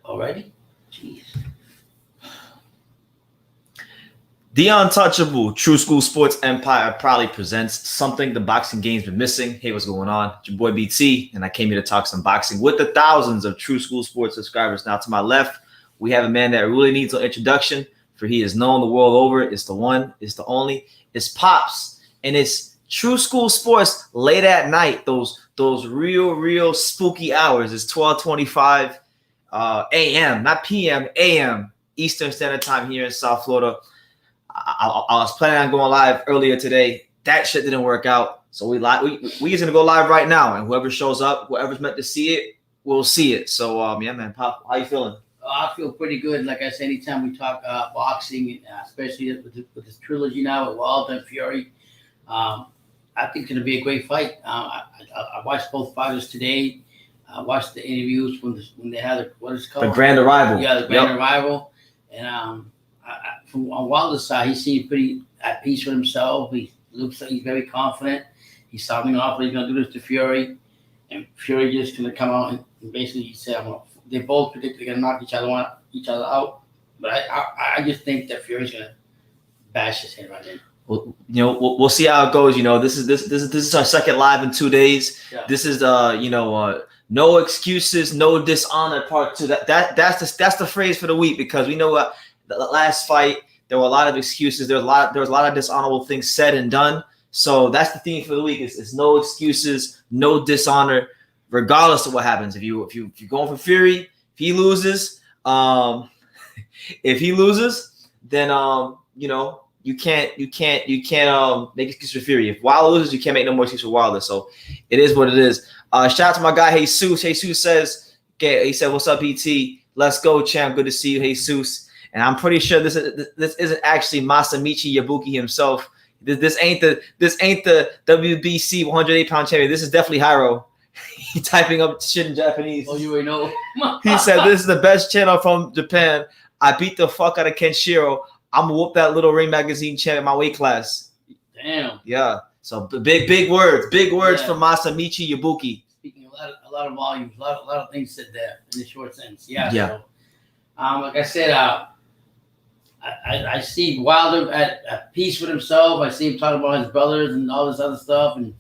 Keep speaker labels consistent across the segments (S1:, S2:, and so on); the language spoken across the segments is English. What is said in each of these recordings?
S1: Already? Jeez.
S2: The Untouchable True School Sports Empire proudly presents something the boxing game's been missing. Hey, what's going on? It's your boy BT, and I came here to talk some boxing with the thousands of True School Sports subscribers. Now, to my left, we have a man that really needs an introduction, for he is known the world over. It's the one, it's the only, it's Pops, and it's True School Sports late at night, those real spooky hours. It's 12:25 a.m., not p.m., a.m. Eastern Standard Time here in South Florida. I was planning on going live earlier today. That shit didn't work out. So we just gonna go live right now, and whoever shows up, whoever's meant to see it, will see it. So yeah, man, Pop, how you feeling?
S1: I feel pretty good. Like I said, anytime we talk boxing, especially with this trilogy now with Wilder and Fury, I think it's gonna be a great fight. I watched both fighters today. I watched the interviews when they had what is it called?
S2: The Grand Arrival.
S1: Yeah, the Grand Arrival, and from on Wilder's side, he seemed pretty at peace with himself. He looks like he's very confident. He's sounding off. He's going to do this to Fury. And Fury just going to come out and basically say, they both predict they're going to knock each other out. But I just think that Fury's going to bash his head right in.
S2: Well, we'll see how it goes. This is our second live in 2 days. Yeah. This is no excuses, no dishonor part 2. That's the phrase for the week, because we know what. The last fight, there were a lot of excuses. There was a lot of dishonorable things said and done. So that's the theme for the week. It's no excuses, no dishonor, regardless of what happens. If you're going for Fury, if he loses, then you can't make excuse for Fury. If Wilder loses, you can't make no more excuse for Wilder. So it is what it is. Shout out to my guy Jesus. Jesus says, okay, he said, "What's up, ET? Let's go, champ. Good to see you, Jesus." And I'm pretty sure this isn't actually Masamichi Yabuki himself. This ain't the WBC 108-pound champion. This is definitely Hiro. He typing up shit in Japanese.
S1: Oh, you already know.
S2: He said, "This is the best channel from Japan. I beat the fuck out of Kenshiro. I'm gonna whoop that little Ring Magazine champ in my weight class."
S1: Damn.
S2: Yeah. So big words from Masamichi Yabuki.
S1: Speaking a lot of volumes, a lot of things said there in the short sentence. Yeah.
S2: Yeah.
S1: So, like I said, I see Wilder at peace with himself. I see him talking about his brothers and all this other stuff, and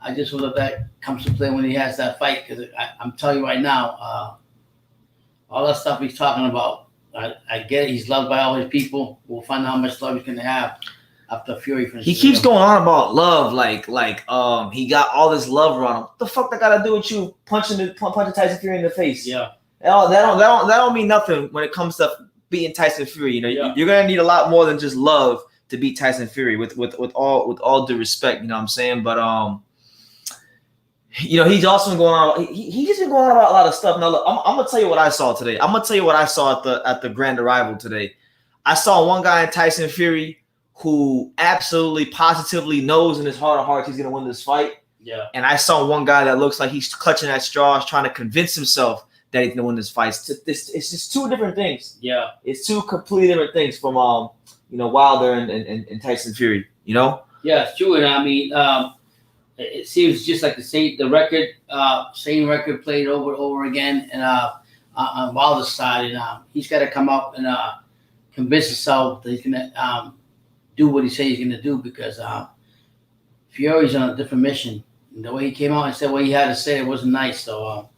S1: I just hope that comes to play when he has that fight. Because I'm telling you right now, all that stuff he's talking about, I get it. He's loved by all his people. We'll find out how much love he's going to have after Fury finishes.
S2: He keeps going on about love, like he got all this love around him. What the fuck that got to do with you punching Tyson Fury in the face?
S1: Yeah,
S2: that don't mean nothing when it comes to beating Tyson Fury. You're gonna need a lot more than just love to beat Tyson Fury. With all due respect, you know what I'm saying. But he's also been going on. He's just been going on about a lot of stuff. Now look, I'm gonna tell you what I saw today. I'm gonna tell you what I saw at the Grand Arrival today. I saw one guy in Tyson Fury who absolutely positively knows in his heart of hearts he's gonna win this fight.
S1: Yeah. And
S2: I saw one guy that looks like he's clutching at straws, trying to convince himself that he's gonna win this fight. It's just two different things.
S1: Yeah,
S2: it's two completely different things from Wilder and Tyson Fury.
S1: Yeah, it's true, and I mean, it seems just like the same record played over again, and on Wilder's side, and he's got to come up and convince himself that he's gonna do what he says he's gonna do, because Fury's on a different mission. And the way he came out and said what he had to say, it wasn't nice. So.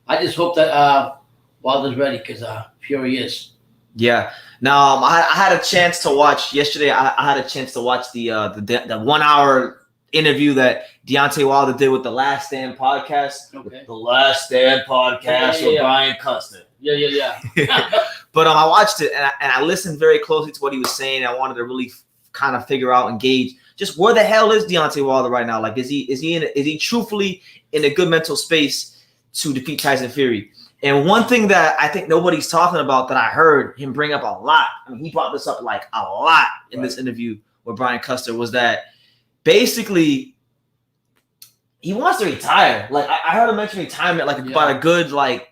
S1: I just hope that Wilder's ready, because Fury is.
S2: Yeah. Now I had a chance to watch yesterday. I had a chance to watch the 1 hour interview that Deontay Wilder did with the Last Stand podcast.
S1: Okay.
S2: The Last Stand podcast with Brian Custer.
S1: Yeah.
S2: But I watched it and I listened very closely to what he was saying. I wanted to really kind of figure out and gauge just where the hell is Deontay Wilder right now. Like, is he truthfully in a good mental space to defeat Tyson Fury? And one thing that I think nobody's talking about that I heard him bring up a lot, I mean, he brought this up like a lot in this interview with Brian Custer, was that basically he wants to retire. Like, I heard him mention retirement about a good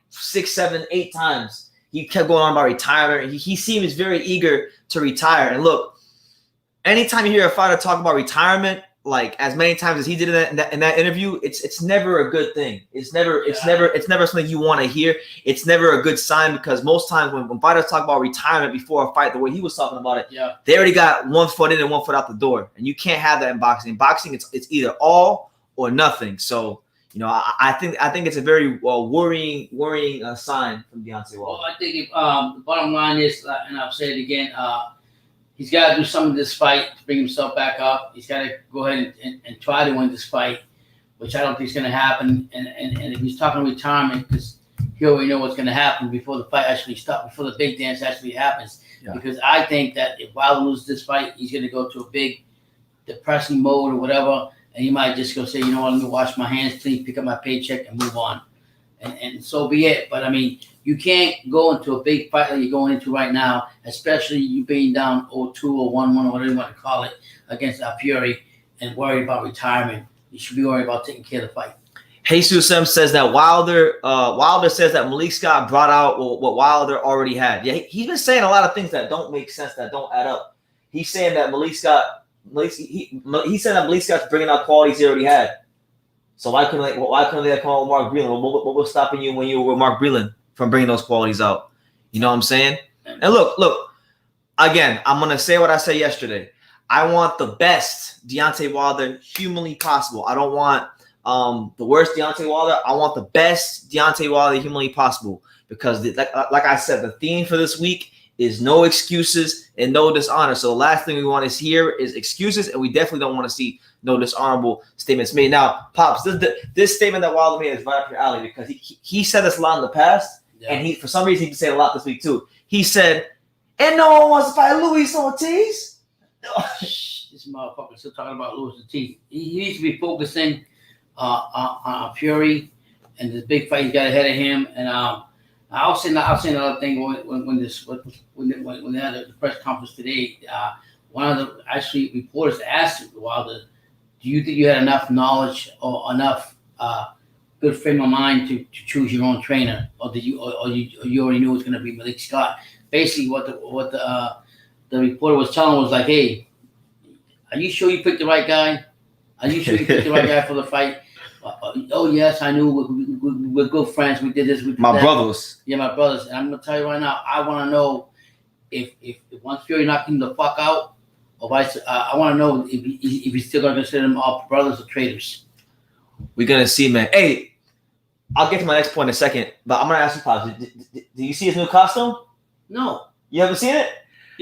S2: 6, 7, 8 times. He kept going on about retirement. He seems very eager to retire. And look, anytime you hear a fighter talk about retirement, like as many times as he did in that interview, it's never a good thing. It's never something you want to hear. It's never a good sign because most times when fighters talk about retirement before a fight, the way he was talking about it, they already got 1 foot in and 1 foot out the door, and you can't have that in boxing. In boxing, it's either all or nothing. So I think it's a very worrying sign from Deontay Wilder.
S1: Well, I think the bottom line is, and I'll say it again. He's got to do something this fight to bring himself back up. He's got to go ahead and try to win this fight, which I don't think is going to happen. And if he's talking retirement, because he already know what's going to happen before the fight actually starts, before the big dance actually happens. Yeah. Because I think that if Wilder loses this fight, he's going to go to a big depressing mode or whatever, and he might just go say, you know what, let me wash my hands clean, pick up my paycheck, and move on. And so be it. But, I mean, you can't go into a big fight like you're going into right now, especially you being down 0-2 or 1-1 or whatever you want to call it against Fury and worry about retirement. You should be worried about taking care of the fight.
S2: Jesus M says that Wilder says that Malick Scott brought out what Wilder already had. Yeah, he's been saying a lot of things that don't make sense, that don't add up. He's saying that he said that Malick Scott's bringing out qualities he already had. So why couldn't they come out with Mark Breland? What was stopping you when you were with Mark Breland from bringing those qualities out? You know what I'm saying? And look, again, I'm going to say what I said yesterday. I want the best Deontay Wilder humanly possible. I don't want the worst Deontay Wilder. I want the best Deontay Wilder humanly possible because, like I said, the theme for this week is no excuses and no dishonor. So the last thing we want to hear is excuses, and we definitely don't want to see no dishonorable statements made. Now, Pops, this statement that Wilder made is right up your alley because he said this a lot in the past, and for some reason he said a lot this week too. He said, "And no one wants to fight Luis Ortiz."
S1: This motherfucker still talking about Luis Ortiz. He needs to be focusing on Fury and this big fight he's got ahead of him. And I'll say another thing when they had the press conference today. One of the reporters asked Wilder, "Do you think you had enough knowledge or enough good frame of mind to choose your own trainer, or did you already knew it was going to be Malick Scott?" Basically, what the reporter was telling him was like, "Hey, are you sure you picked the right guy? Are you sure you picked the right guy for the fight?" Oh yes, I knew. We're good friends. We did this. We did
S2: my
S1: that.
S2: brothers.
S1: Yeah, my brothers. And I'm gonna tell you right now, I want to know if once Fury knocked him the fuck out, or vice. I want to know if he's still gonna consider them all brothers or traitors.
S2: We're gonna see, man. Hey, I'll get to my next point in a second, but I'm gonna ask you, Pops. Did you see his new costume?
S1: No.
S2: You haven't seen it?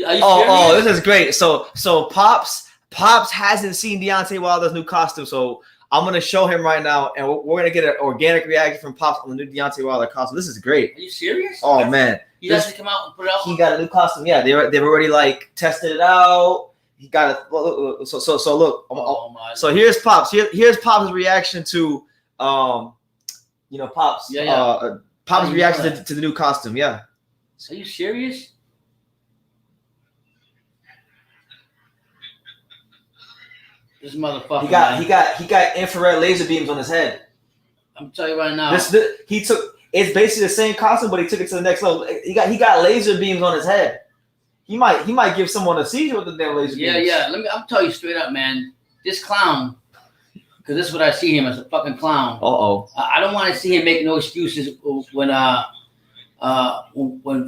S1: Are you
S2: oh, this is great. So Pops hasn't seen Deontay Wilder's new costume, so I'm gonna show him right now, and we're gonna get an organic reaction from Pops on the new Deontay Wilder costume. This is great.
S1: Are you serious?
S2: Oh man,
S1: he has to come out and put it out.
S2: He got a new costume. Yeah, they've already like tested it out. He got it. So look.
S1: Oh my.
S2: So here's Pops. Here's Pops' reaction to Pops.
S1: Yeah.
S2: Pops' reaction to the new costume. Yeah.
S1: Are you serious? This motherfucker.
S2: He got infrared laser beams on his head.
S1: I'm telling you right now.
S2: It's basically the same costume, but he took it to the next level. He got laser beams on his head. He might give someone a seizure with the damn laser beams.
S1: Yeah. I'm telling you straight up, man. This clown, because this is what I see him as, a fucking clown. I don't want to see him make no excuses when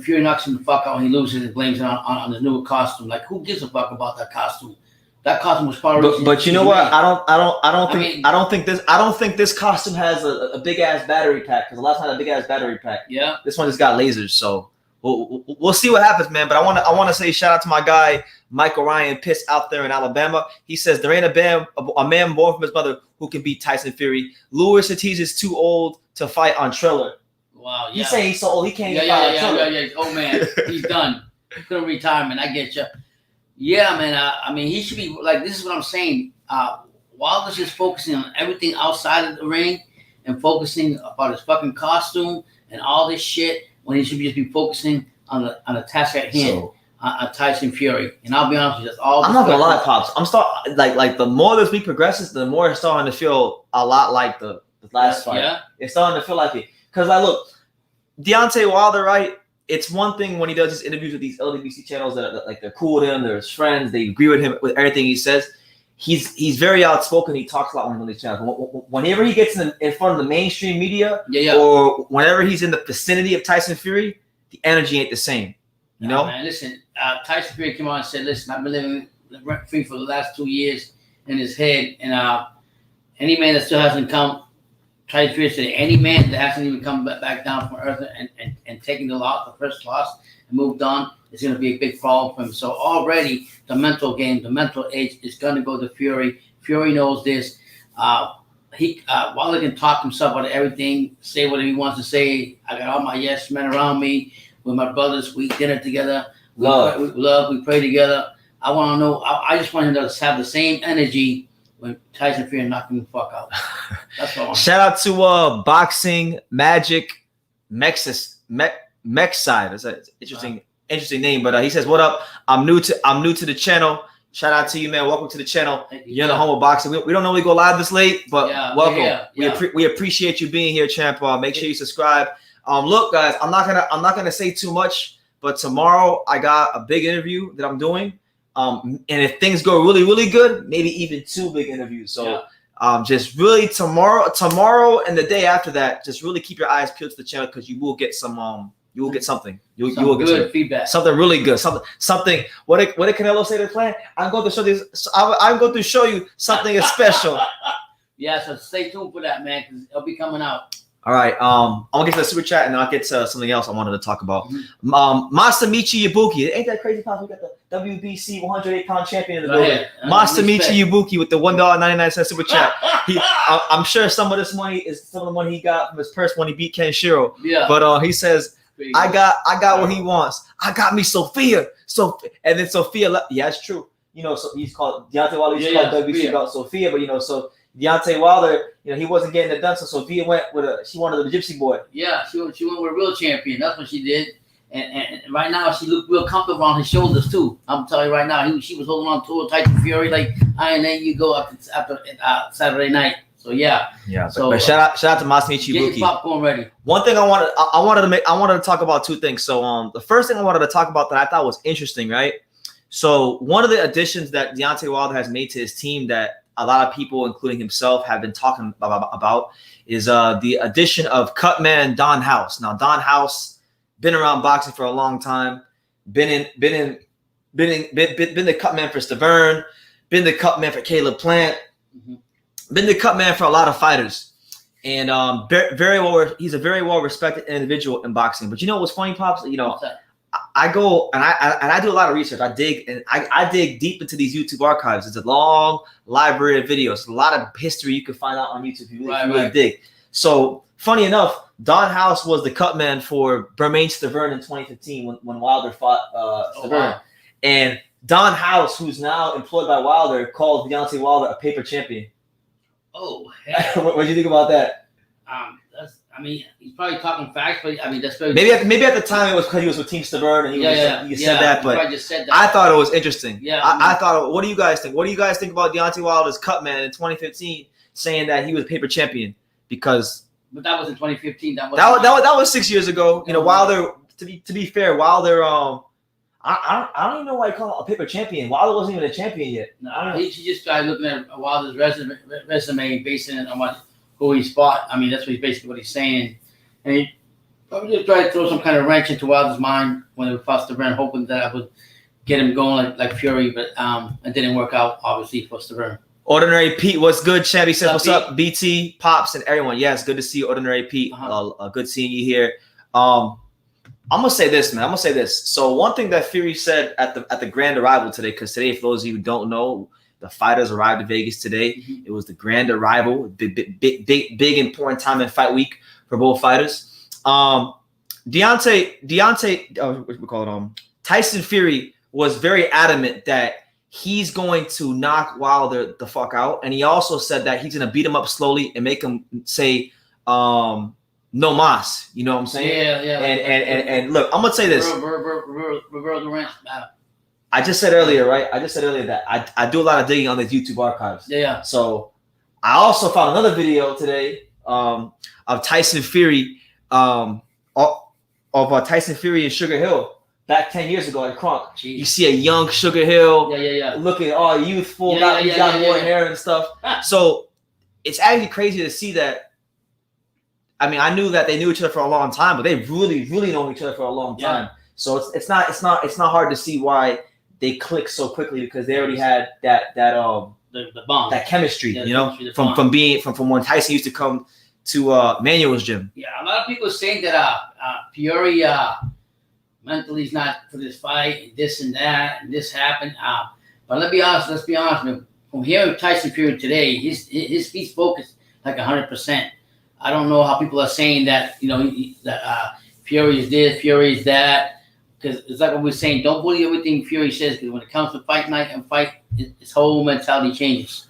S1: Fury knocks him the fuck out and he loses and blames it on the new costume. Like, who gives a fuck about that costume? That costume was probably. But you know what?
S2: I don't think this costume has a big ass battery pack, because the last time had a big ass battery pack.
S1: Yeah.
S2: This one just got lasers, so we'll see what happens, man. But I want to say shout out to my guy Michael Ryan Piss out there in Alabama. He says there ain't a man born from his mother who can beat Tyson Fury. Luis Ortiz is too old to fight on Triller.
S1: Wow. Yeah.
S2: He's saying he's so old he can't even fight on Triller.
S1: Yeah. Oh man, he's done. Couldn't retirement. I get you. Yeah, man. I mean, he should be like. This is what I'm saying. Wilder's just focusing on everything outside of the ring and focusing about his fucking costume and all this shit, when he should just be focusing on the task at hand, on Tyson Fury. And I'll be honest with you, that's all.
S2: I'm not gonna lie, Pops. I'm starting like the more this week progresses, the more it's starting to feel a lot like the last fight.
S1: Yeah,
S2: it's starting to feel like it. Because look, Deontay Wilder, right? It's one thing when he does his interviews with these LWC channels that like they're cool with him, they're his friends, they agree with him with everything he says. he's very outspoken. He talks a lot on these channels. Whenever he gets in front of the mainstream media, or whenever he's in the vicinity of Tyson Fury, the energy ain't the same. You know,
S1: man, listen, Tyson Fury came on and said, "Listen, I've been living rent free for the last 2 years in his head, and any man that still hasn't come." Tyson Fury said, "Any man that hasn't even come back down from earth and taken the first loss, and moved on, is going to be a big problem for him." So already the mental game, the mental edge is going to go to Fury. Fury knows this. Wilder can talk himself out of everything, say whatever he wants to say. I got all my yes men around me. With my brothers, we eat dinner together. We pray together. I want to know. I just want him to have the same energy when Tyson Fury knocked him the fuck out. That's all.
S2: Shout out to Boxing Magic Mexside. That's an interesting name. But he says, "What up? I'm new to the channel. Shout out to you, man. Welcome to the channel. You're in the home of boxing. We don't normally go live this late, but welcome. We appreciate you being here, champ. Make sure you subscribe. Look, guys, I'm not gonna say too much, but tomorrow I got a big interview that I'm doing. And if things go really, really good, maybe even 2 big interviews. So just really tomorrow and the day after that, just really keep your eyes peeled to the channel, because you will get something. You will get good
S1: feedback.
S2: Something really good. Something. What did Canelo say to the plan? I'm going to show this. I'm going to show you something special.
S1: Yeah, so stay tuned for that, man, because it'll be coming out.
S2: All right. I'm gonna get to the super chat, and then I'll get to something else I wanted to talk about. Masamichi Ibuki. Ain't that crazy? We got the WBC 108-pound champion in the building. Masamichi Ibuki with the $1.99 super chat. I'm sure some of the money he got from his purse when he beat Ken Shiro. Yeah. But he says, I got what he wants. I got me Sophia. And then Sophia. Yeah, it's true. You know, so he's called Deontay Wilder. He's called WBC about Sophia, but so Deontay Wilder, he wasn't getting it done, so Sophia went she wanted the gypsy boy. Yeah, she went with a real champion. That's what she did. And right now she looked real comfortable on his shoulders too. I'm telling you right now, she was holding on to a Tyson Fury like iron. Then you go after Saturday night. So yeah. So but shout out to Masamichi Ibuki.
S1: Get your popcorn ready.
S2: One thing I wanted to talk about 2 things. So the first thing I wanted to talk about that I thought was interesting, right? So one of the additions that Deontay Wilder has made to his team that a lot of people, including himself, have been talking about is the addition of Cutman Don House. Now, Don House been around boxing for a long time. Been the Cutman for Stavern. Been the Cutman for Caleb Plant. Been the Cutman for a lot of fighters. And he's a very well respected individual in boxing. But you know what's funny, Pops? I go and I do a lot of research. I dig deep into these YouTube archives. It's a long library of videos. A lot of history you can find out on YouTube if you really dig. So funny enough, Don House was the cutman for Bermain Stavern in 2015 when Wilder fought Stavern. Wow. And Don House, who's now employed by Wilder, called Deontay Wilder a paper champion.
S1: Oh, hell.
S2: What do you think about that?
S1: He's probably talking facts, but that's very
S2: maybe at the time it was because he was with Team Stavern and he said that, but
S1: just said that.
S2: I thought it was interesting.
S1: Yeah,
S2: I thought, what do you guys think? What do you guys think about Deontay Wilder's cutman in 2015 saying that he was a paper champion?
S1: But that was in 2015. That
S2: was 6 years ago. Wilder. To be fair, Wilder. I don't even know why you call him a paper champion. Wilder wasn't even a champion yet.
S1: No, he just started looking at Wilder's resume and basing it on who he's fought. That's basically what he's saying. And he probably just tried to throw some kind of wrench into Wilder's mind when they fought Stavern, hoping that I would get him going like Fury, but it didn't work out, obviously, for Stavern.
S2: Ordinary Pete, what's good, champ? He says, what's up, BT, Pops, and everyone? Yes, good to see you, Ordinary Pete. Good seeing you here. I'm gonna say this, man. So one thing that Fury said at the grand arrival today, because today, for those of you who don't know, the fighters arrived in Vegas today. Mm-hmm. It was the grand arrival, big important time in fight week for both fighters. Tyson Fury was very adamant that he's going to knock Wilder the fuck out, and he also said that he's gonna beat him up slowly and make him say no mas. You know what I'm saying?
S1: Yeah.
S2: And look, I'm gonna say this. I just said earlier, right? That I do a lot of digging on these YouTube archives.
S1: Yeah.
S2: So I also found another video today of Tyson Fury, of Tyson Fury in Sugar Hill. back 10 years ago, like Kronk,
S1: Jeez.
S2: you see a young Sugar Hill,
S1: Yeah.
S2: looking all youthful, got more hair and stuff. So it's actually crazy to see that. I mean, I knew that they knew each other for a long time, but they really known each other for a long time. Yeah. So it's not hard to see why they click so quickly, because they already had that
S1: bond,
S2: that chemistry, from when Tyson used to come to Manuel's gym.
S1: Yeah, a lot of people are saying that Fury mentally is not for this fight, this and that, and this happened. But let's be honest. From hearing Tyson Fury today, he's focused like 100%. I don't know how people are saying that, that Fury is this, Fury is that, because it's like what we're saying. Don't believe everything Fury says, because when it comes to fight night and fight, his whole mentality changes.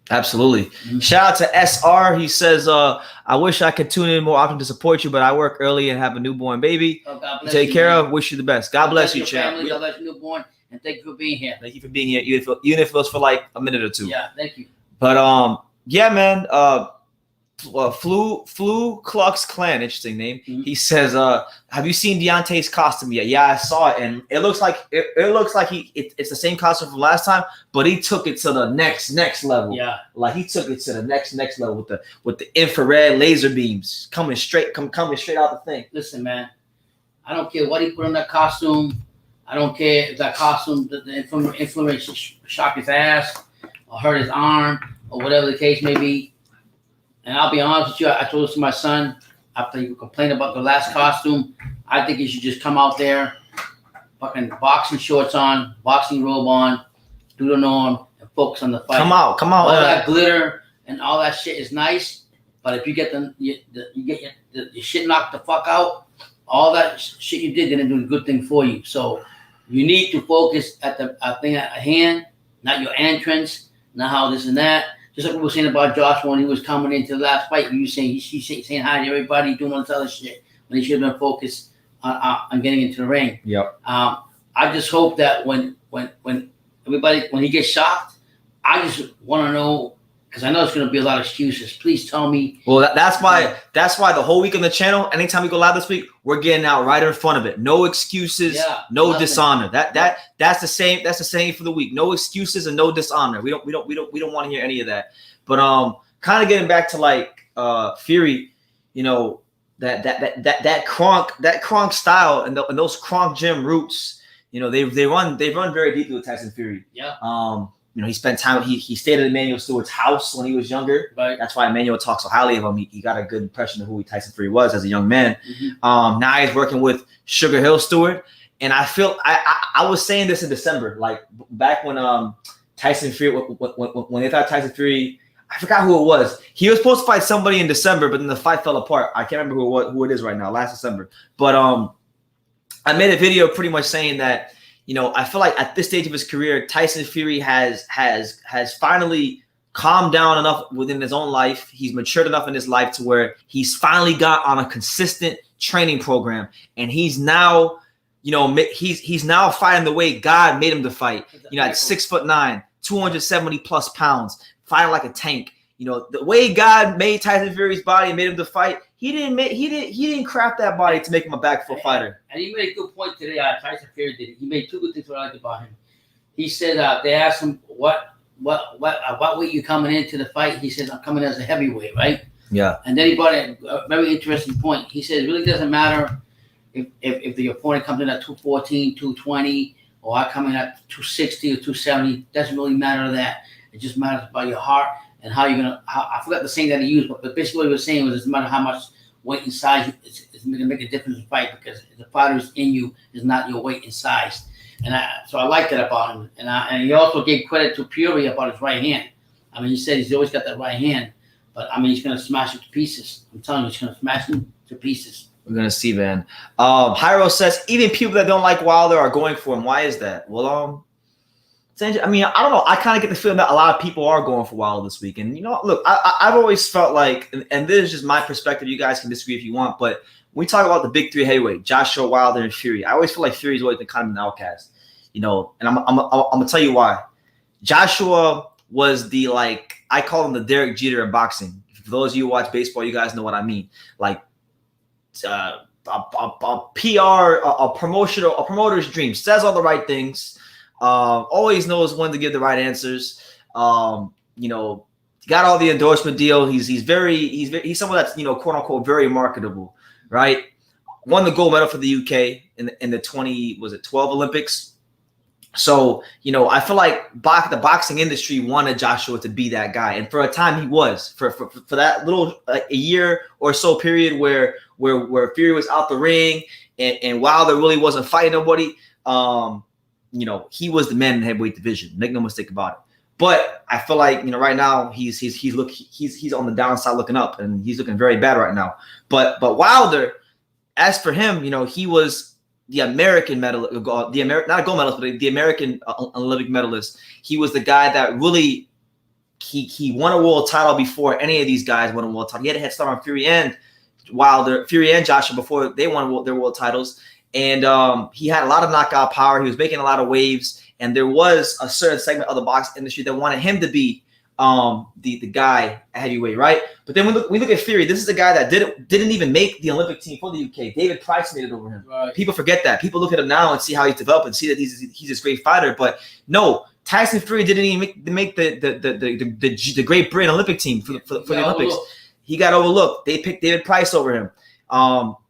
S2: Absolutely. Mm-hmm. Shout out to SR. He says, I wish I could tune in more often to support you, but I work early and have a newborn baby.
S1: Oh, God bless
S2: Take
S1: you,
S2: care
S1: man.
S2: of. Wish you the best. God bless you, champ.
S1: God bless your newborn, and thank you for being here.
S2: Thank you for being here, even if it was for like a minute or two.
S1: Yeah, thank you.
S2: But yeah, man. Flu Klux Klan, interesting name. Mm-hmm. He says, have you seen Deontay's costume yet? Yeah, I saw it, and it looks like it's the same costume from last time, but he took it to the next level.
S1: Yeah,
S2: like he took it to the next level with the infrared laser beams coming straight out the thing.
S1: Listen, man, I don't care what he put on that costume. I don't care if that costume, the inflammation shocked his ass or hurt his arm or whatever the case may be. And I'll be honest with you, I told this to my son after you complained about the last costume. I think you should just come out there, fucking boxing shorts on, boxing robe on, do the norm, and focus on the fight.
S2: Come out.
S1: All that glitter and all that shit is nice, but if you get your shit knocked the fuck out, all that shit you did didn't do a good thing for you. So you need to focus at the thing at hand, not your entrance, not how this and that. Just like we were saying about Joshua when he was coming into the last fight, you were saying he's saying hi to everybody, doing all this other shit, when he should have been focused on getting into the ring.
S2: Yep.
S1: I just hope that when he gets shocked, I just want to know, because I know it's going to be a lot of excuses. Please tell me.
S2: Well, that's why the whole week on the channel, anytime we go live this week, we're getting out right in front of it. No excuses, no dishonor. That's the same. That's the same for the week. No excuses and no dishonor. We don't want to hear any of that. But kind of getting back to like Fury, that Kronk style and those Kronk gym roots. They run very deeply with Tyson Fury.
S1: Yeah.
S2: He spent time. He stayed at Emmanuel Stewart's house when he was younger.
S1: Right. That's
S2: why Emmanuel talks so highly of him. He got a good impression of who Tyson Fury was as a young man. Mm-hmm. Now he's working with Sugar Hill Stewart, and I feel I was saying this in December, like back when Tyson Fury when they thought Tyson Fury, I forgot who it was. He was supposed to fight somebody in December, but then the fight fell apart. I can't remember who it is right now. Last December, but I made a video pretty much saying that. I feel like at this stage of his career, Tyson Fury has finally calmed down enough within his own life. He's matured enough in his life to where he's finally got on a consistent training program, and he's now, he's now fighting the way God made him to fight. At 6'9", 270 plus pounds, fighting like a tank. The way God made Tyson Fury's body and made him to fight, he didn't craft that body to make him a back foot fighter.
S1: And he made a good point today. Tyson Fury did. He made two good things. What I liked about him, he said they asked him what weight you coming into the fight. He said, I'm coming as a heavyweight, right?
S2: Yeah.
S1: And then he brought a very interesting point. He said it really doesn't matter if the opponent comes in at 214, 220, or I come in at 260 or 270. Doesn't really matter that. It just matters about your heart. And how you're gonna? I forgot the saying that he used, but basically what he was saying was, it doesn't matter how much weight and size, it's gonna make a difference in the fight, because the fighter is in you is not your weight and size. And so I like that about him. And he also gave credit to Fury about his right hand. I mean, he said he's always got that right hand, but I mean, he's gonna smash it to pieces. I'm telling you, he's gonna smash him to pieces.
S2: We're gonna see, man. Hyro says even people that don't like Wilder are going for him. Why is that? Well, I mean, I don't know. I kind of get the feeling that a lot of people are going for Wilder this week. And, look, I've always felt like, and this is just my perspective. You guys can disagree if you want. But when we talk about the big three heavyweight, Joshua, Wilder, and Fury, I always feel like Fury's always been kind of an outcast. And I'm going to tell you why. Joshua was I call him the Derek Jeter of boxing. For those of you who watch baseball, you guys know what I mean. PR, a promoter's dream. Says all the right things. Always knows when to give the right answers. You know, got all the endorsement deal. He's someone that's, you know, quote unquote very marketable, right? Won the gold medal for the UK in the 12 Olympics. So, you know, I feel like the boxing industry wanted Joshua to be that guy, and for a time he was. For that little a year or so period where Fury was out the ring and Wilder really wasn't fighting nobody, you know, he was the man in the heavyweight division. Make no mistake about it. But I feel like, you know, right now he's on the downside looking up, and he's looking very bad right now. But Wilder, as for him, you know, he was the American medalist, not a gold medalist, but the American Olympic medalist. He was the guy that really he won a world title before any of these guys won a world title. He had a head start on Fury and Joshua before they won their world titles. And he had a lot of knockout power. He was making a lot of waves. And there was a certain segment of the boxing industry that wanted him to be the guy at heavyweight, right? But then we look at Fury. This is a guy that didn't even make the Olympic team for the UK. David Price made it over him. Right. People forget that. People look at him now and see how he's developed and see that he's this great fighter. But no, Tyson Fury didn't even make the Great Britain Olympic team for the Olympics. He got overlooked. They picked David Price over him.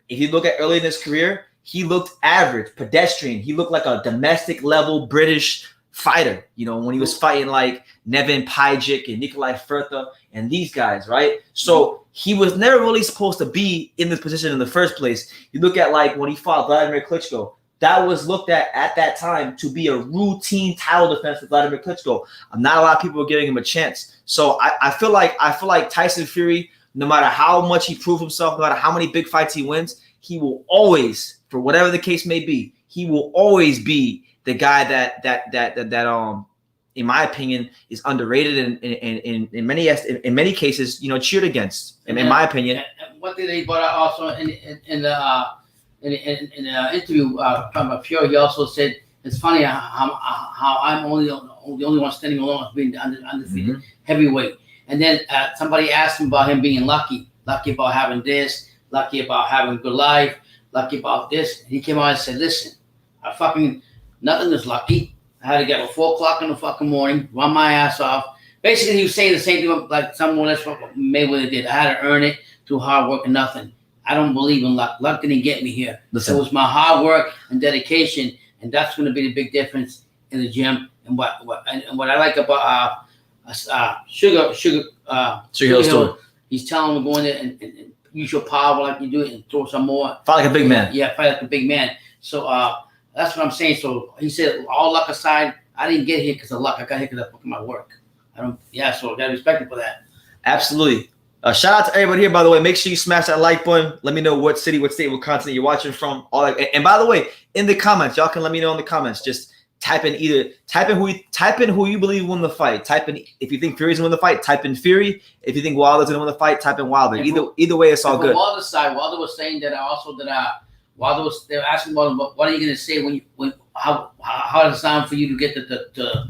S2: If you look at early in his career, he looked average, pedestrian. He looked like a domestic level British fighter, you know, when he was fighting like Nevin Pajic and Nikolai Furtha and these guys, right? So he was never really supposed to be in this position in the first place. You look at like when he fought Vladimir Klitschko, that was looked at that time to be a routine title defense for Vladimir Klitschko. Not a lot of people were giving him a chance. So I feel like Tyson Fury, no matter how much he proves himself, no matter how many big fights he wins, he will always, for whatever the case may be, he will always be the guy that in my opinion is underrated and in many cases, you know, cheered against. In my opinion.
S1: And one thing they brought out also in the interview from Fury, he also said it's funny how I'm only the only one standing alone as being undefeated heavyweight. And then somebody asked him about him being lucky about having this, lucky about having a good life, lucky about this. And he came out and said, "Listen, nothing is lucky. I had to get up at 4 o'clock in the fucking morning, run my ass off." Basically, he was saying the same thing like someone else Mayweather did. I had to earn it through hard work and nothing. I don't believe in luck. Luck didn't get me here. Listen. It was my hard work and dedication, and that's going to be the big difference in the gym. And what I like about Sugar Hill, he's telling him to go in there and use your power like you do it and throw some more.
S2: Fight like a big man.
S1: Yeah, fight like a big man. So that's what I'm saying. So he said, all luck aside, I didn't get here because of luck. I got here because of my work. So I got to respect him for that.
S2: Absolutely. Shout out to everybody here, by the way. Make sure you smash that like button. Let me know what city, what state, what continent you're watching from. All that. And by the way, in the comments, y'all can let me know in the comments. Just type in who you believe won the fight. Type in if you think Fury's gonna win the fight. Type in Fury. If you think Wilder's gonna win the fight, type in Wilder. Either way, it's all good.
S1: Wilder's side, Wilder was saying that they were asking Wilder, what are you gonna say how does it sound for you to get the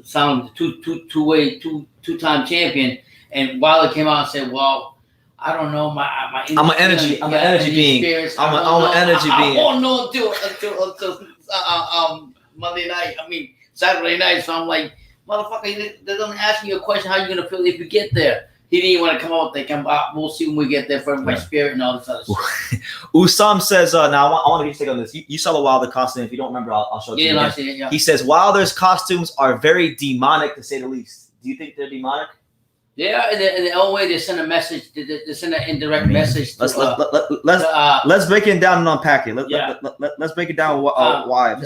S1: sound two-time champion? And Wilder came out and said, "Well, I don't know. I'm an energy being. I'm an energy being. I won't know until Monday night. I mean Saturday night. So I'm like, motherfucker, they're only asking you a question. How you gonna feel if you get there?" He didn't even want to come out. They come out. We'll see when we get there for my spirit and all this other stuff.
S2: Usam says, now I want to get your take on this. You saw the Wilder costume. If you don't remember, I'll show it to you.
S1: I see it, yeah.
S2: He says Wilder's costumes are very demonic, to say the least. Do you think they're demonic?
S1: Yeah, in the old way, they send a message. They send an indirect message.
S2: Let's break it down and unpack it. Let's break it down. Why?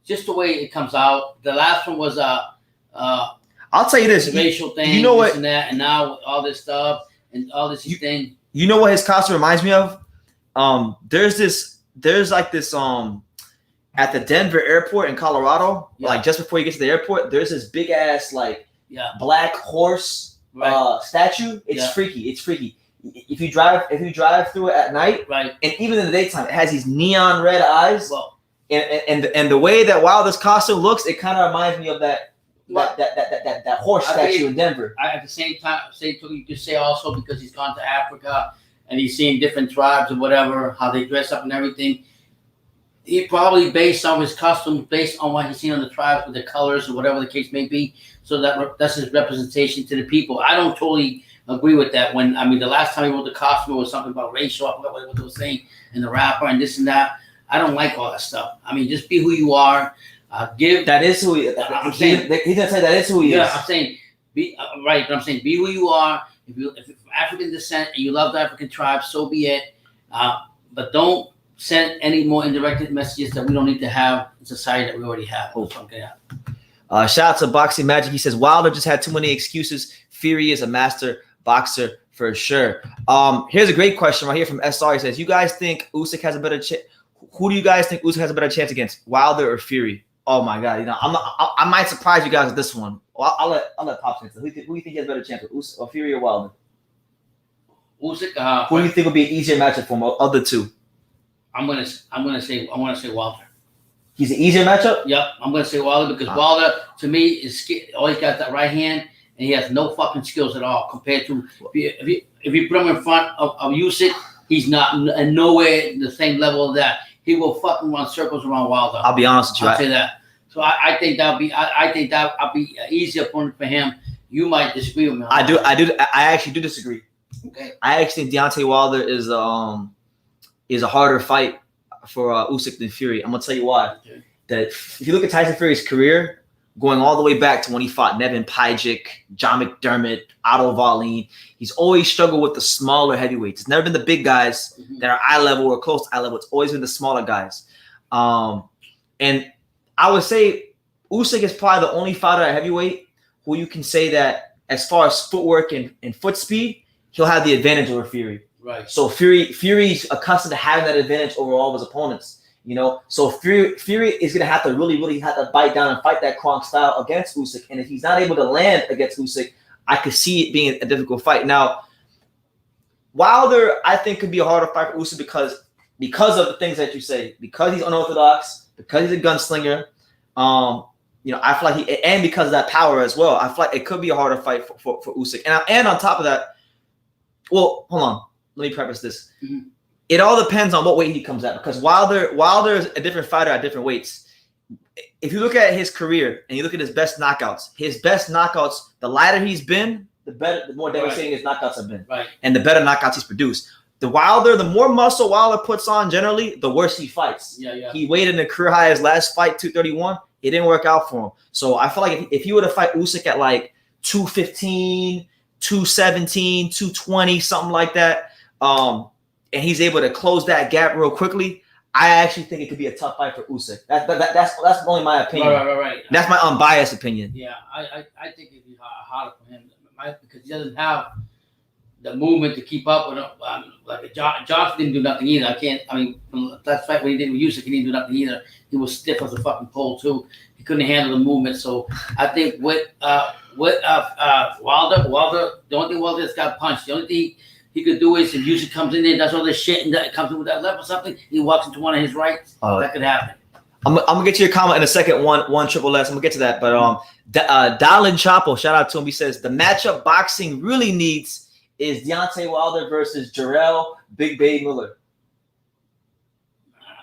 S1: Just the way it comes out. The last one was
S2: I'll tell you this.
S1: Racial thing.
S2: You know what?
S1: And that, and now all this stuff and all this thing.
S2: You know what his costume reminds me of? There's like this at the Denver airport in Colorado, like just before you get to the airport, there's this big ass black horse statue. It's freaky. It's freaky. If you drive through it at night, and even in the daytime, it has these neon red eyes. Well, and the way that Wilder's costume looks, it kind of reminds me of that horse statue in Denver.
S1: At the same time, you could say also because he's gone to Africa and he's seeing different tribes or whatever, how they dress up and everything. He probably based on his customs, based on what he's seen on the tribes with the colors or whatever the case may be. So that's his representation to the people. I don't totally agree with that. The last time he wrote the costume, it was something about racial. I forgot what they were saying, and the rapper and this and that. I don't like all that stuff. Just be who you are.
S2: That is who he is. He's gonna say that is who he is.
S1: Yeah, I'm saying be right. But I'm saying be who you are. If you're from African descent and you love the African tribe, so be it. But don't send any more indirect messages that we don't need to have in society that we already have.
S2: Shout out to Boxing Magic. He says Wilder just had too many excuses. Fury is a master boxer for sure. Here's a great question right here from SR. He says, "You guys think Usyk has a better chance? Who do you guys think Usyk has a better chance against, Wilder or Fury?" Oh my God, I might surprise you guys with this one. Well, I'll let Pops answer. Who do you think he has a better chance with, Usyk or Fury or Wilder?
S1: Usyk.
S2: Who do you think would be an easier matchup for him of the two?
S1: I'm gonna say Wilder.
S2: He's an easier matchup?
S1: Yep, I'm gonna say Wilder because Wilder to me is always got that right hand and he has no fucking skills at all compared to if you put him in front of Usyk, he's not and nowhere the same level of that. He will fucking run circles around Wilder.
S2: I'll be honest with you.
S1: I'll say that. So I think that'll be an easier opponent for him. You might disagree with me.
S2: I actually do disagree.
S1: Okay.
S2: I actually think Deontay Wilder is a harder fight for Usyk than Fury. I'm gonna tell you why. Okay. That if you look at Tyson Fury's career, going all the way back to when he fought Nevin Pajic, John McDermott, Otto Wallin, he's always struggled with the smaller heavyweights. It's never been the big guys that are eye level or close to eye level. It's always been the smaller guys. And I would say Usyk is probably the only fighter at heavyweight who you can say that as far as footwork and foot speed, he'll have the advantage over Fury.
S1: Right.
S2: So Fury's accustomed to having that advantage over all of his opponents. So Fury is gonna have to really have to bite down and fight that Kronk style against Usyk. And if he's not able to land against Usyk, I could see it being a difficult fight. Now, Wilder, I think, could be a harder fight for Usyk because of the things that you say, because he's unorthodox, because he's a gunslinger. I feel like and because of that power as well, I feel like it could be a harder fight for Usyk. And on top of that, well, hold on, let me preface this. Mm-hmm. It all depends on what weight he comes at because Wilder is a different fighter at different weights. If you look at his career and you look at his best knockouts, the lighter he's been, the more devastating his knockouts have been.
S1: Right.
S2: And the better knockouts he's produced. The more muscle Wilder puts on generally, the worse he fights.
S1: Yeah.
S2: He weighed in a career high his last fight, 231. It didn't work out for him. So I feel like if he were to fight Usyk at like 215, 217, 220, something like that, and he's able to close that gap real quickly, I actually think it could be a tough fight for Usyk. That's only my opinion.
S1: Right.
S2: That's my unbiased opinion.
S1: Yeah, I think it'd be harder for him because he doesn't have the movement to keep up with him. Like Johnson didn't do nothing either. From that fight when he did with Usyk, he didn't do nothing either. He was stiff as a fucking pole too. He couldn't handle the movement. So I think with Wilder, the only thing Wilder has got punched. The only thing he could do is if Usyk comes in there, does all this shit, and that comes in with that left or something, he walks into one of his rights. That could happen.
S2: I'm gonna get to your comment in a second. One triple S. I'm gonna get to that. But Dalin Chapo, shout out to him. He says the matchup boxing really needs is Deontay Wilder versus Jarrell Big Bay Miller.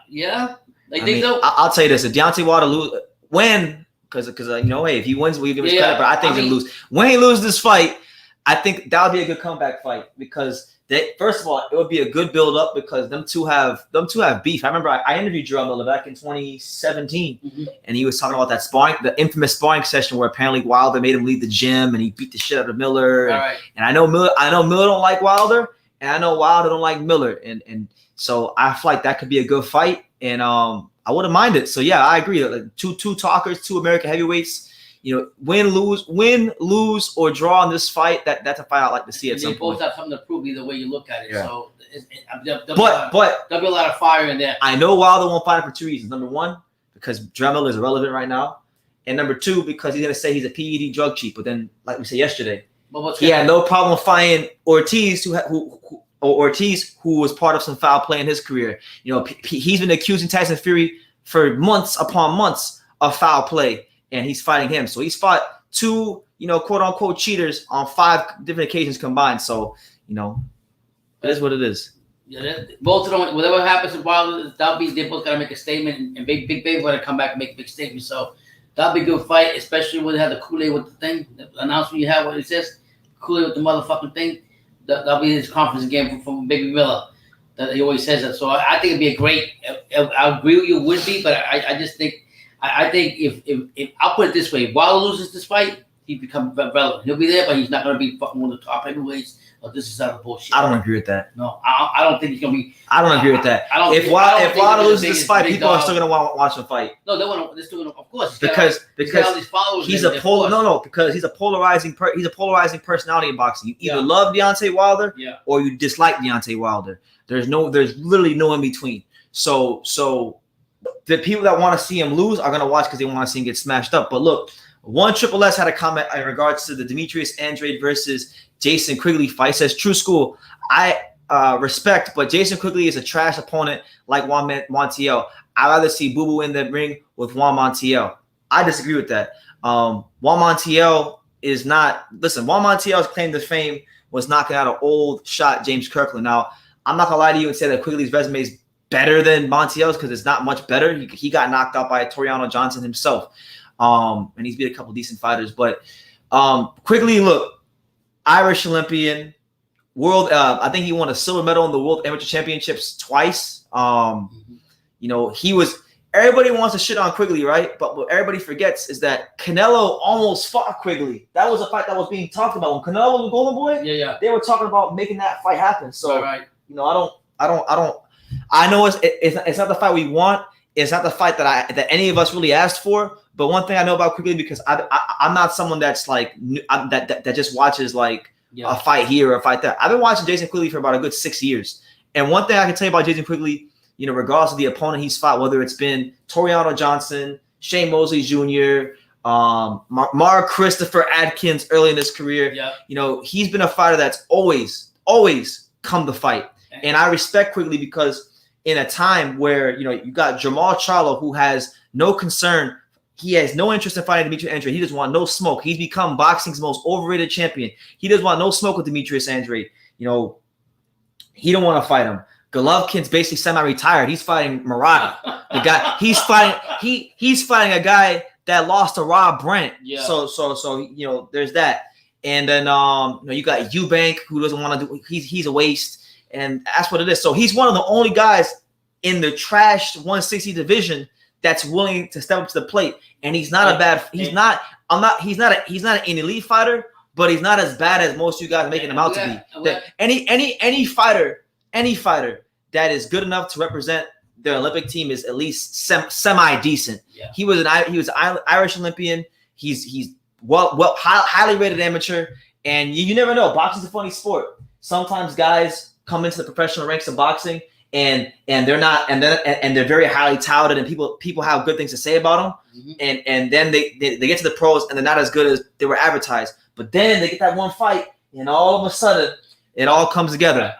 S1: Yeah, think so.
S2: I'll tell you this: if Deontay Wilder because hey, if he wins, we give him credit. But I think he'll lose. When he loses this fight, I think that would be a good comeback fight because first of all, it would be a good build up because them two have beef. I remember I interviewed Jarrell Miller back in 2017, and he was talking about that the infamous sparring session where apparently Wilder made him leave the gym and he beat the shit out of Miller.
S1: Right.
S2: And I know Miller don't like Wilder, and I know Wilder don't like Miller, and so I feel like that could be a good fight, and I wouldn't mind it. So yeah, I agree. Like two talkers, two American heavyweights. Win, lose, or draw in this fight. That's a fight I'd like to see at some point.
S1: They both have something to prove either way you look at it.
S2: Yeah.
S1: So
S2: there'll
S1: be a lot of fire in there.
S2: I know Wilder won't fight for two reasons. Number one, because Dremel is irrelevant right now, and number two, because he's gonna say he's a PED drug cheat. But then, like we said yesterday, he had no problem fighting Ortiz, who was part of some foul play in his career. He's been accusing Tyson Fury for months upon months of foul play. And he's fighting him. So he's fought two, quote unquote cheaters on 5 different occasions combined. So, It is what it is.
S1: Yeah, both of them, whatever happens to Wilder, they both gotta make a statement, and Big Baby gotta come back and make a big statement. So that'll be a good fight, especially when they have the Kool-Aid with the thing, the announcement you have what it says, Kool-Aid with the motherfucking thing. That'll be his conference again from Baby Miller. That he always says that. So I think it'd be a great. I agree with you, it would be, but I just think I think if I'll put it this way, if Wilder loses this fight, he becomes relevant. He'll be there, but he's not gonna be fucking one of the top heavyweights. But this is out of bullshit.
S2: I don't agree with that.
S1: No, I don't think he's gonna be.
S2: I don't agree with that. If Wilder loses this fight, people are still gonna want to watch him fight.
S1: No, they want to. They're still gonna, of course,
S2: because he's a because he's a polarizing personality in boxing. You either love Deontay Wilder, or you dislike Deontay Wilder. There's literally no in between. So the people that want to see him lose are gonna watch because they want to see him get smashed up. But look, one Triple S had a comment in regards to the Demetrius Andrade versus Jason Quigley fight. Says, True School, I respect, but Jason Quigley is a trash opponent like Juan Montiel. I'd rather see Boo Boo in the ring with Juan Montiel. I disagree with that. Juan Montiel is not. Listen, Juan Montiel's claim to fame was knocking out an old shot James Kirkland. Now, I'm not gonna lie to you and say that Quigley's resume is better than Montiel's because it's not much better. He got knocked out by Toriano Johnson himself, and he's beat a couple decent fighters. But Quigley, look. Irish Olympian, world. I think he won a silver medal in the World Amateur Championships twice. You know, he was. Everybody wants to shit on Quigley, right? But what everybody forgets is that Canelo almost fought Quigley. That was a fight that was being talked about when Canelo was Golden Boy.
S1: Yeah.
S2: They were talking about making that fight happen. So, you know, I don't. I know it's not the fight we want. It's not the fight that any of us really asked for. But one thing I know about Quigley, because I'm not someone that's like that just watches like a fight here or a fight there. I've been watching Jason Quigley for about a good 6 years. And one thing I can tell you about Jason Quigley, you know, regardless of the opponent he's fought, whether it's been Toriano Johnson, Shane Mosley Jr., Mark Christopher Adkins early in his career, you know, he's been a fighter that's always come to fight. And I respect Quigley because in a time where, you know, you got Jamal Charlo, who has no concern. He has no interest in fighting Demetrius Andrade. He doesn't want no smoke. He's become boxing's most overrated champion. He doesn't want no smoke with Demetrius Andrade. You know, he don't want to fight him. Golovkin's basically semi-retired. He's fighting Murata. The guy he's fighting a guy that lost to Rob Brant. Yeah. So you know, there's that. And then you know, you got Eubank, who doesn't want to do. He's a waste, and that's what it is. So he's one of the only guys in the trashed 160 division that's willing to step up to the plate. And he's not a bad. He's not an elite fighter, but he's not as bad as most of you guys are making him out to be. Any fighter that is good enough to represent the Olympic team is at least semi decent. Yeah. He was an Irish Olympian. He's highly rated amateur, and you never know. Boxing's a funny sport. Sometimes guys come into the professional ranks of boxing and they're not, and they're very highly touted, and people have good things to say about them, and then they get to the pros and they're not as good as they were advertised. But then they get that one fight, and all of a sudden it all comes together.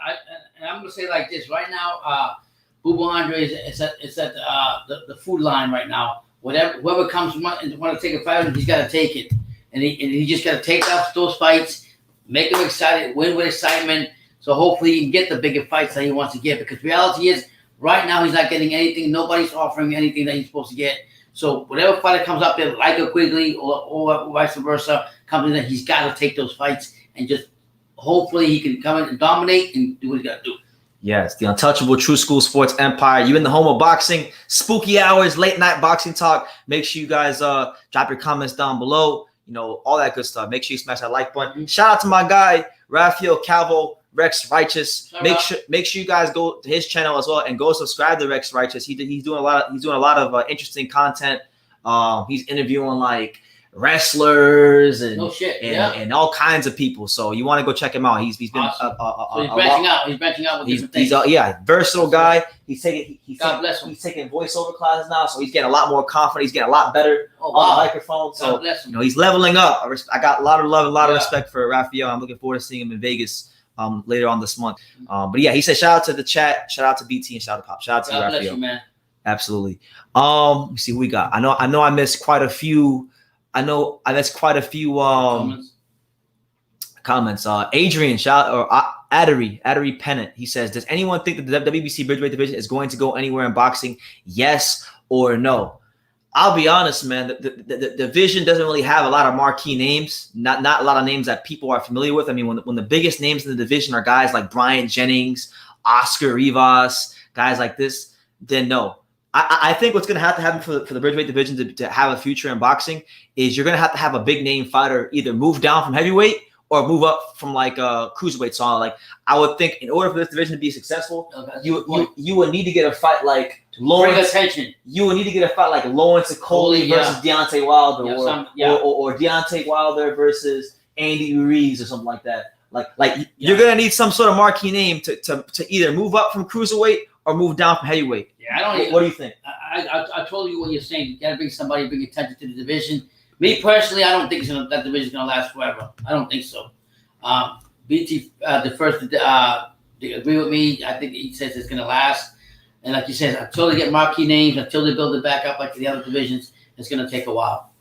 S1: And I'm gonna say like this right now, Boo Andre is at the food line right now. Whoever comes and want to take a fight, he's got to take it, and he just got to take off those fights, make them excited, win with excitement. So hopefully he can get the bigger fights that he wants to get. Because reality is, right now he's not getting anything. Nobody's offering anything that he's supposed to get. So whatever fighter comes up there, like a Quigley or vice versa, comes in there, he's got to take those fights and just hopefully he can come in and dominate and do what he got to do.
S2: Yes, the untouchable True School Sports Empire. You in the home of boxing, spooky hours, late night boxing talk. Make sure you guys drop your comments down below. You know, all that good stuff. Make sure you smash that like button. Shout out to my guy, Rafael Calvo, Rex Righteous. Make sure you guys go to his channel as well and go subscribe to Rex Righteous. He's doing a lot of interesting content. He's interviewing like wrestlers and all kinds of people. So you want to go check him out. He's been
S1: awesome. He's branching out. He's branching out with different things.
S2: Versatile guy. He's taking voiceover classes now, so he's getting a lot more confident. He's getting a lot better on the microphone. So you know, he's leveling up. I got a lot of love, a lot of respect for Rafael. I'm looking forward to seeing him in Vegas later on this month. But yeah, he said shout out to the chat, shout out to BT, and shout out to Pop. Shout out to
S1: God
S2: Rafael.
S1: bless you, man.
S2: Absolutely. Let me see who we got. I know I missed quite a few. Comments. Adrian, Addery Pennant. He says, does anyone think that the WBC Bridgerweight division is going to go anywhere in boxing? Yes or no? I'll be honest, man. The division doesn't really have a lot of marquee names. Not a lot of names that people are familiar with. I mean, when the biggest names in the division are guys like Brian Jennings, Oscar Rivas, guys like this, then no. I think what's going to happen for the Bridgerweight division to have a future in boxing is you're going to have a big name fighter either move down from heavyweight or move up from like cruiserweight. So like I would think in order for this division to be successful, you would need to get a fight like Lawrence. You would need to get a fight like Lawrence Okoli versus Deontay Wilder, or Deontay Wilder versus Andy Ruiz or something like that. You're gonna need some sort of marquee name to either move up from cruiserweight or move down from heavyweight. Yeah, what do you think?
S1: I told you what you're saying. You gotta bring somebody, bring attention to the division. Me personally, I don't think that division is gonna last forever. I don't think so. BT, the first, they agree with me. I think he says it's gonna last. And like you said, until they get marquee names, until they build it back up like the other divisions, it's gonna take a while.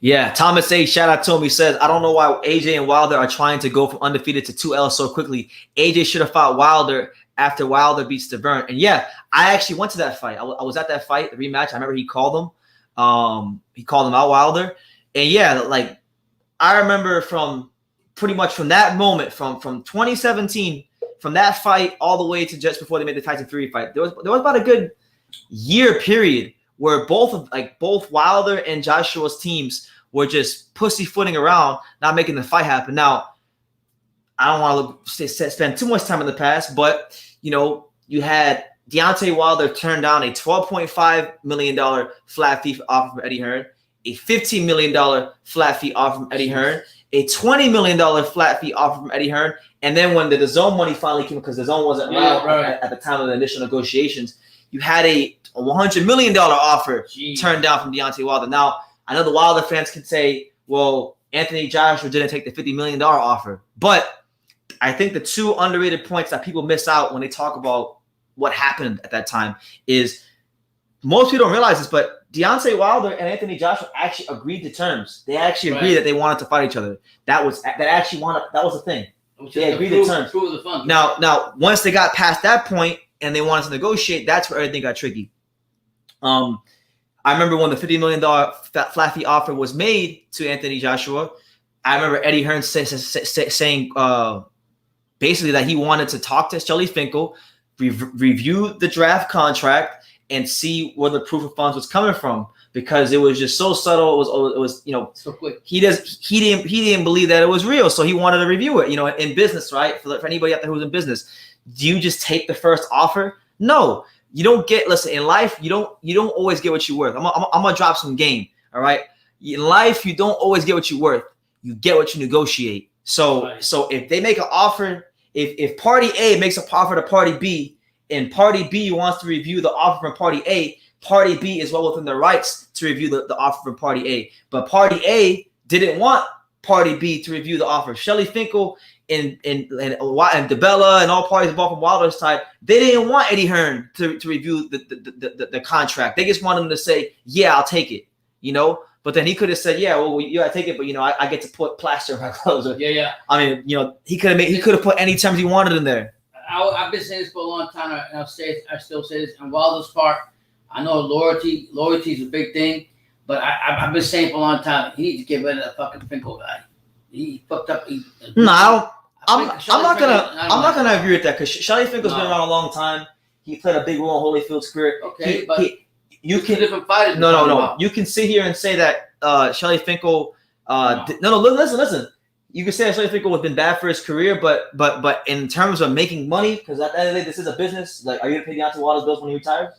S2: Yeah, Thomas A. Shout out to him. He says, I don't know why AJ and Wilder are trying to go from undefeated to 2L so quickly. AJ should have fought Wilder after Wilder beats Deverne. And yeah, I actually went to that fight. I was at that fight, the rematch. I remember he called him. He called him out, Wilder. And yeah, like I remember from pretty much from that moment, from 2017, from that fight all the way to just before they made the Tyson Fury fight, there was about a good year period where both Wilder and Joshua's teams were just pussyfooting around, not making the fight happen. Now, I don't want to spend too much time in the past, but you had Deontay Wilder turn down a $12.5 million flat fee offer from Eddie Hearn, a $15 million flat fee offer from Eddie Hearn, a $20 million flat fee offer from Eddie Hearn, and then when the DAZN money finally came, because the DAZN wasn't around at the time of the initial negotiations, you had a $100 million offer turned down from Deontay Wilder. Now, I know the Wilder fans can say, well, Anthony Joshua didn't take the $50 million offer. But I think the two underrated points that people miss out when they talk about what happened at that time is most people don't realize this, but Deontay Wilder and Anthony Joshua actually agreed to terms. They actually agreed that they wanted to fight each other. That was the thing. They agreed to terms. Now, once they got past that point and they wanted to negotiate, that's where everything got tricky. I remember when the $50 million flat fee offer was made to Anthony Joshua, I remember Eddie Hearn saying basically that he wanted to talk to Shelly Finkel, review the draft contract, and see where the proof of funds was coming from, because it was just so subtle. It was so quick. He didn't believe that it was real, so he wanted to review it. In business, right? For anybody out there who's in business, do you just take the first offer? No. You don't get, listen, in life, you don't always get what you're worth. I'm gonna drop some game. All right. In life, you don't always get what you're worth. You get what you negotiate. So if they make an offer, if party A makes an offer to party B, and party B wants to review the offer from party A, party B is well within their rights to review the offer from party A. But party A didn't want party B to review the offer. Shelly Finkel and DeBella and all parties involved from Wilder's side, they didn't want Eddie Hearn to review the contract. They just wanted him to say, yeah, I'll take it, But then he could have said, yeah, well, I take it, but I get to put plaster on my clothes. I mean, he could have put any terms he wanted in there.
S1: I've been saying this for a long time, and I still say this. On Wilder's part, I know loyalty is a big thing, but I've been saying for a long time, he needs to get rid of that fucking Finkel guy. He fucked up. I'm not gonna agree with that, because Shelly Finkel's been around a long time. He played a big role in Holyfield's career.
S2: Okay,
S1: you can different fighters.
S2: No. You can sit here and say that Shelly Finkel. Listen. You can say that Shelly Finkel has been bad for his career, but in terms of making money, because at the end of the day, this is a business. Like, are you gonna pay Deontay Wilder's bills when he retires?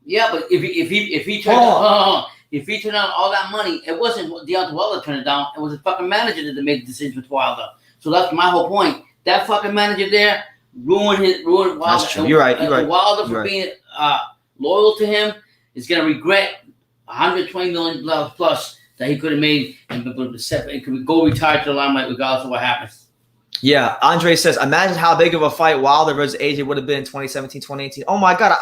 S2: Yeah, but if he turned down all that money, it wasn't Deontay Wilder turned it down. It was the fucking manager that made the decision with Wilder. So that's my whole point. That fucking manager there ruined Wilder. That's true. You're right.
S1: Wilder for being loyal to him is gonna regret $120 million plus that he could have made, and it could go retire to the limelight regardless of what happens.
S2: Yeah, Andre says, imagine how big of a fight Wilder versus AJ would have been in 2017, 2018. Oh my God,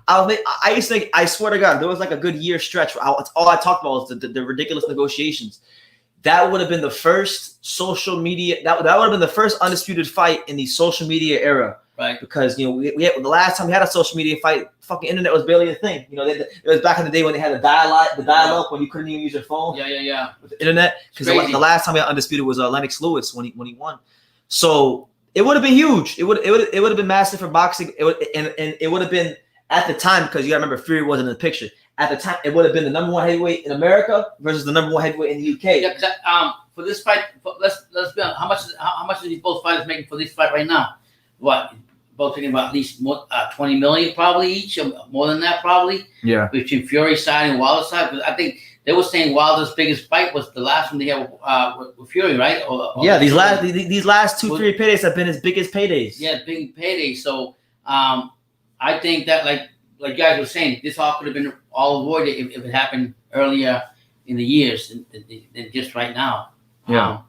S2: I used to think, I swear to God, there was like a good year stretch where all I talked about was the ridiculous negotiations. that would have been the first social media. That would have been the first undisputed fight in the social media era.
S1: Right.
S2: Because, you know, we had, the last time we had a social media fight, fucking internet was barely a thing. You know, it was back in the day when they had the dial-up when you couldn't even use your phone.
S1: Yeah.
S2: With the internet. Because the last time we had undisputed was Lennox Lewis when he won. So it would have been huge. It would have been massive for boxing. It would have been at the time, because you gotta remember Fury wasn't in the picture. At the time, it would have been the number 1 heavyweight in America versus the number 1 heavyweight in the UK.
S1: Yeah, for this fight, let's be honest. How much are these both fighters making for this fight right now? What? Both thinking about at least more, 20 million probably each, or more than that probably. Yeah. Between Fury's side and Wilder's side, because I think they were saying Wilder's biggest fight was the last one they had with Fury, right?
S2: Yeah, these last 2-3 paydays have been his biggest paydays.
S1: Yeah, big paydays. So I think that like you guys were saying, this all could have been all avoided if it happened earlier in the years than just right now.
S2: Yeah.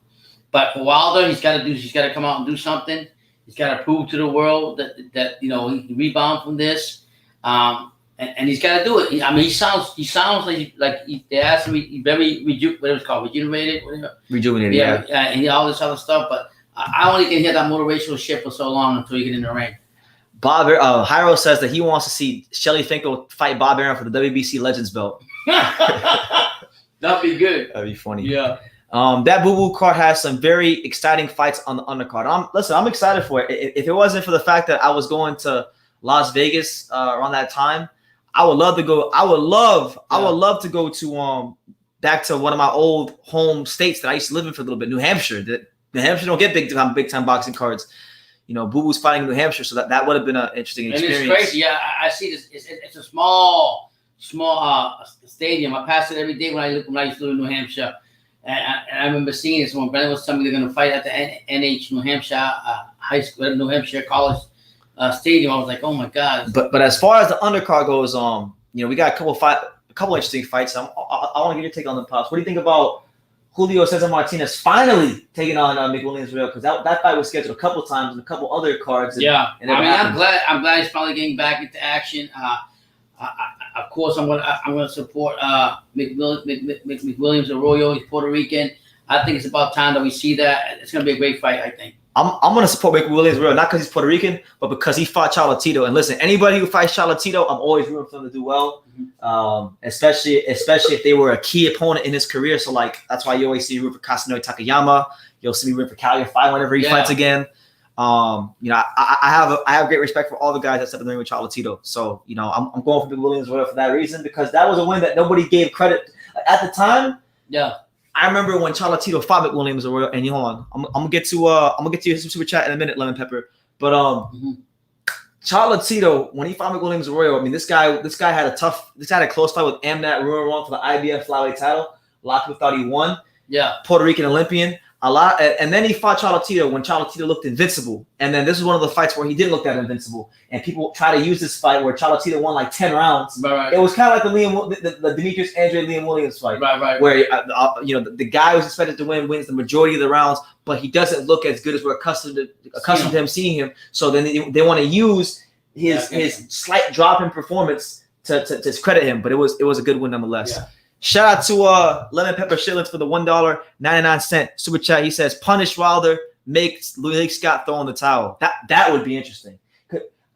S1: But for Wilder, he's got to come out and do something. He's got to prove to the world that you know he can rebound from this, and he's got to do it. I mean, he sounds like they asked him, he very rejuvenated, whatever.
S2: Rejuvenated,
S1: yeah, and all this other stuff. But I only can hear that motivational shit for so long until you get in the ring.
S2: Jairo says that he wants to see Shelly Finkel fight Bob Arum for the WBC Legends belt.
S1: That'd be good.
S2: That'd be funny.
S1: Yeah.
S2: That Boo Boo card has some very exciting fights on the undercard. I'm excited for it. If it wasn't for the fact that I was going to Las Vegas around that time, I would love to go. I would love to go to back to one of my old home states that I used to live in for a little bit, New Hampshire. New Hampshire don't get big time boxing cards. You know, Boo Boo's fighting in New Hampshire, so that would have been an interesting experience.
S1: And it's crazy. Yeah, I see this. It's a small stadium. I pass it every day when I used to live in New Hampshire. And I remember seeing this when Brennan was telling me they're going to fight at the NH New Hampshire High School, New Hampshire College Stadium. I was like, oh my god!
S2: But as far as the undercard goes, you know, we got a couple interesting fights. I want to get your take on the Pops. What do you think about Julio Cesar Martinez finally taking on McWilliams Real? Because that fight was scheduled a couple times and a couple other cards.
S1: I'm glad he's finally getting back into action. Of course, I'm gonna support McWilliams Arroyo. He's Puerto Rican. I think it's about time that we see that. It's gonna be a great fight, I think.
S2: I'm gonna support McWilliams Arroyo, not because he's Puerto Rican, but because he fought Cholatito. And listen, anybody who fights Cholatito, I'm always rooting for them to do well. Especially if they were a key opponent in his career. So like that's why you always see me root for Kasunori Takayama. You'll see me root for Calio Fight whenever he fights again. You know, I have great respect for all the guys that stepped in the ring with Cholatito. So, you know, I'm going for McWilliams for that reason, because that was a win that nobody gave credit at the time.
S1: Yeah.
S2: I remember when Cholatito fought McWilliams Arroyo, and hold on, I'm gonna get to your super chat in a minute, Lemon Pepper. But Cholatito, when he fought McWilliams Arroyo, I mean, this guy had a close fight with Amnat Ruan for the IBF flyweight title. A lot of people thought he won.
S1: Yeah.
S2: Puerto Rican Olympian. And then he fought Cholatito when Cholatito looked invincible. And then this is one of the fights where he didn't look that invincible. And people try to use this fight where Cholatito won like 10 rounds.
S1: Right.
S2: It was kind of like the Demetrius Andrade Liam Williams fight.
S1: Right.
S2: Where you know, the guy who's expected to wins the majority of the rounds, but he doesn't look as good as we're accustomed to him seeing him. So then they want to use his slight drop in performance to discredit him. But it was a good win nonetheless. Yeah. Shout out to Lemon Pepper Shillings for the $1.99 super chat. He says, "Punish Wilder, make Malick Scott throw in the towel." That would be interesting.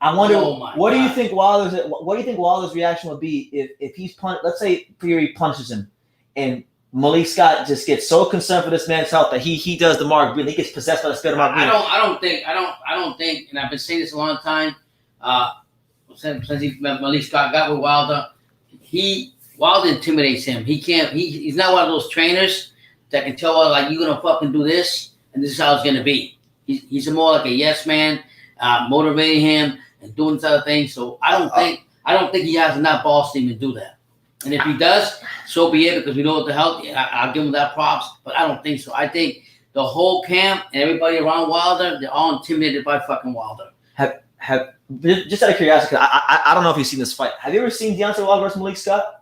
S2: I wonder what do you think Wilder's reaction would be if he's punished? Let's say Fury punishes him, and Malick Scott just gets so concerned for this man's health that he does the Mark Green. He gets possessed by the spirit of Mark Green.
S1: I don't think, and I've been saying this a long time. Since Malick Scott got with Wilder, Wilder intimidates him. He's not one of those trainers that can tell Wilder, like, you're gonna fucking do this and this is how it's gonna be. He's more like a yes man, motivating him and doing this other thing. So I don't think he has enough balls to even do that. And if he does, so be it, because we know what the hell. I'll give him that props, but I don't think so. I think the whole camp and everybody around Wilder, they're all intimidated by fucking Wilder.
S2: Just out of curiosity, I don't know if you've seen this fight. Have you ever seen Deontay Wilder versus Malick Scott?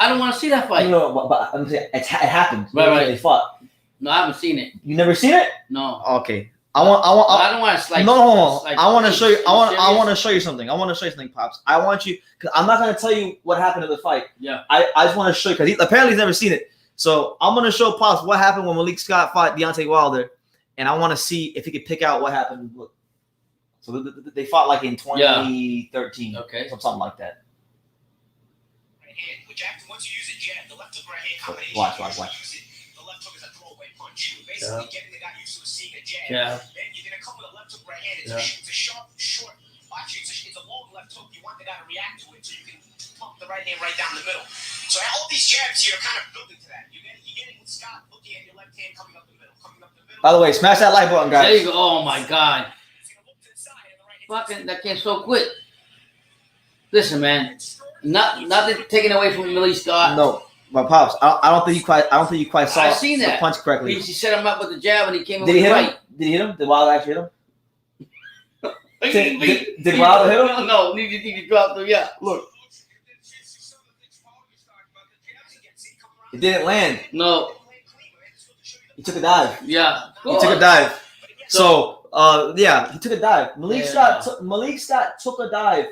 S1: I don't want to see that fight.
S2: No, but I'm saying it happened.
S1: Right.
S2: They fought.
S1: No, I haven't seen it.
S2: You never seen it?
S1: No.
S2: Okay.
S1: I don't want to slice.
S2: No. I want to show you. I want to show you something. Pops. I want you, because I'm not going to tell you what happened in the fight.
S1: Yeah.
S2: I just want to show you, because apparently he's never seen it. So I'm gonna show Pops what happened when Malik Scott fought Deontay Wilder, and I want to see if he could pick out what happened. Look, so they fought like in 2013,
S1: okay,
S2: something like that.
S3: Right hand, which after once you use a jab, the left hook right hand combination.
S2: Watch.
S3: Use it. The left hook is a throwaway punch. You're basically getting the guy used to seeing a jab.
S1: Yeah.
S3: Then you're gonna come with a left hook right hand. It's a sharp, short. Actually, it's a long left hook. You want the guy to react to it, so you can pump the right hand right down the middle. So all these jabs here are kind of building to that. You're getting with Scott looking at your left hand coming up the middle.
S2: By the way, smash that like button, guys.
S1: There you go. Oh my God. Fucking that came so quick. Listen, man. Nothing taken away from Malik Scott.
S2: No, but Pops, I don't think you quite saw the punch correctly.
S1: He set him up with the jab and he came.
S2: Did he hit
S1: right.
S2: him? Did he hit him? Did Wilder actually hit him? Did Wilder hit him?
S1: No, he dropped him. Yeah, look.
S2: It didn't land.
S1: No.
S2: He took a dive.
S1: Yeah.
S2: He took a dive. So, he took a dive. Malik Scott took a dive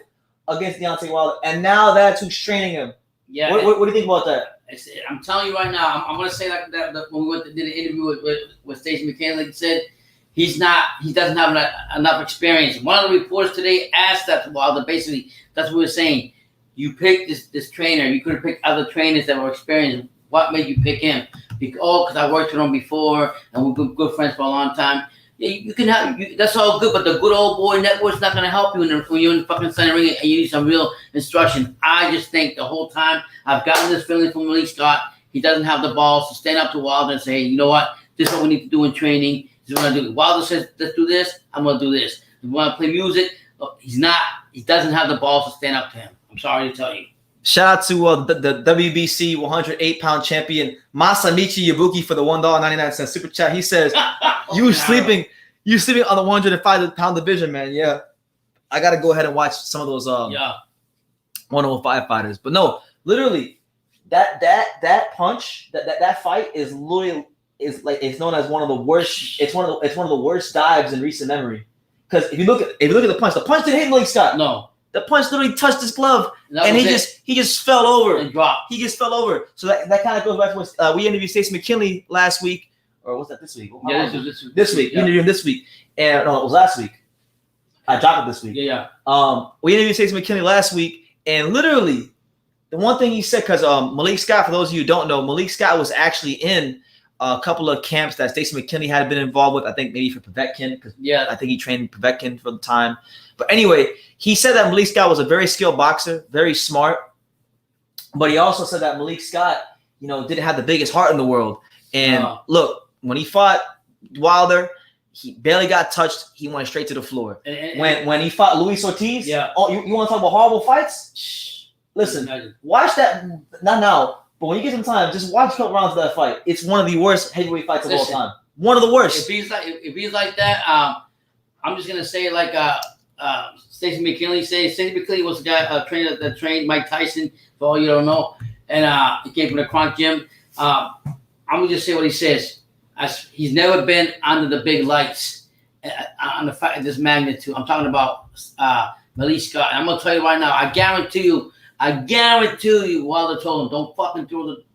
S2: against Deontay Wilder, and now that's who's training him.
S1: Yeah.
S2: What do you think about that?
S1: I'm telling you right now. I'm going to say like that when we did an interview with Stacey McKinley, like said, he doesn't have enough experience. One of the reporters today asked that to Wilder. Basically, that's what we were saying. You picked this trainer. You could have picked other trainers that were experienced. What made you pick him? Because I worked with him before, and we've been good friends for a long time. Yeah, you can have that's all good, but the good old boy network's not going to help you when you're in the fucking center ring and you need some real instruction. I just think the whole time I've gotten this feeling from Malik Scott. He doesn't have the balls to stand up to Wilder and say, hey, you know what? This is what we need to do in training. This is what I do. Wilder says, let's do this. I'm going to do this. If you want to play music, he doesn't have the balls to stand up to him. I'm sorry to tell you.
S2: Shout out to the WBC 108-pound champion Masamichi Yabuki for the $1.99 super chat. He says, "You sleeping on the 105-pound division, man." Yeah, I gotta go ahead and watch some of those 105 fighters. But no, literally, that punch, that fight is literally it's known as one of the worst. It's one of the worst dives in recent memory. Because if you look at the punch didn't hit Malik Scott.
S1: No.
S2: The punch literally touched his glove, and he just fell over.
S1: And dropped.
S2: He just fell over. So that kind of goes back to what we interviewed Stacey McKinley last week, or was that this week?
S1: Yeah, this week.
S2: This week.
S1: Yeah.
S2: We interviewed him this week, and no, it was last week. I dropped it this week.
S1: Yeah.
S2: We interviewed Stacey McKinley last week, and literally, the one thing he said, because Malik Scott, for those of you who don't know, Malik Scott was actually in a couple of camps that Stacey McKinley had been involved with. I think maybe for Povetkin, because I think he trained Povetkin for the time. But anyway, he said that Malik Scott was a very skilled boxer, very smart. But he also said that Malik Scott, didn't have the biggest heart in the world. And look, when he fought Wilder, he barely got touched. He went straight to the floor. When he fought Luis Ortiz, you want to talk about horrible fights? Listen, watch that. Not now, but when you get some time, just watch a couple rounds of that fight. It's one of the worst heavyweight fights of all time. One of the worst.
S1: If he's like that, I'm just gonna say like Stacey McKinley says. Stacey McKinley was the guy trainer that trained Mike Tyson. For all you don't know, and he came from the Kronk gym. I'm gonna just say what he says. He's never been under the big lights on the fight of this magnitude. I'm talking about Malik Scott. And I'm gonna tell you right now. I guarantee you. Wilder told him,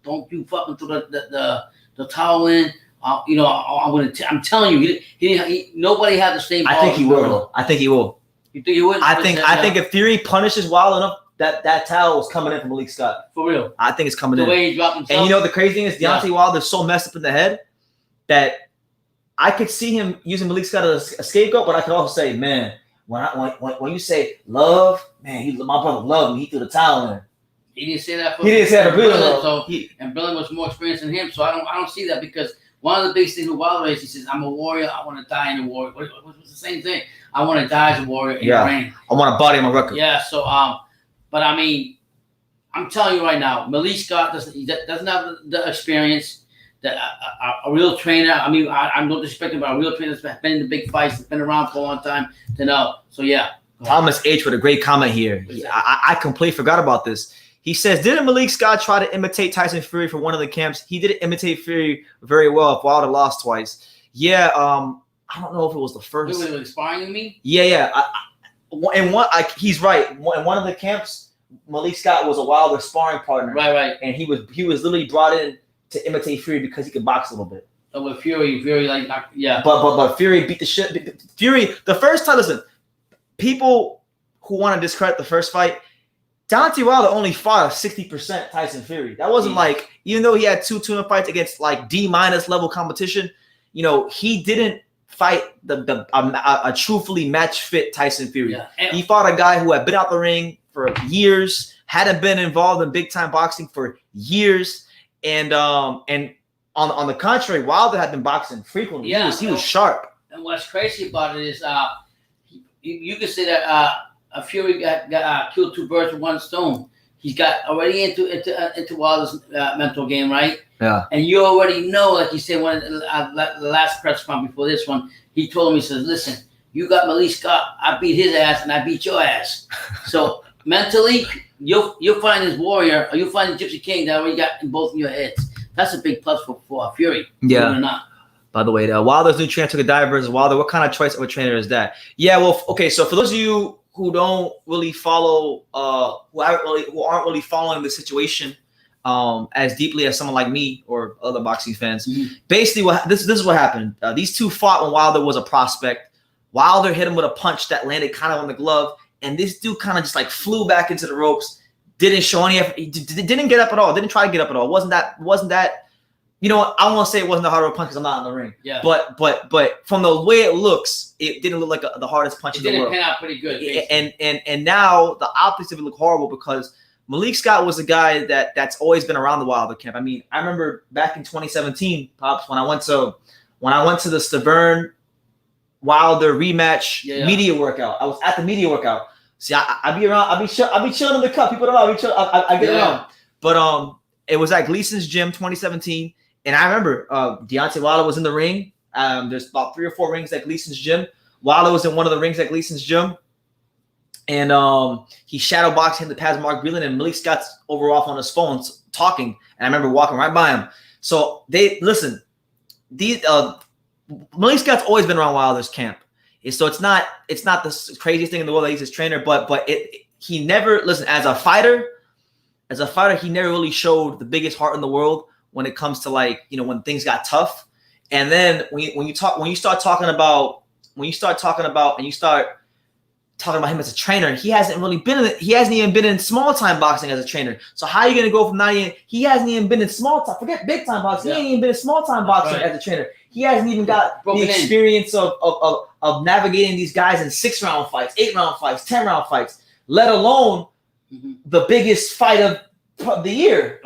S1: don't you fucking throw the towel in. I'm telling you, nobody had the same.
S2: I think he will. You think he would? I think if Fury punishes Wilder enough, that towel is coming in from Malik Scott.
S1: For real.
S2: I think it's coming in.
S1: The way he dropped himself.
S2: And the crazy thing is Deontay Wilder's so messed up in the head that I could see him using Malik Scott as a scapegoat, but I could also say, man, when you say love, man, my brother loved me. He threw the towel in.
S1: He didn't say that.
S2: He didn't say that for
S1: Brilliant. And Brilliant was more experienced than him, so I don't see that because one of the big things with Wilder is he says, "I'm a warrior. I want to die in a warrior." What's the same thing? I want to die as a warrior in the ring.
S2: I want a body on my record.
S1: Yeah. So but I mean, I'm telling you right now, Malik Scott doesn't have the experience. That a real trainer. I mean, I'm not disrespecting, but a real trainer that's been in the big fights, that's been around for a long time to know. So yeah.
S2: Thomas H with a great comment here. I completely forgot about this. He says, didn't Malik Scott try to imitate Tyson Fury for one of the camps? He didn't imitate Fury very well if Wilder lost twice. Yeah, I don't know if it was the first.
S1: Wait, was sparring with me?
S2: Yeah. He's right. In one of the camps, Malik Scott was a Wilder sparring partner.
S1: Right.
S2: And he was literally brought in to imitate Fury because he could box a little bit.
S1: So with Fury like yeah.
S2: But Fury beat the shit. Fury the first time. Listen, people who want to discredit the first fight, Deontay Wilder only fought a 60% Tyson Fury. That wasn't like, even though he had two tune-up fights against like D- level competition, you know, he didn't fight a truthfully match fit Tyson Fury.
S1: Yeah.
S2: He fought a guy who had been out the ring for years, hadn't been involved in big time boxing for years, and on the contrary, Wilder had been boxing frequently.
S1: Yeah,
S2: he was sharp.
S1: And what's crazy about it is you could say that Fury got killed two birds with one stone. He's got already into Wilder's mental game, right?
S2: Yeah.
S1: And you already know, like you said, one of the last press conference before this one, he told me, he says, "Listen, you got Malick Scott. I beat his ass, and I beat your ass. So mentally, you'll find this warrior, or you'll find the Gypsy King that already got in both of your heads. That's a big plus for Fury.
S2: Yeah.
S1: Or not.
S2: By the way, Wilder's new trainer took a dive versus Wilder. What kind of choice of a trainer is that? Yeah, well, okay. So for those of you who don't really follow, who aren't really following the situation as deeply as someone like me or other boxing fans, basically this is what happened. These two fought when Wilder was a prospect. Wilder hit him with a punch that landed kind of on the glove, and this dude kind of just like flew back into the ropes. Didn't show any effort. He didn't get up at all. Didn't try to get up at all. Wasn't that? You know what? I won't say it wasn't the harder punch because I'm not in the ring. Yeah. But from the way it looks, it didn't look like the hardest punch in the world. It
S1: didn't pan out pretty good.
S2: And now the optics of it look horrible because Malick Scott was a guy that's always been around the Wilder camp. I mean, I remember back in 2017, Pops, when I went to the Stavern Wilder rematch media workout. I was at the media workout. See, I be around. I be chilling in the cup. People don't know. I get around. But it was at Gleason's gym, 2017. And I remember Deontay Wilder was in the ring. There's about 3 or 4 rings at Gleason's gym. Wilder was in one of the rings at Gleason's gym. And he shadow boxed him to pass Mark Breland, and Malick Scott's over off on his phone talking. And I remember walking right by him. So listen, Malick Scott's always been around Wilder's camp. So it's not the craziest thing in the world that he's his trainer, but he never, listen, as a fighter, he never really showed the biggest heart in the world when it comes to, like, you know, when things got tough. And then when you start talking about him as a trainer, he hasn't even been in small time boxing as a trainer. So how are you gonna go from he hasn't even been in small time, forget big time boxing, he ain't even been in small time boxing as a trainer. He hasn't even got the experience of navigating these guys in 6-round fights, 8-round fights, 10-round fights, let alone the biggest fight of the year.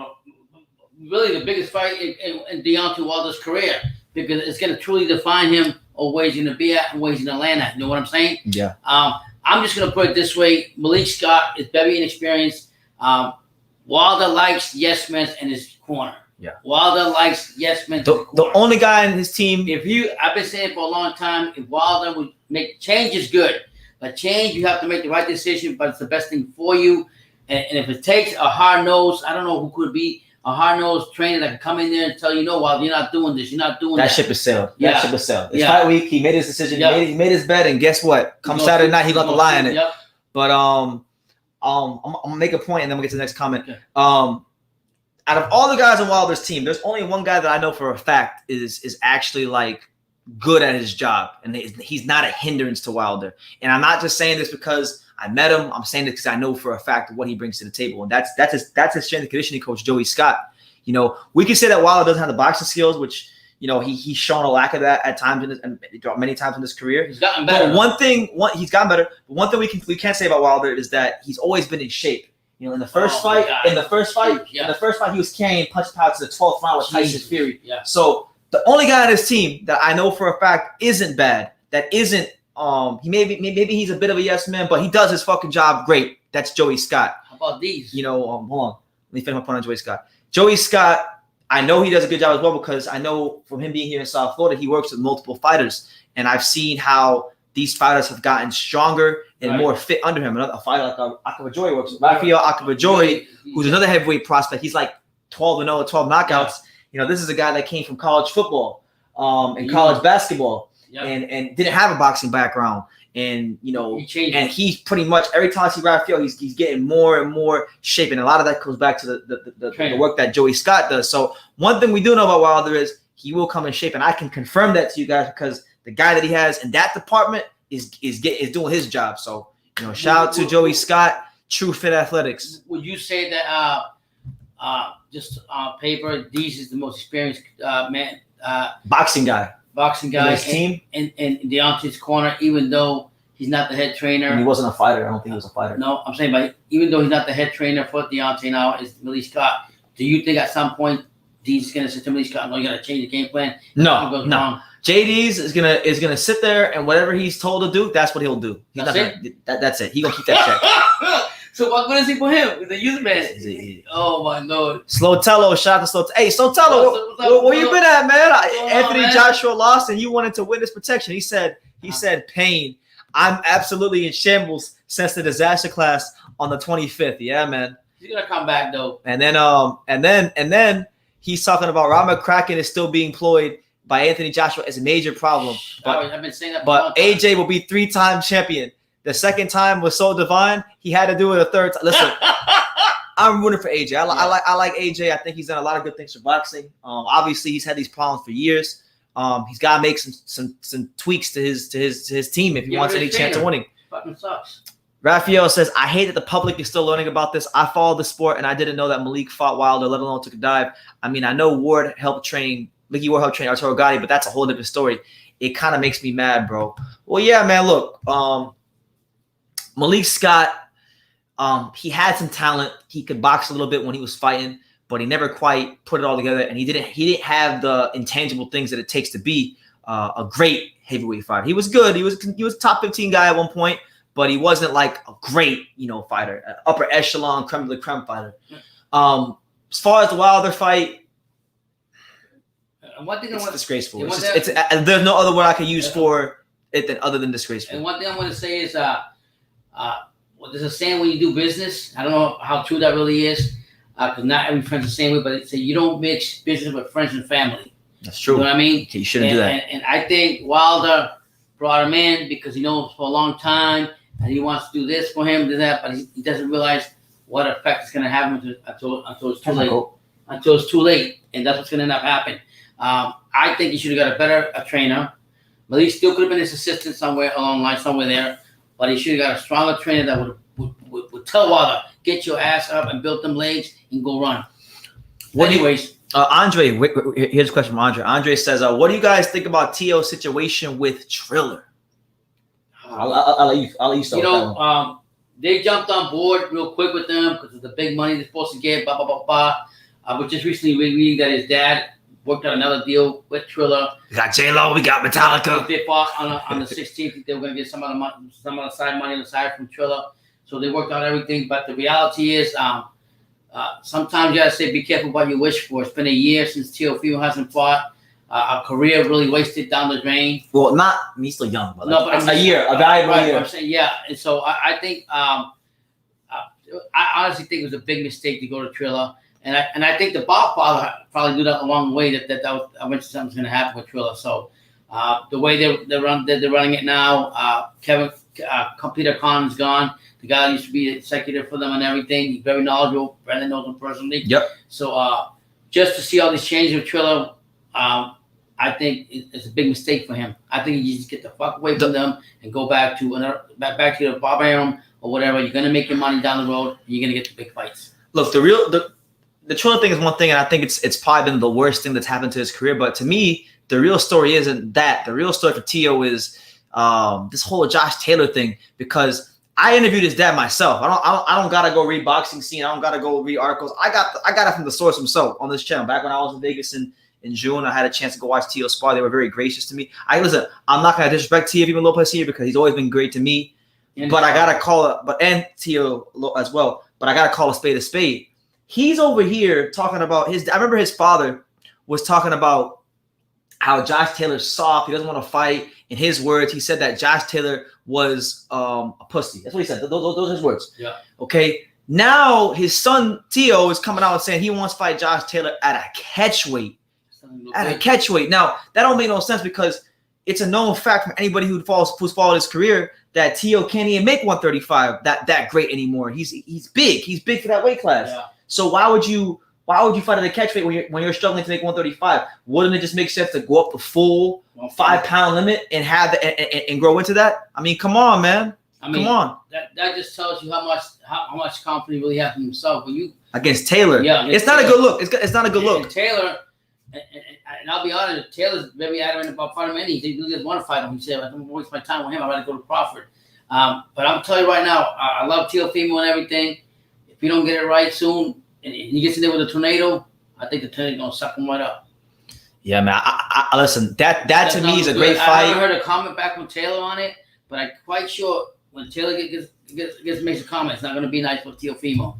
S1: Really the biggest fight in Deontay Wilder's career, because it's going to truly define him or where he's going to be at and where he's going to land at. You know what I'm saying?
S2: Yeah.
S1: I'm just going to put it this way. Malick Scott is very inexperienced. Wilder likes yes men in his corner.
S2: Yeah.
S1: Wilder likes yes men.
S2: The only guy in his team.
S1: I've been saying for a long time, if Wilder would make change is good, but change, you have to make the right decision, but it's the best thing for you. And if it takes a hard nose, I don't know who could be a hard-nosed trainer that can come in there and tell you, no, Wilder, you're not doing this. You're not doing that.
S2: That ship is sailed.
S1: Yeah.
S2: That ship is sailed. It's fight week. He made his decision.
S1: Yeah.
S2: He made his bet, and guess what? Come Saturday night, he got the lie in it.
S1: Yep.
S2: But I'm gonna make a point, and then we'll get to the next comment. Okay. Out of all the guys on Wilder's team, there's only one guy that I know for a fact is actually like good at his job, and he's not a hindrance to Wilder. And I'm not just saying this because I met him. I'm saying this because I know for a fact what he brings to the table, and that's his strength and conditioning coach, Joey Scott. You know, we can say that Wilder doesn't have the boxing skills, which, you know, he's shown a lack of that at times many times in his career.
S1: He's gotten better.
S2: But he's gotten better. But one thing we can't say about Wilder is that he's always been in shape. You know, in the first fight, he was carrying punch power to the 12th round with Tyson Fury.
S1: Yeah.
S2: So the only guy on his team that I know for a fact isn't bad, that isn't maybe he's a bit of a yes man, but he does his fucking job great. That's Joey Scott.
S1: How about these?
S2: You know, hold on. Let me finish my point on Joey Scott. Joey Scott, I know he does a good job as well because I know from him being here in South Florida, he works with multiple fighters, and I've seen how these fighters have gotten stronger and more fit under him. Another fighter like Akabajori works with Rafael Akabajori, who's another heavyweight prospect. He's like 12-0, 12 knockouts. Yeah. You know, this is a guy that came from college football and college basketball and didn't have a boxing background. and
S1: He changed
S2: and he's pretty much every time I see Rafael, he's getting more and more shape, and a lot of that goes back to the work that Joey Scott does. So one thing we do know about Wilder is he will come in shape, and I can confirm that to you guys because the guy that he has in that department is doing his job. So shout out to Joey Scott, True Fit Athletics.
S1: Would you say that just on paper, Deez is the most experienced man,
S2: boxing guy
S1: in
S2: his team
S1: in Deontay's corner, even though he's not the head trainer?
S2: And he wasn't a fighter. I don't think he was a fighter.
S1: No, I'm saying, but even though he's not the head trainer for Deontay now, is Malick Scott. Do you think at some point Deez is going to say to Malick Scott, "No, you got to change the game plan"?
S2: No.
S1: Wrong?
S2: JD's is gonna sit there, and whatever he's told to do, that's what he'll do. That's it. He gonna keep that check.
S1: So what good is he for him? The youth man. Oh my Lord.
S2: Slotello, shout out to Slotello. Hey, Slotello, where you been at, man? Anthony Joshua lost, and you wanted to witness protection. He said pain. I'm absolutely in shambles since the disaster class on the 25th. Yeah, man.
S1: He's gonna come back though.
S2: And then he's talking about Robert McCracken is still being employed by Anthony Joshua as a major problem. But
S1: I've been saying that.
S2: But AJ will be 3-time champion. The second time was so divine, he had to do it a third time. Listen, I'm rooting for AJ. I like AJ. I think he's done a lot of good things for boxing. Obviously, he's had these problems for years. He's got to make some tweaks to his team if he wants any chance of winning.
S1: Fucking sucks.
S2: Raphael says, I hate that the public is still learning about this. I followed the sport, and I didn't know that Malick fought Wilder, let alone took a dive. I mean, I know Mickey Ward helped train Arturo Gatti, but that's a whole different story. It kind of makes me mad, bro. Well, yeah, man, look. Malick Scott, he had some talent. He could box a little bit when he was fighting, but he never quite put it all together. And he didn't have the intangible things that it takes to be a great heavyweight fighter. He was good. He was a top 15 guy at one point, but he wasn't like a great fighter, an upper echelon creme de la creme fighter. As far as the Wilder fight, it's disgraceful. There's no other word I could use for it other than disgraceful.
S1: And one thing I want to say is, there's a saying when you do business. I don't know how true that really is, because not every friend's the same way. But it's you don't mix business with friends and family.
S2: That's true.
S1: You know what I mean?
S2: Okay, you shouldn't do that.
S1: And I think Wilder brought him in because he knows for a long time, and he wants to do this for him, do that, but he doesn't realize what effect it's going to have until it's too late. Until it's too late, and that's what's going to end up happening. I think he should have got a trainer. Malick still could have been his assistant somewhere along the line, somewhere there. But he should have got a stronger trainer that would tell Wilder, get your ass up and build them legs and go run. Anyways.
S2: Andre, here's a question from Andre. Andre says, what do you guys think about Tio's situation with Triller? I'll let you start.
S1: They jumped on board real quick with them because of the big money they're supposed to get, blah, blah, blah, blah. But just recently we read that his dad worked out another deal with Triller.
S2: We got J-Lo, we got Metallica.
S1: They fought on the 16th. They were going to get some of the side money on the side from Triller. So they worked out everything. But the reality is, sometimes you got to say, be careful what you wish for. It's been a year since Teofimo hasn't fought. A career really wasted down the drain.
S2: Well, he's still young. But
S1: no, but
S2: a year, a valuable year.
S1: I'm saying, yeah. And so I think, I honestly think it was a big mistake to go to Triller. And I think the Father probably knew that along the way that eventually something's going to happen with Triller. So the way they're running it now, Peter Khan's gone. The guy used to be executive for them and everything. He's very knowledgeable. Brendan knows him personally.
S2: Yep.
S1: So just to see all these changes with Triller, I think it's a big mistake for him. I think you just get the fuck away from them and go back to the Barbarian or whatever. You're going to make your money down the road. And you're going to get the big fights.
S2: Look, the Triller thing is one thing, and I think it's probably been the worst thing that's happened to his career. But to me, the real story isn't that. The real story for Tio is this whole Josh Taylor thing, because I interviewed his dad myself. I don't gotta go read boxing scene. I don't gotta go read articles. I got it from the source himself on this channel. Back when I was in Vegas in June, I had a chance to go watch Tio spar. They were very gracious to me. Listen, I'm not gonna disrespect Teofimo Lopez here because he's always been great to me. But I gotta call it, and Tio as well. But I gotta call a spade a spade. He's over here talking about I remember his father was talking about how Josh Taylor's soft. He doesn't want to fight. In his words, he said that Josh Taylor was a pussy. That's what he said. Those are his words.
S1: Yeah.
S2: Okay. Now his son Tio is coming out and saying he wants to fight Josh Taylor at a catchweight. Now that don't make no sense because it's a known fact from anybody who's followed his career that Teo can't even make 135 that great anymore. He's big. He's big for that weight class.
S1: Yeah.
S2: So why would you fight at a catch weight when you're struggling to make 135? Wouldn't it just make sense to go up the full 5 pound limit and have and grow into that? I mean, come on, man. Come on.
S1: That just tells you how much confidence he really has in himself. When you
S2: against Taylor, it's not a good look. It's not a good look.
S1: And Taylor, and I'll be honest, Taylor's very adamant about fighting him. He doesn't want to fight him. He said, "I don't waste my time with him. I'd rather go to Crawford." But I'm telling you right now, I love Teofimo and everything. If you don't get it right soon, and he gets in there with a tornado, I think the tornado's gonna suck him right up.
S2: Yeah, man. I listen. That to me is a great fight.
S1: I haven't heard a comment back from Taylor on it, but I'm quite sure when Taylor makes a comment, it's not going to be nice with Teofimo.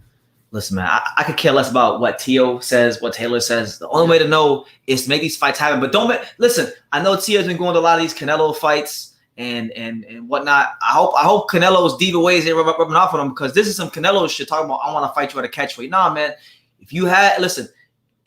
S2: Listen, man, I could care less about what Teo says, what Taylor says. The only way to know is to make these fights happen. But listen. I know Teo's been going to a lot of these Canelo fights and whatnot. I hope Canelo's diva ways ain't rubbing off on him, because this is some Canelo shit talking about I want to fight you at a catchweight. Nah, man. If you listen,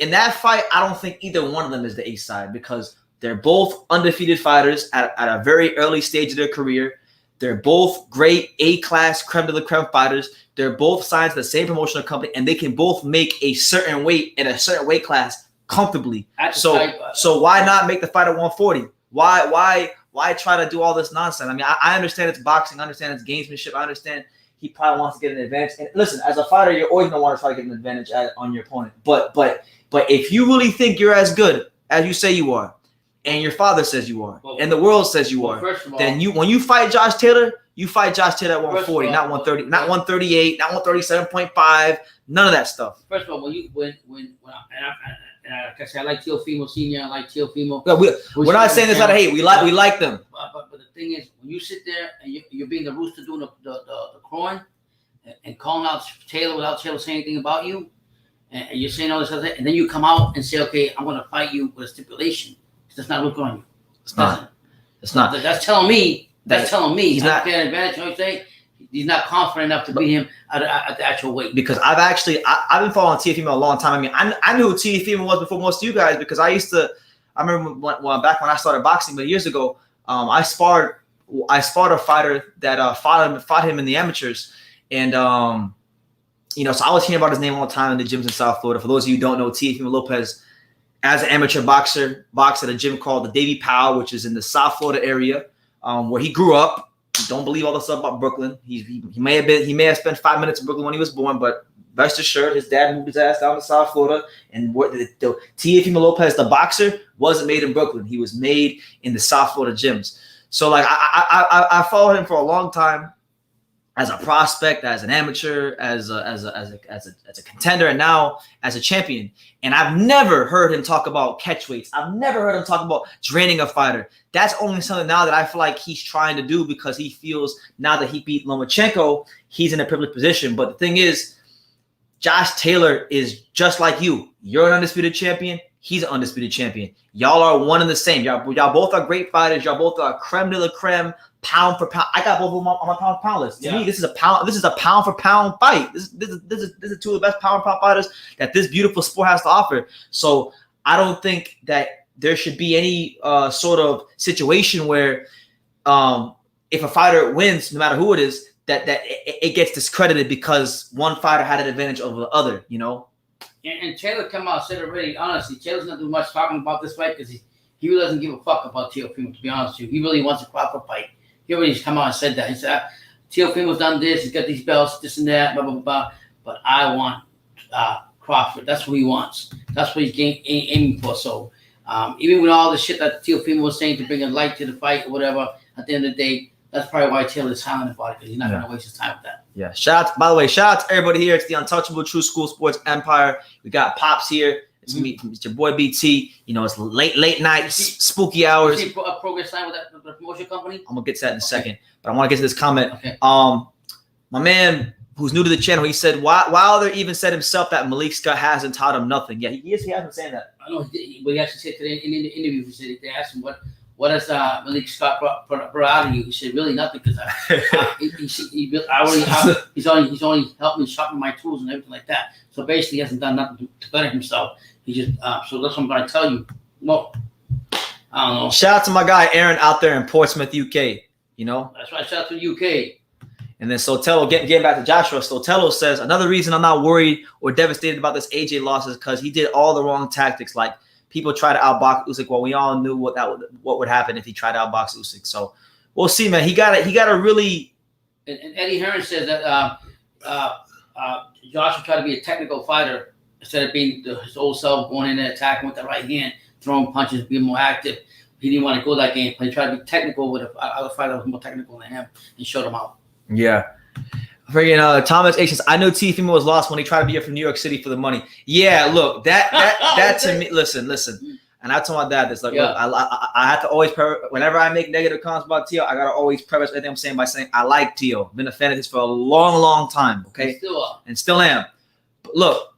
S2: in that fight, I don't think either one of them is the ace side, because they're both undefeated fighters at a very early stage of their career. They're both great A-class, creme de la creme fighters. They're both signed to the same promotional company, and they can both make a certain weight in a certain weight class comfortably. So why not make the fight at 140? Why try to do all this nonsense? I mean, I understand it's boxing. I understand it's gamesmanship. I understand he probably wants to get an advantage. And listen, as a fighter, you're always going to want to try to get an advantage on your opponent. But if you really think you're as good as you say you are, and your father says you are, and the world says you are, then when you fight Josh Taylor, you fight Josh Taylor at 140, not 130, not 138, not 137.5, none of that stuff.
S1: First of all, like I said, I like Teofimo Senior, I like Teofimo.
S2: Yeah, we're not saying this out of hate. We like them.
S1: But the thing is, when you sit there and you're being the rooster doing the crowing and calling out Taylor without Taylor saying anything about you, and you're saying all this other, and then you come out and say, okay, I'm going to fight you with a stipulation. That's not looking on you. It's not. That's telling me. He's not getting advantage. You know what I'm saying? He's not confident enough to beat him at the actual weight. Because
S2: I've been following Teofimo a long time. I mean, I knew who Teofimo was before most of you guys, because I remember back when I started boxing, but years ago, I sparred a fighter that fought him in the amateurs, and so I was hearing about his name all the time in the gyms in South Florida. For those of you who don't know, Teofimo Lopez, as an amateur boxer, boxed at a gym called the Davy Powell, which is in the South Florida area, where he grew up. Don't believe all the stuff about Brooklyn. He may have spent 5 minutes in Brooklyn when he was born, but rest assured, his dad moved his ass down to South Florida. And Teofimo Lopez, the boxer, wasn't made in Brooklyn. He was made in the South Florida gyms. So like I followed him for a long time as a prospect, as an amateur, as a contender, and now as a champion. And I've never heard him talk about catch weights. I've never heard him talk about draining a fighter. That's only something now that I feel like he's trying to do, because he feels now that he beat Lomachenko, he's in a privileged position. But the thing is, Josh Taylor is just like you. You're an undisputed champion. He's an undisputed champion. Y'all are one and the same. Y'all both are great fighters. Y'all both are creme de la creme, pound for pound. I got both of them on my pound for pound list. To me, this is a pound for pound fight. This is two of the best pound for pound fighters that this beautiful sport has to offer. So I don't think that there should be any sort of situation where if a fighter wins, no matter who it is, that it gets discredited because one fighter had an advantage over the other, And
S1: Taylor come out and said already, honestly, Taylor's not doing much talking about this fight because he really doesn't give a fuck about Teofimo, to be honest with you. He really wants a Crawford fight. He already come out and said that. He said, Teofimo's done this, he's got these belts, this and that, blah, blah, blah, blah. But I want Crawford. That's what he wants. That's what he's aiming for. So even with all the shit that Teofimo was saying to bring a light to the fight or whatever, at the end of the day, that's probably why Taylor's silent about it, because he's not going to waste his time with that.
S2: Yeah. By the way, shout out to everybody here. It's the Untouchable True School Sports Empire. We got Pops here. It's me, it's your boy BT. It's late night, spooky hours.
S1: You see a progress sign with the promotion company?
S2: I'm gonna get to that in a second, but I want to get to this comment.
S1: Okay.
S2: My man who's new to the channel, he said Wilder even said himself that Malick Scott hasn't taught him nothing. Yeah, he has been saying that.
S1: I know, but he actually said today in the interview, he said they asked him what has Malick Scott brought out of you? He said really nothing, because he's only helped me sharpen my tools and everything like that. So basically, he hasn't done nothing to better himself. He just so that's what I'm going to tell you. Well, I don't know.
S2: Shout out to my guy Aaron out there in Portsmouth, UK. You know,
S1: That's why I shot to UK.
S2: and then Sotelo, getting back to Joshua, Sotelo says another reason I'm not worried or devastated about this AJ loss is because he did all the wrong tactics. Like people try to outbox Usyk. Well, we all knew what would happen if he tried to outbox Usyk. So we'll see, man. He got to really.
S1: And Eddie Hearn says that Joshua tried to be a technical fighter instead of being his old self, going in and attacking with the right hand, throwing punches, being more active. He didn't want to go that game. He tried to be technical with other fighter that was more technical than him and showed him out. Yeah.
S2: Freaking Thomas H says, I know Teofimo was lost when he tried to be here from New York City for the money. Yeah, look, that to me, listen. And I told my dad this, like, look, I have to always, whenever I make negative comments about Teo, I got to always preface everything I'm saying by saying, I like Teo. Been a fan of his for a long, long time, okay? And still am. But look,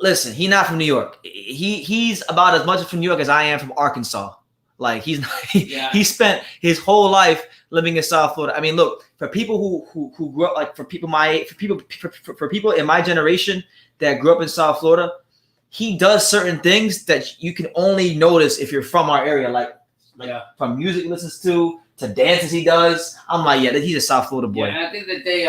S2: listen, he's not from New York. He's about as much from New York as I am from Arkansas. Like, he spent his whole life living in South Florida. I mean, look, for people who grew up, like for people my age, for people in my generation that grew up in South Florida, he does certain things that you can only notice if you're from our area, like from music he listens to dances he does. I'm like, yeah, he's a South Florida boy.
S1: Yeah, and I think that they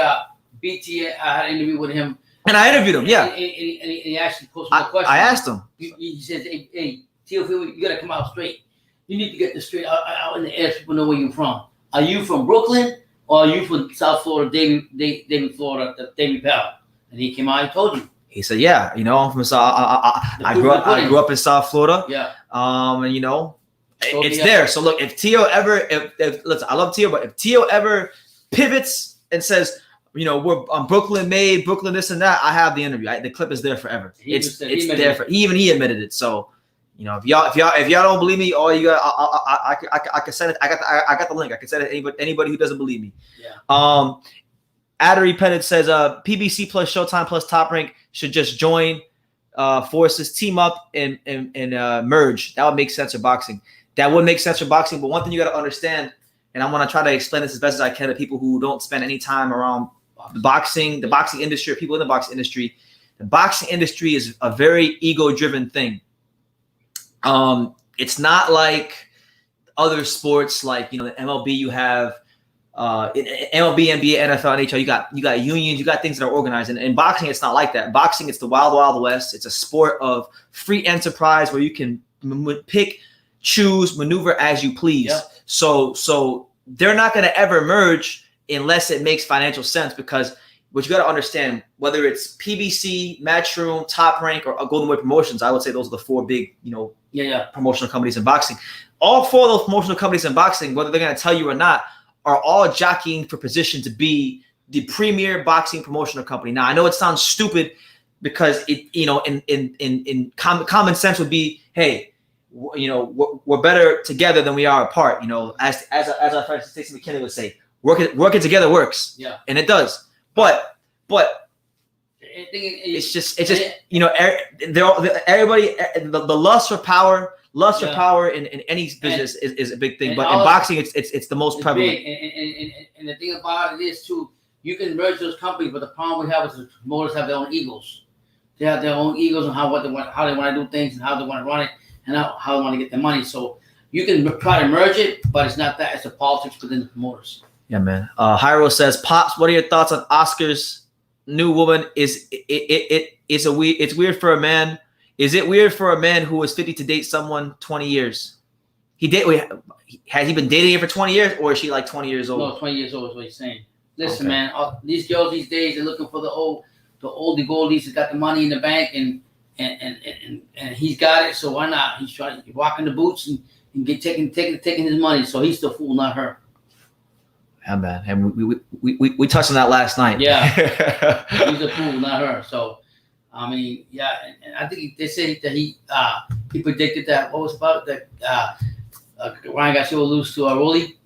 S1: BT had an interview with him.
S2: And I interviewed him, yeah.
S1: And he actually posed a question.
S2: I asked him.
S1: He says, hey, Teofimo, you got to come out straight. You need to get this straight out in the air so people know where you're from. Are you from Brooklyn or are you from South Florida, David Florida, David Powell? And he came out and told you.
S2: He said, yeah, I'm from South. I grew up in South Florida.
S1: Yeah.
S2: And it's there. So look, if Teo ever, listen, I love Teo, but if Teo ever pivots and says, I'm Brooklyn made, Brooklyn this and that, I have the interview. The clip is there forever. It's there for he admitted it. So, if y'all don't believe me, all you got, I can send it. I got the link. I can send it to anybody who doesn't believe me.
S1: Yeah.
S2: Addery Pennant says, PBC plus Showtime plus Top Rank should just join forces, team up, and merge. That would make sense for boxing. That would make sense for boxing. But one thing you got to understand, and I'm going to try to explain this as best as I can to people who don't spend any time around the boxing industry, or people in the boxing industry. The boxing industry is a very ego-driven thing. It's not like other sports, like the MLB. You have MLB, NBA, NFL, NHL. You got unions. You got things that are organized. And in boxing, it's not like that. In boxing, it's the wild, wild west. It's a sport of free enterprise where you can pick, choose, maneuver as you please. Yep. So they're not going to ever merge unless it makes financial sense, because what you got to understand, whether it's PBC, Matchroom, Top Rank, or Golden Boy Promotions, I would say those are the four big, promotional companies in boxing. All four of those promotional companies in boxing, whether they're going to tell you or not, are all jockeying for position to be the premier boxing promotional company. Now, I know it sounds stupid because it, in common sense would be, hey, we're better together than we are apart. As our friend Stacey McKinley would say, working together works. Yeah, and it does. But it's just everybody, the lust for power. For power in any business is a big thing, but in boxing, it's the most prevalent.
S1: And the thing about it is too, you can merge those companies, but the problem we have is the promoters have their own egos. They have their own egos on how they want to do things and how they want to run it and how they want to get their money. So you can try to merge it, but it's not that. It's the politics within the promoters.
S2: Yeah, man. Hyro says, Pops, what are your thoughts on Oscar's new woman? It's weird for a man. Is it weird for a man who was 50 to date someone 20 years? Has he been dating her for 20 years, or is she like 20 years old?
S1: No, 20 years old is what he's saying. Listen, man, these girls these days, they're looking for the oldie goldies that got the money in the bank, and he's got it, so why not? He's trying to walk in the boots and get taking his money, so he's the fool, not her.
S2: Yeah, man. And we touched on that last night.
S1: Yeah, he's the fool, not her. So. I mean, yeah, and I think they said that he predicted that. What was about that? Ryan Garcia will lose to Rolly.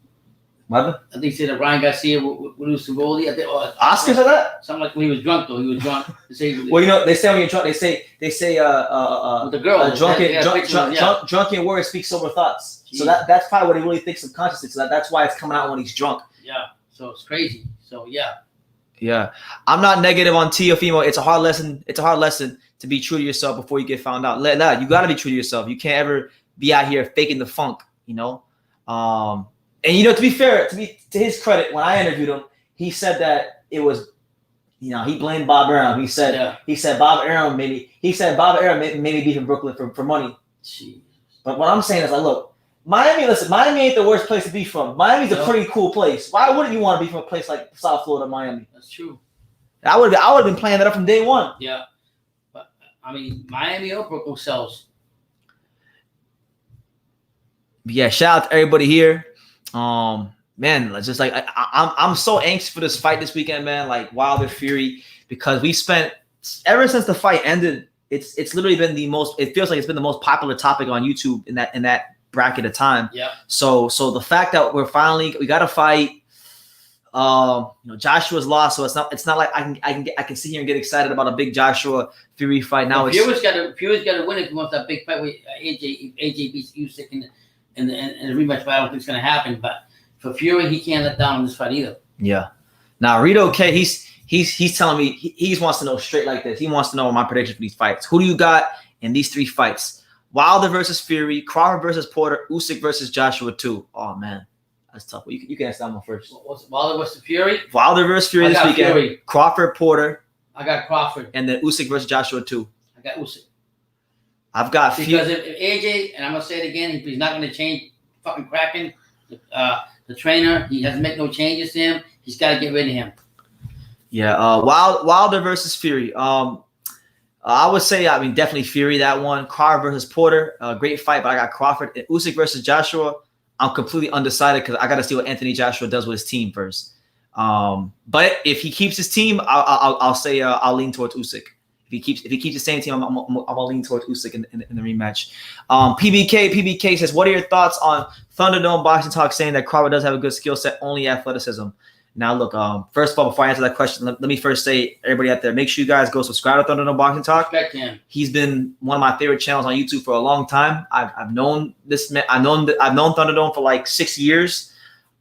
S2: What?
S1: I think he said that Ryan Garcia will lose to Rolly.
S2: Oscar said that?
S1: Something like when he was drunk, though. He was drunk.
S2: Well, they say when you're drunk, they say with
S1: the girl,
S2: drunken words speak sober thoughts. Jeez. So that's probably what he really thinks subconsciously. So that's why it's coming out when he's drunk.
S1: Yeah. So it's crazy. So yeah.
S2: Yeah, I'm not negative on Teofimo. It's a hard lesson. It's a hard lesson to be true to yourself before you get found out. You got to be true to yourself. You can't ever be out here faking the funk. And to be fair, to his credit, when I interviewed him, he said that it was, he blamed Bob Arum. He said Bob Arum made me be from Brooklyn for money.
S1: Jeez.
S2: But what I'm saying is, like, look, Miami ain't the worst place to be from. Miami's a pretty cool place. Why wouldn't you want to be from a place like South Florida, Miami?
S1: That's true.
S2: I would have been playing that up from day one.
S1: Yeah. But, I mean, Miami or Brooklyn sells.
S2: Yeah, shout out to everybody here. Man, it's just like I'm so anxious for this fight this weekend, man. Like Wilder Fury, because we spent ever since the fight ended, it's literally been it feels like it's been the most popular topic on YouTube in that bracket of time.
S1: Yeah.
S2: So the fact that we got a fight, Joshua's lost, so it's not like I can sit here and get excited about a big Joshua Fury fight. Now
S1: Fury's got to win if he wants that big fight with AJ beats Usyk in the rematch. But I don't think it's going to happen. But for Fury, he can't let down in this fight either.
S2: Yeah. Now Rito K, he's telling me he wants to know straight like this. He wants to know my prediction for these fights. Who do you got in these 3 fights? Wilder versus Fury, Crawford versus Porter, Usyk versus Joshua 2. Oh man, that's tough. You can answer that one first.
S1: What's Wilder versus Fury?
S2: Wilder versus Fury this weekend.
S1: Fury.
S2: Crawford, Porter.
S1: I got Crawford.
S2: And then Usyk versus Joshua 2.
S1: I got Usyk.
S2: I've got
S1: because if AJ, and I'm gonna say it again, if he's not gonna change fucking Kraken, the trainer, he doesn't make no changes to him. He's got to get rid of him.
S2: Yeah, Wilder versus Fury. I would say, definitely Fury, that one. Crawford versus Porter, great fight, but I got Crawford. And Usyk versus Joshua, I'm completely undecided because I got to see what Anthony Joshua does with his team first. But if he keeps his team, I'll say I'll lean towards Usyk. If he keeps the same team, I'll lean towards Usyk in the rematch. PBK says, what are your thoughts on Thunderdome Boxing Talk saying that Crawford does have a good skill set, only athleticism? Now, look, first of all, before I answer that question, let me first say, everybody out there, make sure you guys go subscribe to Thunderdome Boxing Talk.
S1: Respect him.
S2: He's been one of my favorite channels on YouTube for a long time. I've known this man. I've known Thunderdome for like 6 years,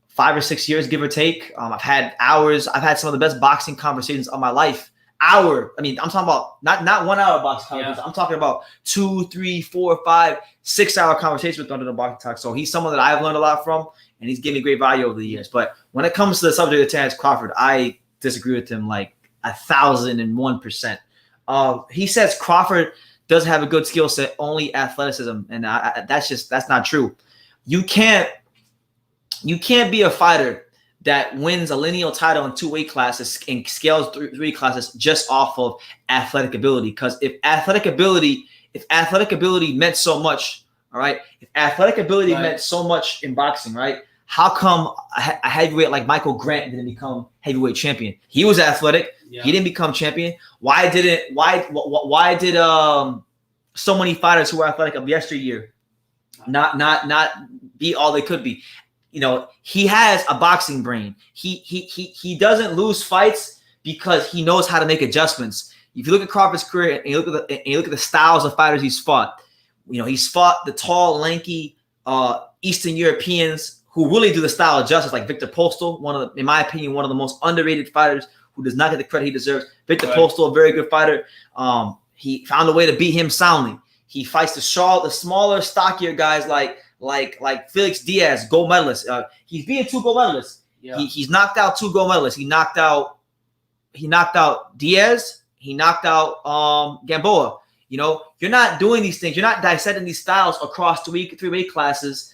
S2: 5 or 6 years, give or take. I've had hours. I've had some of the best boxing conversations of my life. I'm talking about not 1 hour boxing conversations. Yeah. I'm talking about 2, 3, 4, 5, 6 hour conversations with Thunderdome Boxing Talk. So he's someone that I've learned a lot from, and he's given me great value over the years. But when it comes to the subject of Terrence Crawford, I disagree with him like 1,001%. He says Crawford does have a good skill set, only athleticism, and that's not true. You can't be a fighter that wins a lineal title in 2 weight classes and scales 3 classes just off of athletic ability. Because if athletic ability meant so much, all right, if athletic ability meant so much in boxing, right, how come a heavyweight like Michael Grant didn't become heavyweight champion? He was athletic. Yeah. He didn't become champion. Why did so many fighters who were athletic of yesteryear not be all they could be? He has a boxing brain. He doesn't lose fights because he knows how to make adjustments. If you look at Crawford's career and you look at the styles of fighters he's fought, he's fought the tall, lanky Eastern Europeans who really do the style justice, like Victor Postal, in my opinion, one of the most underrated fighters who does not get the credit he deserves. Victor Postal, a very good fighter. He found a way to beat him soundly. He fights the smaller, stockier guys like Felix Diaz, gold medalist. He's beating 2 gold medalists. Yeah. He's knocked out 2 gold medalists. He knocked out Diaz. He knocked out Gamboa. You're not doing these things. You're not dissecting these styles across 3 weight classes.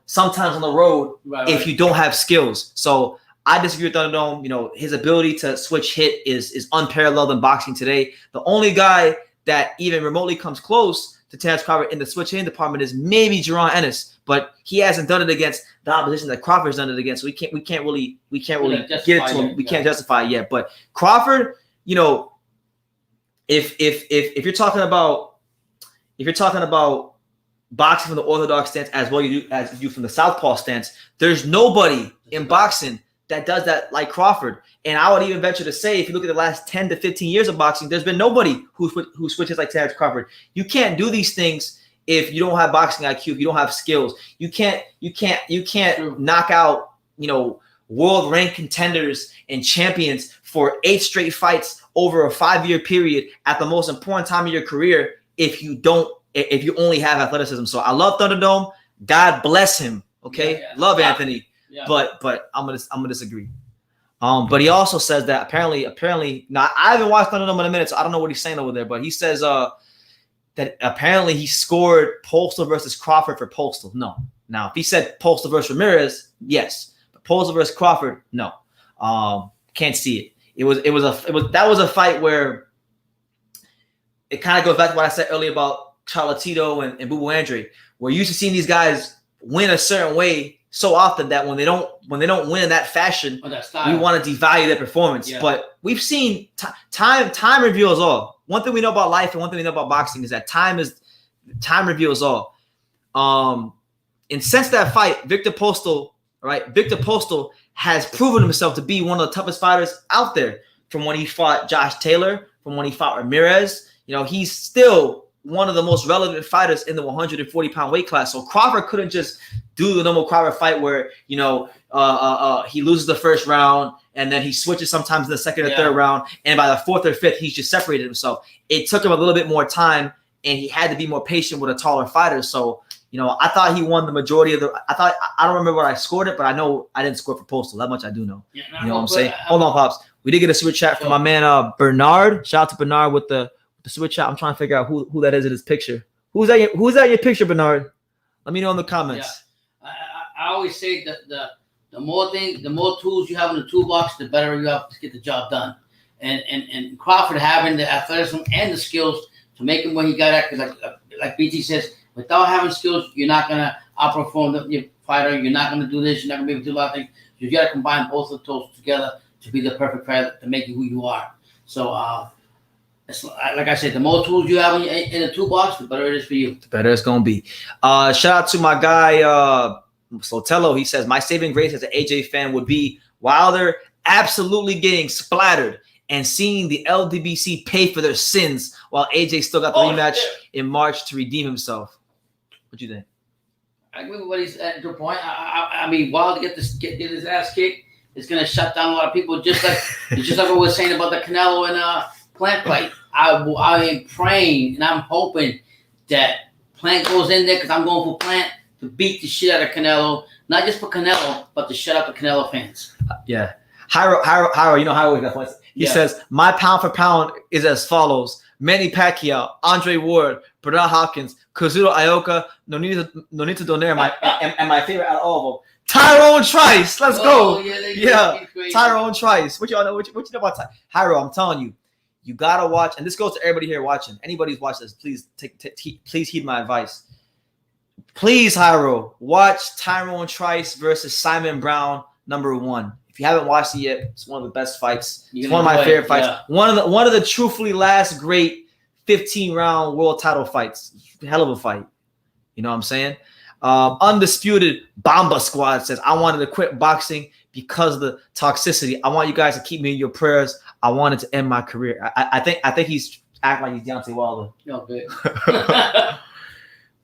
S2: Sometimes on the road if you don't have skills. So I disagree with Thunderdome. His ability to switch hit is unparalleled in boxing today. The only guy that even remotely comes close to Terrence Crawford in the switch hitting department is maybe Jerron Ennis, but he hasn't done it against the opposition that Crawford's done it against. So we can't really get it to him. We can't justify it yet. But Crawford, if you're talking about boxing from the orthodox stance as well as you do from the southpaw stance, there's nobody in boxing that does that like Crawford. And I would even venture to say, if you look at the last 10 to 15 years of boxing, there's been nobody who switches like Terrence Crawford. You can't do these things if you don't have boxing IQ, if you don't have skills. You can't knock out, world ranked contenders and champions for 8 straight fights over a 5-year period at the most important time of your career if you only have athleticism. So I love Thunderdome. God bless him. Okay. Yeah. Love Anthony.
S1: Yeah.
S2: But I'm gonna disagree. But he also says that apparently now I haven't watched none of them in a minute, so I don't know what he's saying over there. But he says that apparently he scored Postal versus Crawford for Postal. No. Now if he said Postal versus Ramirez, yes. But Postal versus Crawford, no. Can't see it. That was a fight where it kind of goes back to what I said earlier about Cholatito and Bubu Andrade. We're used to seeing these guys win a certain way so often that when they don't win in that fashion, we want to devalue their performance. Yeah. But we've seen time reveals all. One thing we know about life and one thing we know about boxing is that time reveals all. And since that fight, Victor Postal has proven himself to be one of the toughest fighters out there. From when he fought Josh Taylor, from when he fought Ramirez, he's still one of the most relevant fighters in the 140-pound weight class. So Crawford couldn't just do the normal Crawford fight where he loses the first round and then he switches sometimes in the second or third round, and by the fourth or fifth he's just separated himself. It took him a little bit more time, and he had to be more patient with a taller fighter. So I thought he won the majority of the. I don't remember what I scored it, but I know I didn't score for Postal. That much I do know. Yeah, you know what I'm saying? Hold on, Pops. We did get a super chat from my man Bernard. Shout out to Bernard with the super chat. I'm trying to figure out who that is in his picture. Who's that in your picture, Bernard? Let me know in the comments.
S1: Yeah. I always say that the more tools you have in the toolbox, the better you have to get the job done. And Crawford having the athleticism and the skills to make him where he got at, because like BT says, without having skills, you're not gonna outperform your fighter. You're not gonna do this. You're not gonna be able to do a lot of things. You got to combine both of those together to be the perfect fighter to make you who you are. So, like I said, the more tools you have in the toolbox, the better it is for you.
S2: The better it's gonna be. Shout out to my guy Sotello. He says my saving grace as an AJ fan would be Wilder absolutely getting splattered and seeing the LDBC pay for their sins while AJ still got the rematch in March to redeem himself. What do you think?
S1: I agree with what he's at to a point. I mean, Wilder get his ass kicked, it's gonna shut down a lot of people. Just like what we were saying about the Canelo and Plant fight. I am praying and I'm hoping that Plant goes in there, because I'm going for Plant to beat the shit out of Canelo, not just for Canelo, but to shut up the Canelo fans.
S2: Yeah. Hyro, Hyro got points. He says, my pound for pound is as follows: Manny Pacquiao, Andre Ward, Bernard Hopkins, Kazuto Ioka, Nonito Donaire, and my favorite out of all of them, Tyrone Trice. Let's go. Yeah. Tyrone Trice. What y'all know? What you know about Hyro? I'm telling you, you gotta watch, and this goes to everybody here watching. Anybody who's watching this, please heed my advice. Please, Hyro, watch Tyrone Trice versus Simon Brown #1. If you haven't watched it yet, it's one of the best fights. It's one of my favorite fights. Yeah. One of the truthfully last great 15-round world title fights. Hell of a fight. You know what I'm saying? Undisputed Bomba Squad says, I wanted to quit boxing because of the toxicity. I want you guys to keep me in your prayers. I wanted to end my career. I think he's acting like he's Deontay Wilder.
S1: Okay.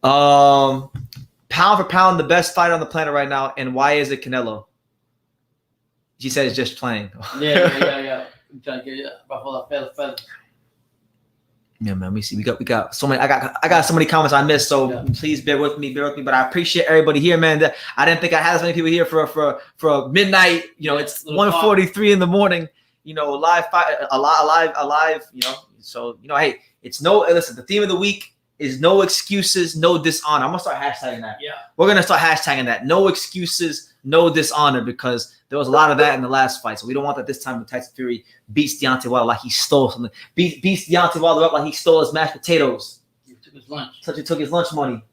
S2: Pound for pound, the best fighter on the planet right now, and why is it Canelo? She said it's just playing.
S1: Yeah. I'm trying to get ruffle that feather.
S2: Yeah, man. We see. We got so many. I got so many comments I missed. So please bear with me. But I appreciate everybody here, man. I didn't think I had as many people here for midnight. It's 1:43 in the morning. Live fight, alive. So hey, it's no. Listen, the theme of the week is no excuses, no dishonor. I'm gonna start hashtagging that. Yeah, we're gonna start hashtagging that. No excuses, no dishonor, because there was a lot of that in the last fight. So we don't want that this time when Tyson Fury beats Deontay Wilder like he stole something. Beats Deontay Wilder up like he stole his mashed potatoes.
S1: He took his lunch.
S2: He took his lunch money.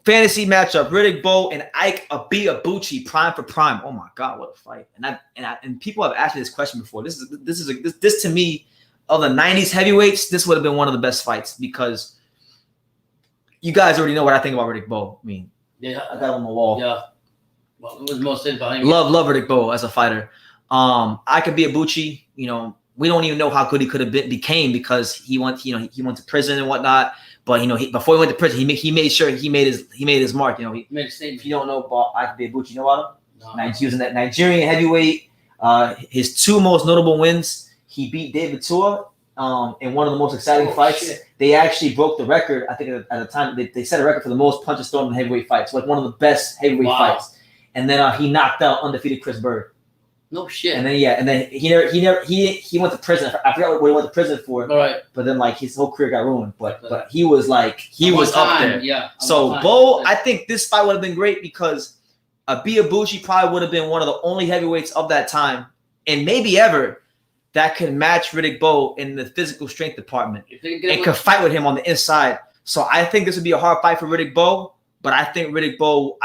S2: Fantasy matchup: Riddick Bowe and Ike Abuchi, prime for prime. Oh my God, what a fight! And people have asked me this question before. This to me, of the 90s heavyweights, this would have been one of the best fights, because you guys already know what I think about Riddick Bowe. I mean, I got him on the wall.
S1: Yeah. Well, it was most behind me.
S2: Love Riddick Bowe as a fighter. Ike Abuchi, we don't even know how good he could have became, because he went to prison and whatnot. But before he went to prison, he made sure he made his mark. He made a statement. If you don't know about Ike Abuchi, you know about him? No. He was in that Nigerian heavyweight. His two most notable wins. He beat David Tua in one of the most exciting fights. Shit. They actually broke the record. I think at the time they set a record for the most punches thrown in heavyweight fights. Like one of the best heavyweight fights. and then he knocked out undefeated Chris Bird.
S1: No shit.
S2: And then he went to prison. I forgot what he went to prison for.
S1: All right.
S2: But then like his whole career got ruined. But he was up there.
S1: Yeah.
S2: So Bo, I think this fight would have been great because Ibushi probably would have been one of the only heavyweights of that time, and maybe ever, that could match Riddick Bowe in the physical strength department and could fight with him on the inside. So I think this would be a hard fight for Riddick Bowe. But I think Riddick Bowe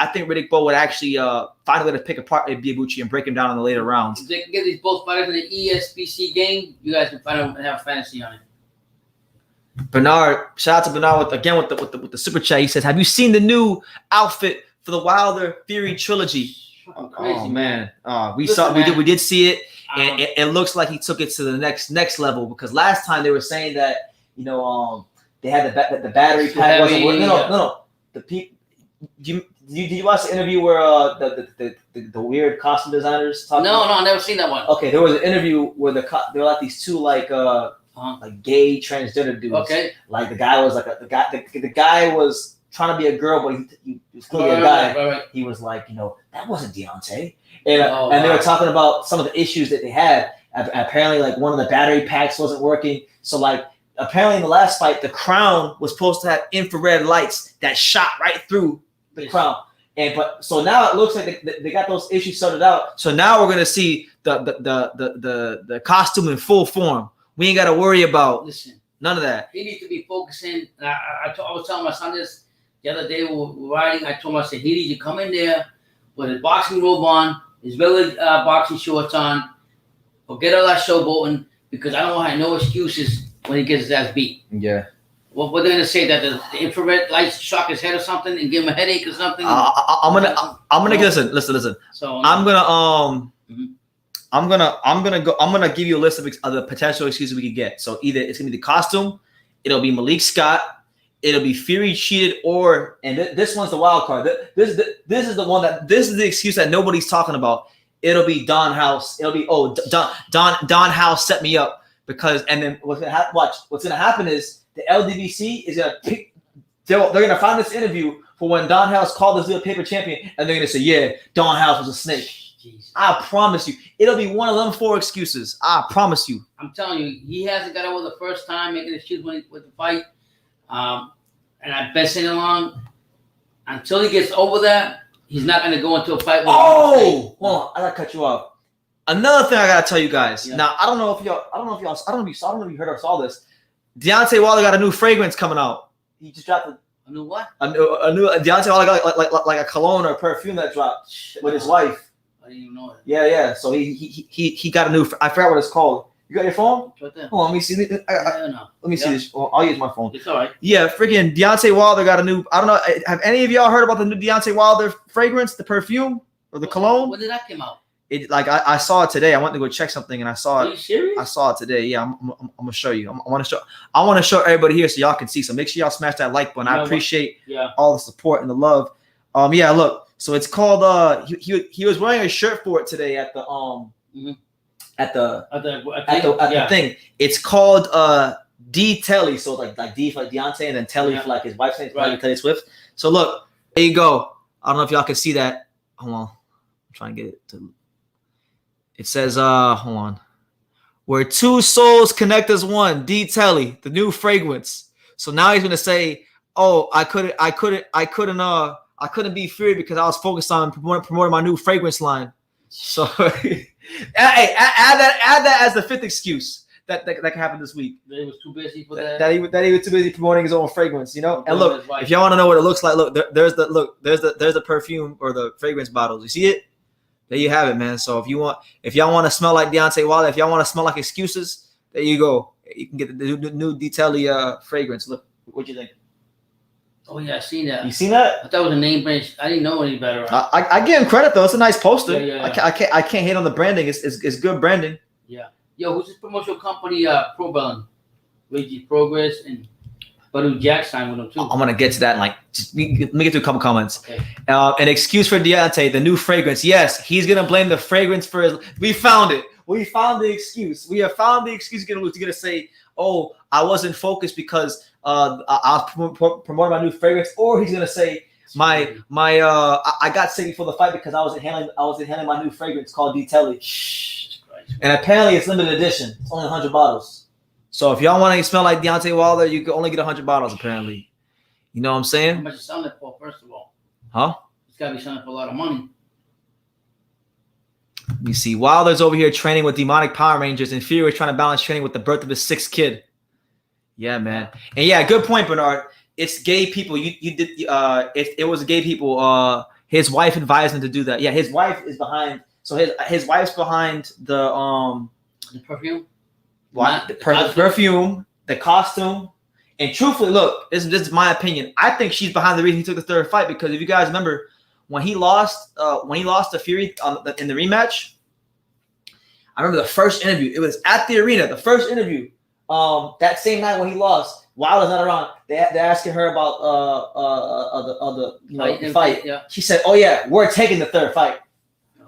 S2: would actually find a way to pick apart Ibushi and break him down in the later rounds.
S1: If they can get these both fighters in the ESBC game, you guys can find out and have fantasy on it.
S2: Bernard, shout out to Bernard with the super chat. He says, "Have you seen the new outfit for the Wilder Fury Trilogy?"
S1: Crazy,
S2: man. We did see it, and it looks like he took it to the next level because last time they were saying that they had the battery pack wasn't working. No. The people. Did you watch the interview where the weird costume designers talked?
S1: No, I never seen that one.
S2: Okay, there was an interview where there were like these two like gay transgender dudes.
S1: Okay,
S2: like the guy was like the guy was trying to be a girl, but he was clearly a guy.
S1: Right.
S2: He was like, that wasn't Deontay, and they were talking about some of the issues that they had. Apparently, like one of the battery packs wasn't working, so like. Apparently, in the last fight, the crown was supposed to have infrared lights that shot right through the crown. So now it looks like they got those issues sorted out. So now we're gonna see the costume in full form. We ain't got to worry about none of that.
S1: He needs to be focusing. I was telling my son this the other day. We were riding. I told him, I said, he needs to come in there with his boxing robe on, his village boxing shorts on, forget all that showboating because I don't want to have no excuses when he gets his ass beat.
S2: Yeah.
S1: Well, what they're gonna say that the infrared lights shock his head or something and give him a headache or something.
S2: I'm gonna listen. So I'm gonna give you a list of the potential excuses we could get. So either it's gonna be the costume, it'll be Malik Scott, it'll be Fury cheated, this one's the wild card. This is the excuse that nobody's talking about. It'll be Don House. It'll be Don House set me up. Because what's gonna happen is the LDBC is gonna pick. They're gonna find this interview for when Don House called this little paper champion, and they're gonna say, "Yeah, Don House was a snake." Jeez. I promise you, it'll be one of them 4 excuses. I promise you.
S1: I'm telling you, he hasn't got over the first time making excuse with the fight, and I've been saying along until he gets over that, he's not gonna go into a fight.
S2: Hold on, I gotta cut you off. Another thing I gotta tell you guys. Yeah. Now I don't know if you heard or saw this. Deontay Wilder got a new fragrance coming out. He just dropped
S1: a new what?
S2: A new Deontay Wilder got like a cologne or a perfume that dropped with his wife.
S1: I didn't even know that.
S2: Yeah. So he got a new. I forgot what it's called. You got your phone?
S1: It's right there.
S2: Hold on, let me see. Let me see this. Well, I'll use my phone.
S1: It's all right.
S2: Yeah, freaking Deontay Wilder got a new. I don't know. Have any of y'all heard about the new Deontay Wilder fragrance, the perfume or the cologne?
S1: When did that come out?
S2: I saw it today. I went to go check something and I saw it.
S1: Are you serious?
S2: I saw it today. Yeah, I'm gonna show you. I want to show everybody here so y'all can see. So make sure y'all smash that like button. I appreciate all the support and the love. Yeah, look. So it's called. He was wearing a shirt for it today at the at the thing. It's called D Telly. So like D for like Deontay and then Telly for like his wife's name, right. Telly Swift. So look, there you go. I don't know if y'all can see that. Hold on, I'm trying to get it to. It says, hold on. Where 2 souls connect as one, D Telly, the new fragrance. So now he's gonna say, "Oh, I couldn't be Fury because I was focused on promoting my new fragrance line." So, hey, add that as the 5th excuse that can happen this week.
S1: That he was too busy for that.
S2: That he was too busy promoting his own fragrance, And look, if y'all want to know what it looks like, look, there's the perfume or the fragrance bottles. You see it? There you have it, man. So if y'all want to smell like Deontay Wilder, if y'all want to smell like excuses, there you go. You can get the new Detelli fragrance. Look, what you think?
S1: Oh yeah, I seen that.
S2: You seen that?
S1: I thought it was a name brand. I didn't know any better.
S2: I give him credit though. It's a nice poster.
S1: Yeah.
S2: I can't hate on the branding. It's good branding.
S1: Yeah. Yo, who's this promotional company? ProBellum, Reggie Progress, and Badu Jack signed with them too.
S2: I'm gonna get to that. Just let me get to a couple comments.
S1: Okay.
S2: An excuse for Deontay, the new fragrance. Yes, he's gonna blame the fragrance for his. We found it. We found the excuse. We have found the excuse. He's gonna say, "Oh, I wasn't focused because I was promoting my new fragrance," or he's gonna say, I got sick before the fight because I was inhaling my new fragrance called Mentalities. And apparently it's limited edition. It's only 100 bottles. So if y'all want to smell like Deontay Wilder, you can only get 100 bottles apparently. You know what I'm saying?
S1: How much is selling it for, first of all?
S2: Huh?
S1: It's got to be selling for a lot of money.
S2: You see, Wilder's over here training with demonic Power Rangers, and Fury was trying to balance training with the birth of his 6th kid. Yeah, man. And yeah, good point, Bernard. It's gay people. You did if it was gay people, his wife advised him to do that. Yeah, his wife is behind. So his wife's behind the
S1: perfume.
S2: What? The perfume, the costume. And truthfully, look, this is my opinion. I think she's behind the reason he took the 3rd fight, because if you guys remember, when he lost to Fury in the rematch, I remember the first interview. It was at the arena. The first interview, that same night when he lost, Wilder's not around. They're asking her about the fight. Yeah. She said, "Oh yeah, we're taking the 3rd fight,"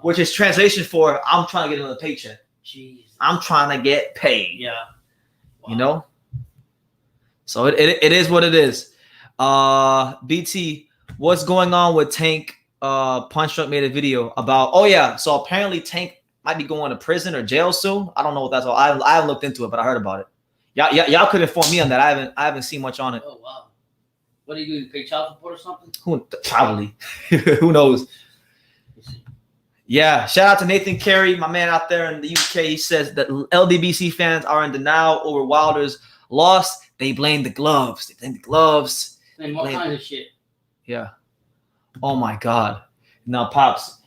S2: which is translation for "I'm trying to get another paycheck."
S1: Jeez.
S2: I'm trying to get paid.
S1: Yeah. Wow.
S2: You know. So it is what it is. BT, what's going on with Tank? Punch Drunk made a video about. Oh yeah, so apparently Tank might be going to prison or jail soon. I don't know what that's all. I haven't looked into it, but I heard about it. Y'all could inform me on that. I haven't seen much on it.
S1: Oh wow. What do you do? Pay child support or something?
S2: Probably. Who knows? Yeah. Shout out to Nathan Carey, my man out there in the UK. He says that LDBC fans are in denial over Wilder's loss. They blame the gloves.
S1: And all kinds of shit.
S2: Yeah. Oh my God. Now, Pops,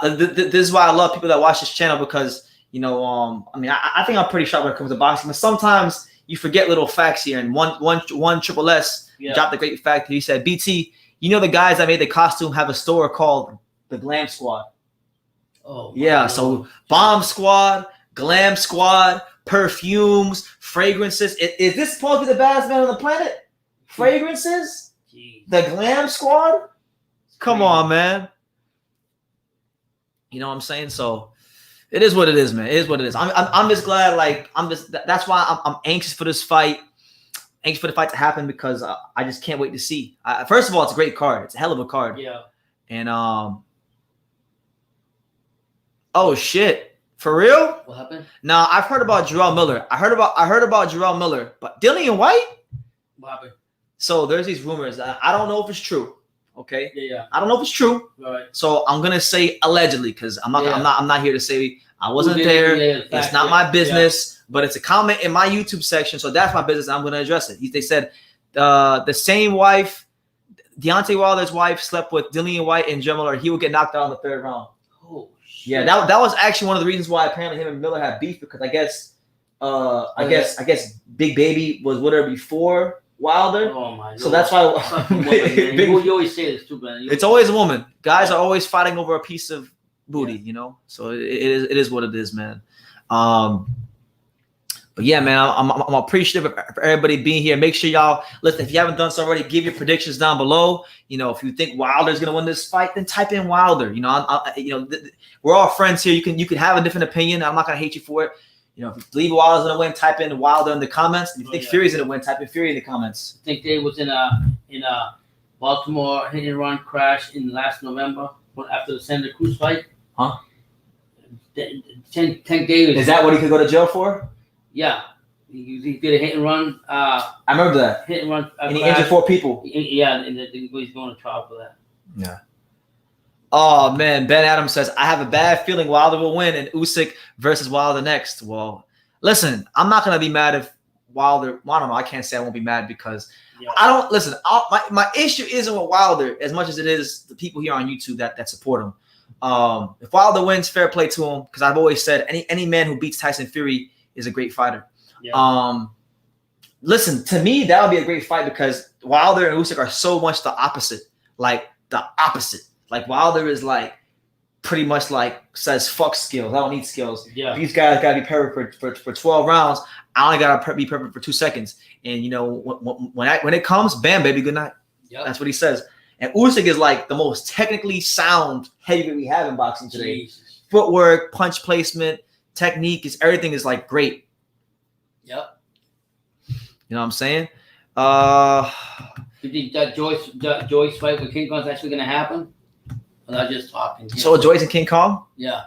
S2: this is why I love people that watch this channel, because, you know, I mean, I think I'm pretty sharp when it comes to boxing, but sometimes you forget little facts here. And one Triple S dropped a great fact. He said, BT, you know, the guys that made the costume have a store called the Glam Squad. Oh, yeah. So Bomb Squad, Glam Squad, perfumes, fragrances. Is this supposed to be the baddest man on the planet? Fragrances? Jeez. The Glam Squad? Come on, man. You know what I'm saying? So it is what it is, man. It is what it is. I'm just glad. Like that's why I'm anxious for this fight. Anxious for the fight to happen, because I just can't wait to see. First of all, it's a great card. It's a hell of a card. Yeah. And oh shit, for real? What happened? Now I've heard about Jarrell Miller. I heard about Jarrell Miller, but Dillian White? What happened? So there's these rumors. I don't know if it's true. Okay. Yeah. I don't know if it's true. Right. So I'm gonna say allegedly, because I'm not here to say I wasn't there. It's not my business, but it's a comment in my YouTube section, so that's my business. I'm gonna address it. They said the same wife, Deontay Wilder's wife, slept with Dillian White and Jarrell Miller. He would get knocked out in the 3rd round. Oh shit. Yeah, that was actually one of the reasons why apparently him and Miller had beef, because I guess Big Baby was with her before Wilder. Oh my God. So that's why you always say this too, man. It's always a woman. Guys are always fighting over a piece of booty, you know. So it is what it is, man. But yeah, man, I'm appreciative for everybody being here. Make sure y'all listen. If you haven't done so already, give your predictions down below. You know, if you think Wilder's gonna win this fight, then type in Wilder. You know, we're all friends here. You can have a different opinion. I'm not gonna hate you for it. You know, if you believe Wilder's gonna win, type in Wilder in the comments. If you think Fury's gonna win, type in Fury in the comments. I think they was in a Baltimore hit and run crash in last November after the Santa Cruz fight. Huh? Tank Davis. Is that what he could go to jail for? Yeah. He did a hit and run. I remember that. Hit and run. And he injured 4 people. Yeah, and he's going to trial for that. Yeah. Oh, man. Ben Adams says, I have a bad feeling Wilder will win and Usyk versus Wilder next. Well, listen, I'm not going to be mad if Wilder. Well, I don't know. I can't say I won't be mad because I don't. Listen, my issue isn't with Wilder as much as it is the people here on YouTube that support him. If Wilder wins, fair play to him, because I've always said any man who beats Tyson Fury is a great fighter. Yeah. Listen, to me, that would be a great fight because Wilder and Usyk are so much the opposite. Like the opposite. Like Wilder is like pretty much like says fuck skills. I don't need skills. Yeah. These guys gotta be perfect for 12 rounds. I only gotta be perfect for 2 seconds. And you know when it comes, bam, baby, good night. Yep. That's what he says. And Usyk is like the most technically sound heavyweight we have in boxing today. Jesus. Footwork, punch placement, technique everything is like great. Yep. You know what I'm saying?
S1: You think that Joyce fight with King Kong's actually going to happen? Or not just talking?
S2: So Joyce and King Kong?
S1: Yeah.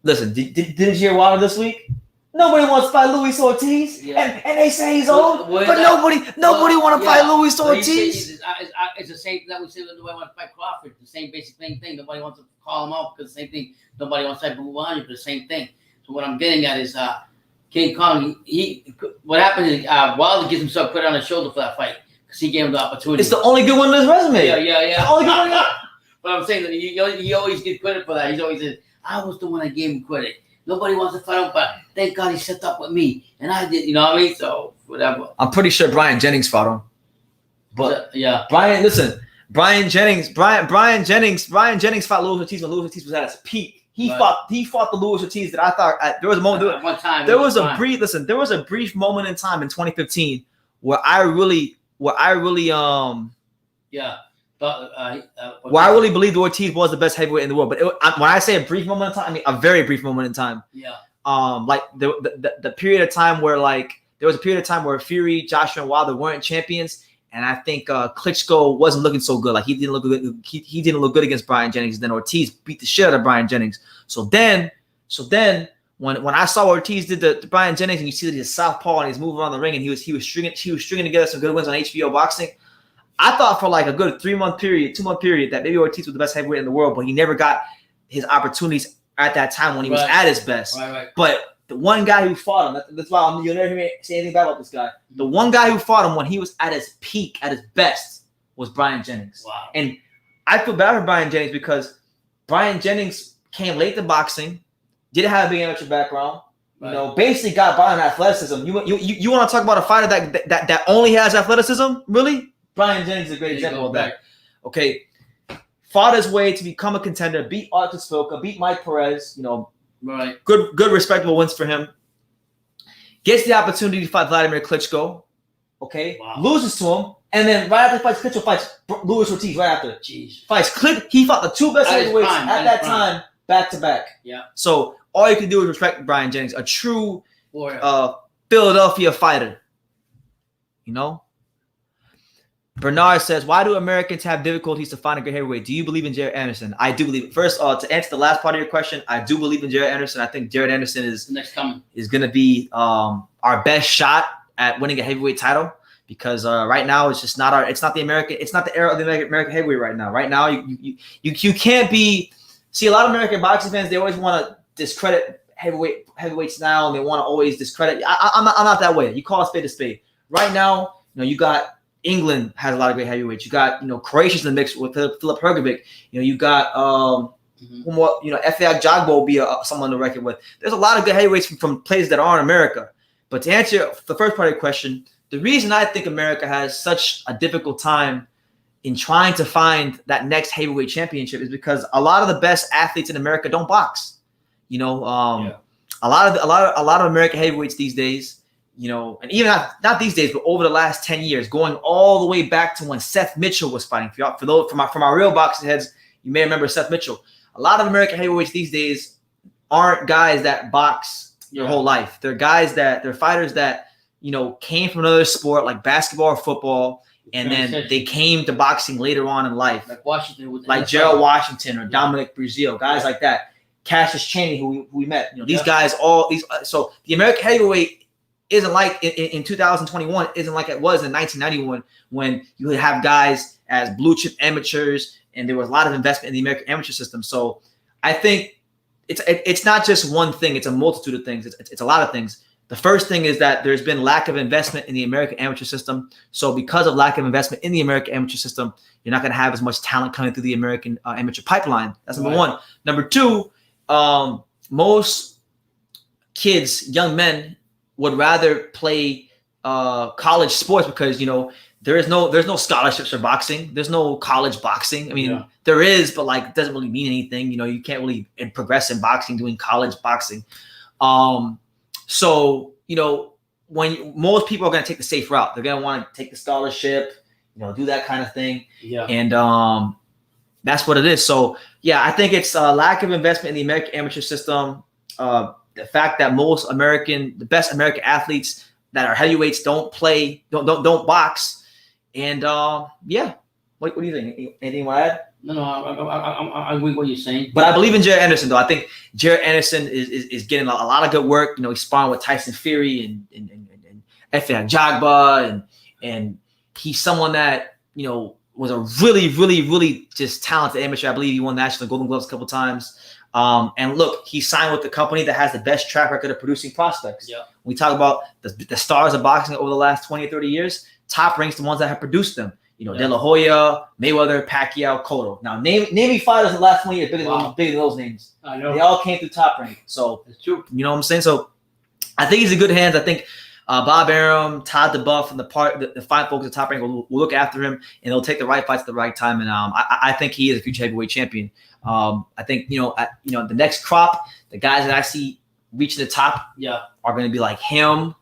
S2: Listen, did you hear Wilder this week? Nobody wants to fight Luis Ortiz, and they say he's old, but nobody want to fight Luis Ortiz.
S1: It's the same thing that we say that nobody wants to fight Crawford. The same basic thing. Nobody wants to call him out because the same thing. Nobody wants to fight Bubani for the same thing. So what I'm getting at is King Kong. What happened is Wilder gets himself put on his shoulder for that fight because he gave him the opportunity.
S2: It's the only good one on his resume.
S1: Yeah.
S2: The only good one.
S1: But I'm saying that he always gets credit for that. He's always said, I was the one that gave him credit. Nobody wants to fight him, but thank God he set up with me, and I did. You know what I mean? So whatever.
S2: I'm pretty sure Brian Jennings fought him. But
S1: yeah,
S2: Brian Jennings fought Luis Ortiz when Luis Ortiz was at his peak. He fought the Luis Ortiz that I thought there was a moment.
S1: One time
S2: there was a brief moment in time in 2015 where I really believed Ortiz was the best heavyweight in the world. But when I say a brief moment in time, I mean a very brief moment in time.
S1: Yeah.
S2: Like the period of time where there was a period of time where Fury, Joshua, and Wilder weren't champions, and I think Klitschko wasn't looking so good. Like he didn't look good. He didn't look good against Brian Jennings. And then Ortiz beat the shit out of Brian Jennings. So then when I saw Ortiz did the Brian Jennings, and you see that he's a southpaw and he's moving around the ring, and he was stringing together some good wins on HBO boxing. I thought for like a good 2-month period that maybe Ortiz was the best heavyweight in the world, but he never got his opportunities at that time when he was at his best.
S1: Right.
S2: But the one guy who fought him, that's why you'll never hear me say anything bad about this guy. The one guy who fought him when he was at his peak, at his best, was Brian Jennings.
S1: Wow.
S2: And I feel bad for Brian Jennings because Brian Jennings came late to boxing, didn't have a big amateur background. Right. You know, basically got by on athleticism. You want to talk about a fighter that only has athleticism? Really? Brian Jennings is a great example of that. Okay. Fought his way to become a contender, beat Artur Spilka, beat Mike Perez,
S1: right.
S2: Good, respectable wins for him. Gets the opportunity to fight Vladimir Klitschko. Okay.
S1: Wow.
S2: Loses to him. And then right after he fights Klitschko, fights Luis Ortiz right after.
S1: Jeez.
S2: He fought the two best heavyweights at that time, back to back.
S1: Yeah.
S2: So all you can do is respect Brian Jennings, a true Philadelphia fighter. Bernard says, why do Americans have difficulties to find a good heavyweight? Do you believe in Jared Anderson? I do believe. First, to answer the last part of your question, I do believe in Jared Anderson. I think Jared Anderson is going to be our best shot at winning a heavyweight title because right now it's not the era of the American heavyweight right now. Right now, you can't be. See, a lot of American boxing fans, they always want to discredit heavyweights now, and they want to always discredit. I'm not that way. You call a spade. Right now, you got. England has a lot of great heavyweights. You got, Croatia's in the mix with Filip Hrgovic. You got, F.A. Jogbo will be someone to reckon with. There's a lot of good heavyweights from places that are in America. But to answer the first part of your question, the reason I think America has such a difficult time in trying to find that next heavyweight championship is because a lot of the best athletes in America don't box. A lot of American heavyweights these days. And even not these days, but over the last 10 years, going all the way back to when Seth Mitchell was fighting. For our real boxing heads, you may remember Seth Mitchell. A lot of American heavyweights these days aren't guys that box their whole life. They're fighters that, came from another sport like basketball or football, and then they came to boxing later on in life. Like Gerald Washington or Dominic Breazeale, guys like that. Cassius Chaney, who we met. These guys, so the American heavyweight isn't like in 2021, isn't like it was in 1991 when you would have guys as blue chip amateurs and there was a lot of investment in the American amateur system. So I think it's not just one thing. It's a multitude of things. It's a lot of things. The first thing is that there's been lack of investment in the American amateur system. So because of lack of investment in the American amateur system, you're not going to have as much talent coming through the American amateur pipeline. That's number one. Number two, most kids, young men, would rather play college sports because there's no scholarships for boxing. There's no college boxing. I mean, there is, but it doesn't really mean anything. You can't really progress in boxing doing college boxing. So when most people are going to take the safe route, they're going to want to take the scholarship, do that kind of thing. Yeah. And that's what it is. So I think it's a lack of investment in the American amateur system. The fact that the best American athletes that are heavyweights don't box, And yeah, what do you think? Anything you want to add?
S1: No, I agree with what you're saying.
S2: But I believe in Jared Anderson, though. I think Jared Anderson is getting a lot of good work. You know, he's sparring with Tyson Fury and Efe Ajagba, and he's someone that, you know, was a really, really, really just talented amateur. I believe he won National Golden Gloves a couple times. And look, he signed with the company that has the best track record of producing prospects.
S1: Yeah.
S2: We talk about the stars of boxing over the last 20 or 30 years. Top ranks the ones that have produced them. You know, De La Hoya, Mayweather, Pacquiao, Cotto. Now, name me fighters in the last 20 years bigger than those names.
S1: I know.
S2: They all came through Top Rank. So,
S1: it's true.
S2: You know what I'm saying? So, I think he's in good hands. I think Bob Arum, Todd DeBuff, and the fine folks at Top Rank will look after him, and they'll take the right fights at the right time. And I think he is a future heavyweight champion. I think, the next crop, the guys that I see reaching the top are going to be like him,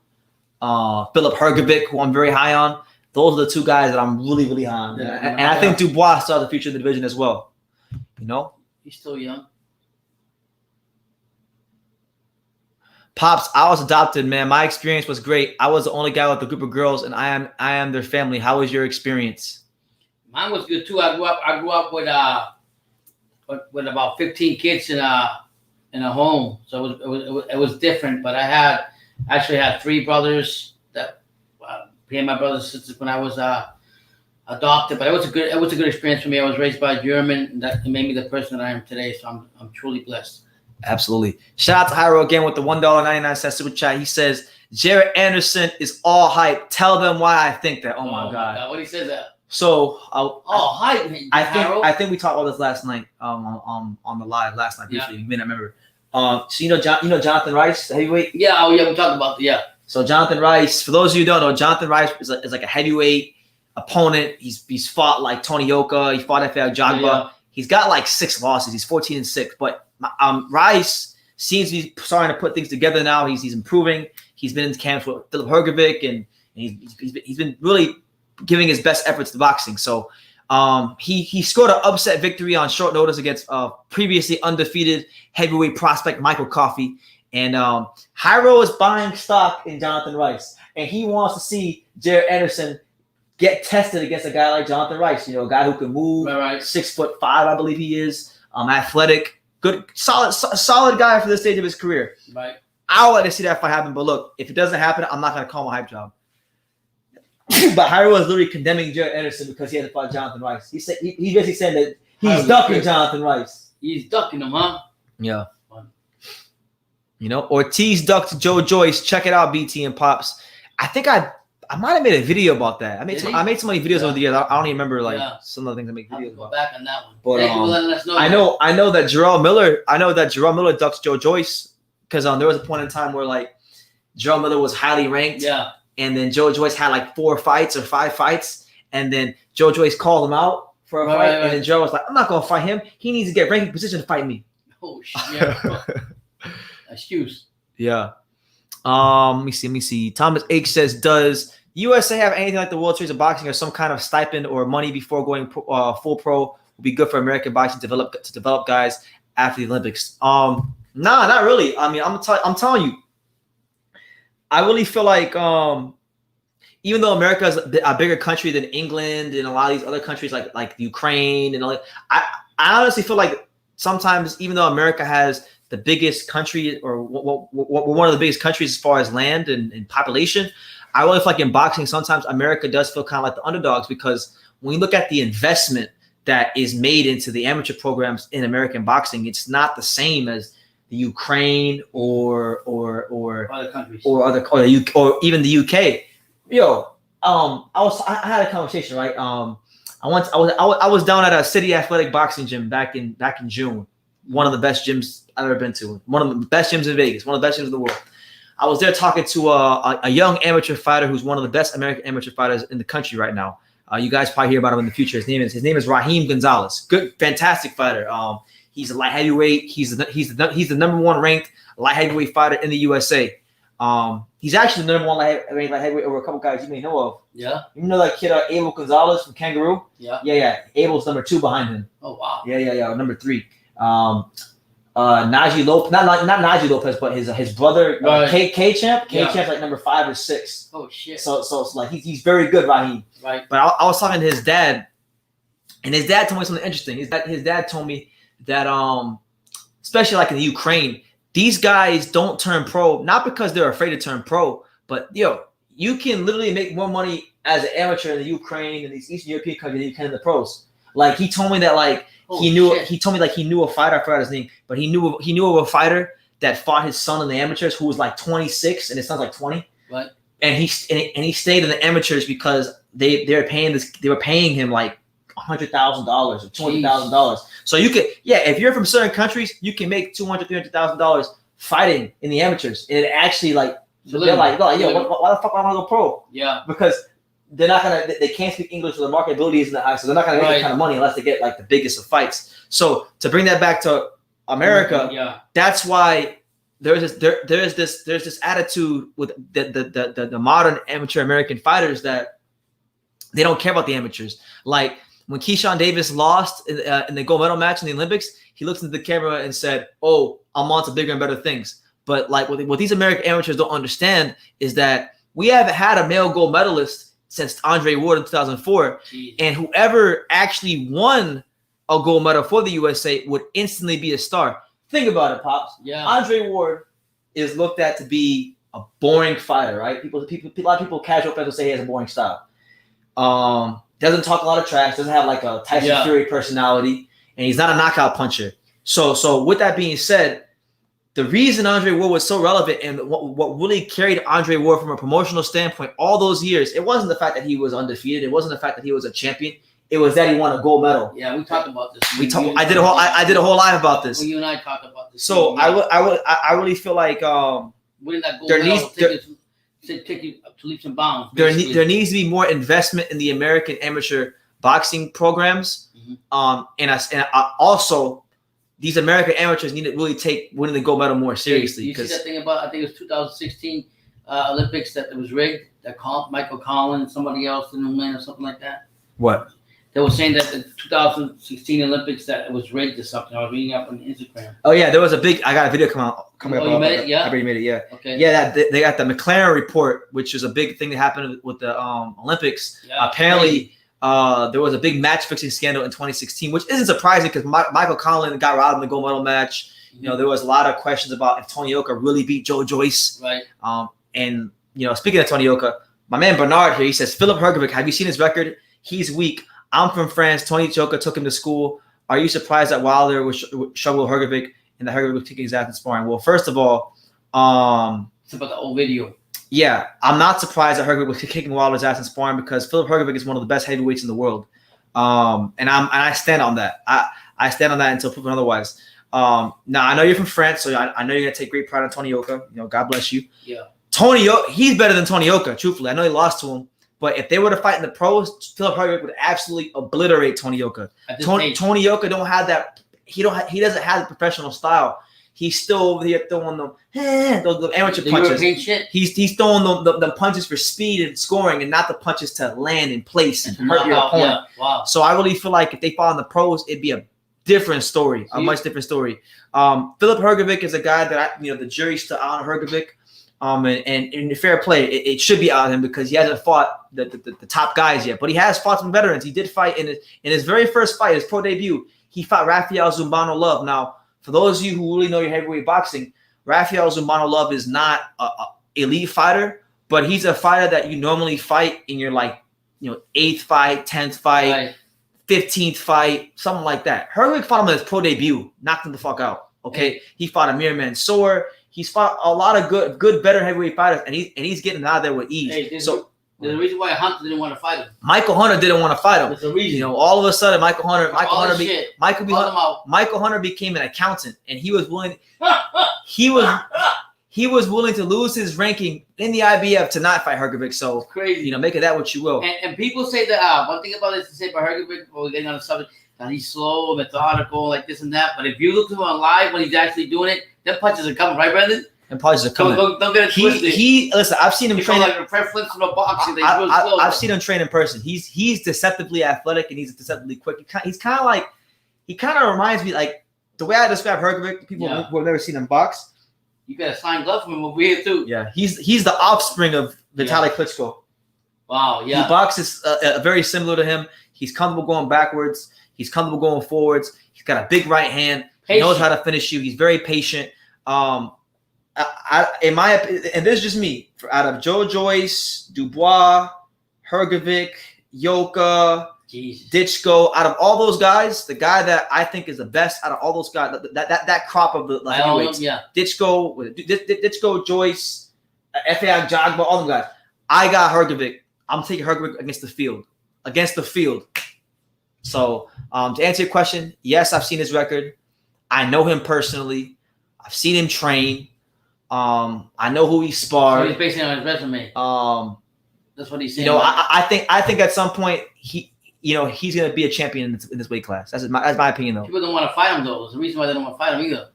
S2: Philip Hergovic, who I'm very high on. Those are the two guys that I'm really, really high on. And I think Dubois still has the future of the division as well. You know?
S1: He's still young.
S2: Pops, I was adopted, man. My experience was great. I was the only guy with a group of girls, and I am their family. How was your experience?
S1: Mine was good too. I grew up with about 15 kids in a home, so it was different. But I actually had 3 brothers that became my brothers and sisters when I was adopted. But it was a good experience for me. I was raised by a German, and that made me the person that I am today. So I'm truly blessed.
S2: Absolutely. Shout out to Arroyo again with the $1.99 super chat. He says, Jared Anderson is all hype. Tell them why I think that. Oh my God.
S1: What he says that?
S2: So
S1: hype.
S2: I think we talked about this last night on the live last night. Briefly, you may not remember. So you know Jonathan Rice, the heavyweight?
S1: Yeah, we talked about
S2: So Jonathan Rice, for those of you who don't know, Jonathan Rice is like a heavyweight opponent. He's fought like Tony Yoka. He fought Efe Ajagba.
S1: Yeah.
S2: He's got like 6 losses. He's 14-6. But Rice seems to be starting to put things together now. He's improving. He's been in camps with Philip Hergovic, and he's been really giving his best efforts to boxing. So he scored an upset victory on short notice against previously undefeated heavyweight prospect Michael Coffey. And Jairo is buying stock in Jonathan Rice, and he wants to see Jared Anderson get tested against a guy like Jonathan Rice. You know, a guy who can move, 6'5", I believe he is, athletic, good, solid guy for this stage of his career.
S1: Right.
S2: I would like to see that fight happen, but look, if it doesn't happen, I'm not going to call him a hype job. But Jairo was literally condemning Jared Anderson because he had to fight Jonathan Rice. He said he basically said that he's ducking Jonathan Rice.
S1: He's ducking him, huh?
S2: Yeah. You know, Ortiz ducked Joe Joyce. Check it out, BT and Pops. I think I might have made a video about that. I made so many videos over the years. I don't even remember some of the things I make videos about.
S1: Go back on that one.
S2: But
S1: Thank you for letting us know.
S2: I know that Jarrell Miller ducks Joe Joyce because there was a point in time where like Jarrell Miller was highly ranked.
S1: Yeah.
S2: And then Joe Joyce had like 4 fights or 5 fights, and then Joe Joyce called him out for a fight, and then Joe was like, "I'm not gonna fight him. He needs to get ranking position to fight me."
S1: Oh shit! Yeah. Excuse.
S2: Yeah. Let me see. Thomas H says, does USA have anything like the World Series of Boxing or some kind of stipend or money before going full pro would be good for American boxing to develop guys after the Olympics? Nah, not really. I mean, I'm telling you, I really feel like even though America is a bigger country than England and a lot of these other countries like Ukraine and all that, I honestly feel like sometimes even though America has the biggest country or one of the biggest countries as far as land and population, I really feel like in boxing sometimes America does feel kind of like the underdogs because when you look at the investment that is made into the amateur programs in American boxing, it's not the same as the Ukraine or
S1: other countries
S2: or even the UK. Yo, I had a conversation, right? I was down at a City Athletic Boxing Gym back in June. One of the best gyms I've ever been to. One of the best gyms in Vegas. One of the best gyms in the world. I was there talking to a young amateur fighter who's one of the best American amateur fighters in the country right now. You guys probably hear about him in the future. His name is Raheem Gonzalez. Good, fantastic fighter. He's a light heavyweight. He's the number 1 ranked light heavyweight fighter in the USA. He's actually the number 1 light heavyweight over a couple guys you may know of.
S1: Yeah.
S2: You know that kid Abel Gonzalez from Kangaroo?
S1: Yeah.
S2: Yeah. Abel's number 2 behind him.
S1: Oh wow.
S2: Yeah. Number 3. Najee Lopez, not Najee Lopez, but his brother,
S1: right.
S2: K Champ. K Champ's like number 5 or 6.
S1: Oh shit.
S2: So it's like he's very good, Raheem.
S1: Right.
S2: But I was talking to his dad, and his dad told me something interesting. His dad told me that especially like in the Ukraine, these guys don't turn pro not because they're afraid to turn pro, but you can literally make more money as an amateur in the Ukraine and these Eastern European countries than you can in the pros. Like he told me that like he knew a fighter, I forgot his name, but he knew of a fighter that fought his son in the amateurs who was like 26 and his son's like 20.
S1: Right.
S2: And he stayed in the amateurs because they were paying him like $100,000 or $200,000. So you could, if you're from certain countries, you can make $200,000-$300,000 fighting in the amateurs. And it actually like they're like, why the fuck do I want to go pro? Yeah, because they can't speak English, so the marketability isn't that high, so they're not gonna make that kind of money unless they get like the biggest of fights. So to bring that back to America, that's why there's this attitude with the modern amateur American fighters that they don't care about the amateurs. Like when Keyshawn Davis lost in the gold medal match in the Olympics, he looked into the camera and said, "Oh, I'm on to bigger and better things." But like what these American amateurs don't understand is that we haven't had a male gold medalist since Andrade Ward in 2004, and whoever actually won a gold medal for the USA would instantly be a star. Think about it, Pops. Yeah, Andrade Ward is looked at to be a boring fighter, right? A lot of people, casual fans will say he has a boring style. Doesn't talk a lot of trash, doesn't have like a Tyson Fury personality, and he's not a knockout puncher. So with that being said, the reason Andrade Ward was so relevant and what really carried Andrade Ward from a promotional standpoint all those years, it wasn't the fact that he was undefeated. It wasn't the fact that he was a champion. It was that he won a gold medal. Yeah, we talked about this. I did a whole live about this. Well, you and I talked about this. So I really feel like winning that gold medal take you up to leaps and bounds. There needs to be more investment in the American amateur boxing programs. And also these American amateurs need to really take winning the gold medal more seriously. You see that thing about, I think it was 2016 Olympics that it was rigged, that Michael Collins, somebody else didn't win or something like that? What? They were saying that the 2016 Olympics that it was rigged or something. I was reading up on Instagram. Oh yeah, there was a big. I got a video coming up. You made it? Yeah, I already made it. Yeah. Okay. Yeah, they got the McLaren report, which is a big thing that happened with the Olympics. Yeah, apparently, there was a big match fixing scandal in 2016, which isn't surprising because Michael Collins got robbed in the gold medal match. You know, there was a lot of questions about if Tony Yoka really beat Joe Joyce. Right. And speaking of Tony Yoka, my man Bernard here, he says, Philip Hrgovic, have you seen his record? He's weak. I'm from France. Tony Yoka took him to school. Are you surprised that Wilder would struggle with Hrgovic and that Hrgovic was kicking his ass in sparring? Well, first of all, it's about the old video. Yeah, I'm not surprised that Hrgovic was kicking Wilder's ass in sparring because Philip Hrgovic is one of the best heavyweights in the world. And I stand on that. I stand on that until proven otherwise. Now I know you're from France, so I know you're gonna take great pride in Tony Yoka. God bless you. Yeah. Tony Yoka, he's better than Tony Yoka, truthfully. I know he lost to him. But if they were to fight in the pros, Philip Hrgovic would absolutely obliterate Tony Yoka. Tony Yoka don't have that. He doesn't have the professional style. He's still over here throwing them the amateur punches. He's throwing the punches for speed and scoring, and not the punches to land in place and hurt your opponent. Yeah. Wow. So I really feel like if they fought in the pros, it'd be a different story, a much different story. Philip Hrgovic is a guy that the jury's still out on Hrgovic. And in fair play, it should be out of him because he hasn't fought the top guys yet. But he has fought some veterans. He did fight in his very first fight, his pro debut. He fought Rafael Zumbano Love. Now, for those of you who really know your heavyweight boxing, Rafael Zumbano Love is not an elite fighter, but he's a fighter that you normally fight in your 8th fight, 10th fight, right, 15th fight, something like that. Hrgovic fought him in his pro debut, knocked him the fuck out. Okay, he fought Amir Mansour. He's fought a lot of good, better heavyweight fighters, and he's getting out of there with ease. Hey, there's a reason why Hunter didn't want to fight him. Michael Hunter didn't want to fight him. There's a reason. All of a sudden, Michael Hunter became an accountant, and he was willing. he was willing to lose his ranking in the IBF to not fight Hrgovic. So it's crazy. Make of that what you will. And people say that one thing about this to say about Hrgovic, we're getting on the subject, that he's slow, methodical, like this and that. But if you look at him on live when he's actually doing it, them punches are coming, right, Brendan? And punches are coming. Don't get it twisted. Listen, I've seen him train. Like a flips from a boxing. I've seen him train in person. He's deceptively athletic and he's deceptively quick. He kind of reminds me like the way I describe Hrgovic, people who have never seen him box.
S1: You got a signed glove from him over here too.
S2: Yeah, he's the offspring of Vitaly Klitschko.
S1: Wow, yeah.
S2: He boxes very similar to him. He's comfortable going backwards. He's comfortable going forwards. He's got a big right hand. He knows how to finish you. He's very patient. In my opinion, and this is just me, out of Joe Joyce, Dubois, Hrgovic, Yoka, Ditchko, out of all those guys, the guy that I think is the best out of all those guys, that crop of the heavyweights, Ditchko, Joyce, F.A. Jagba, all them guys. I got Hrgovic. I'm taking Hrgovic against the field. So to answer your question, yes, I've seen his record. I know him personally. I've seen him train. I know who he sparred.
S1: So he's basing it on his resume. That's what he's saying.
S2: I think at some point he's going to be a champion in this weight class. That's my opinion, though.
S1: People don't want to fight him, though. There's a reason why they don't want to fight him either.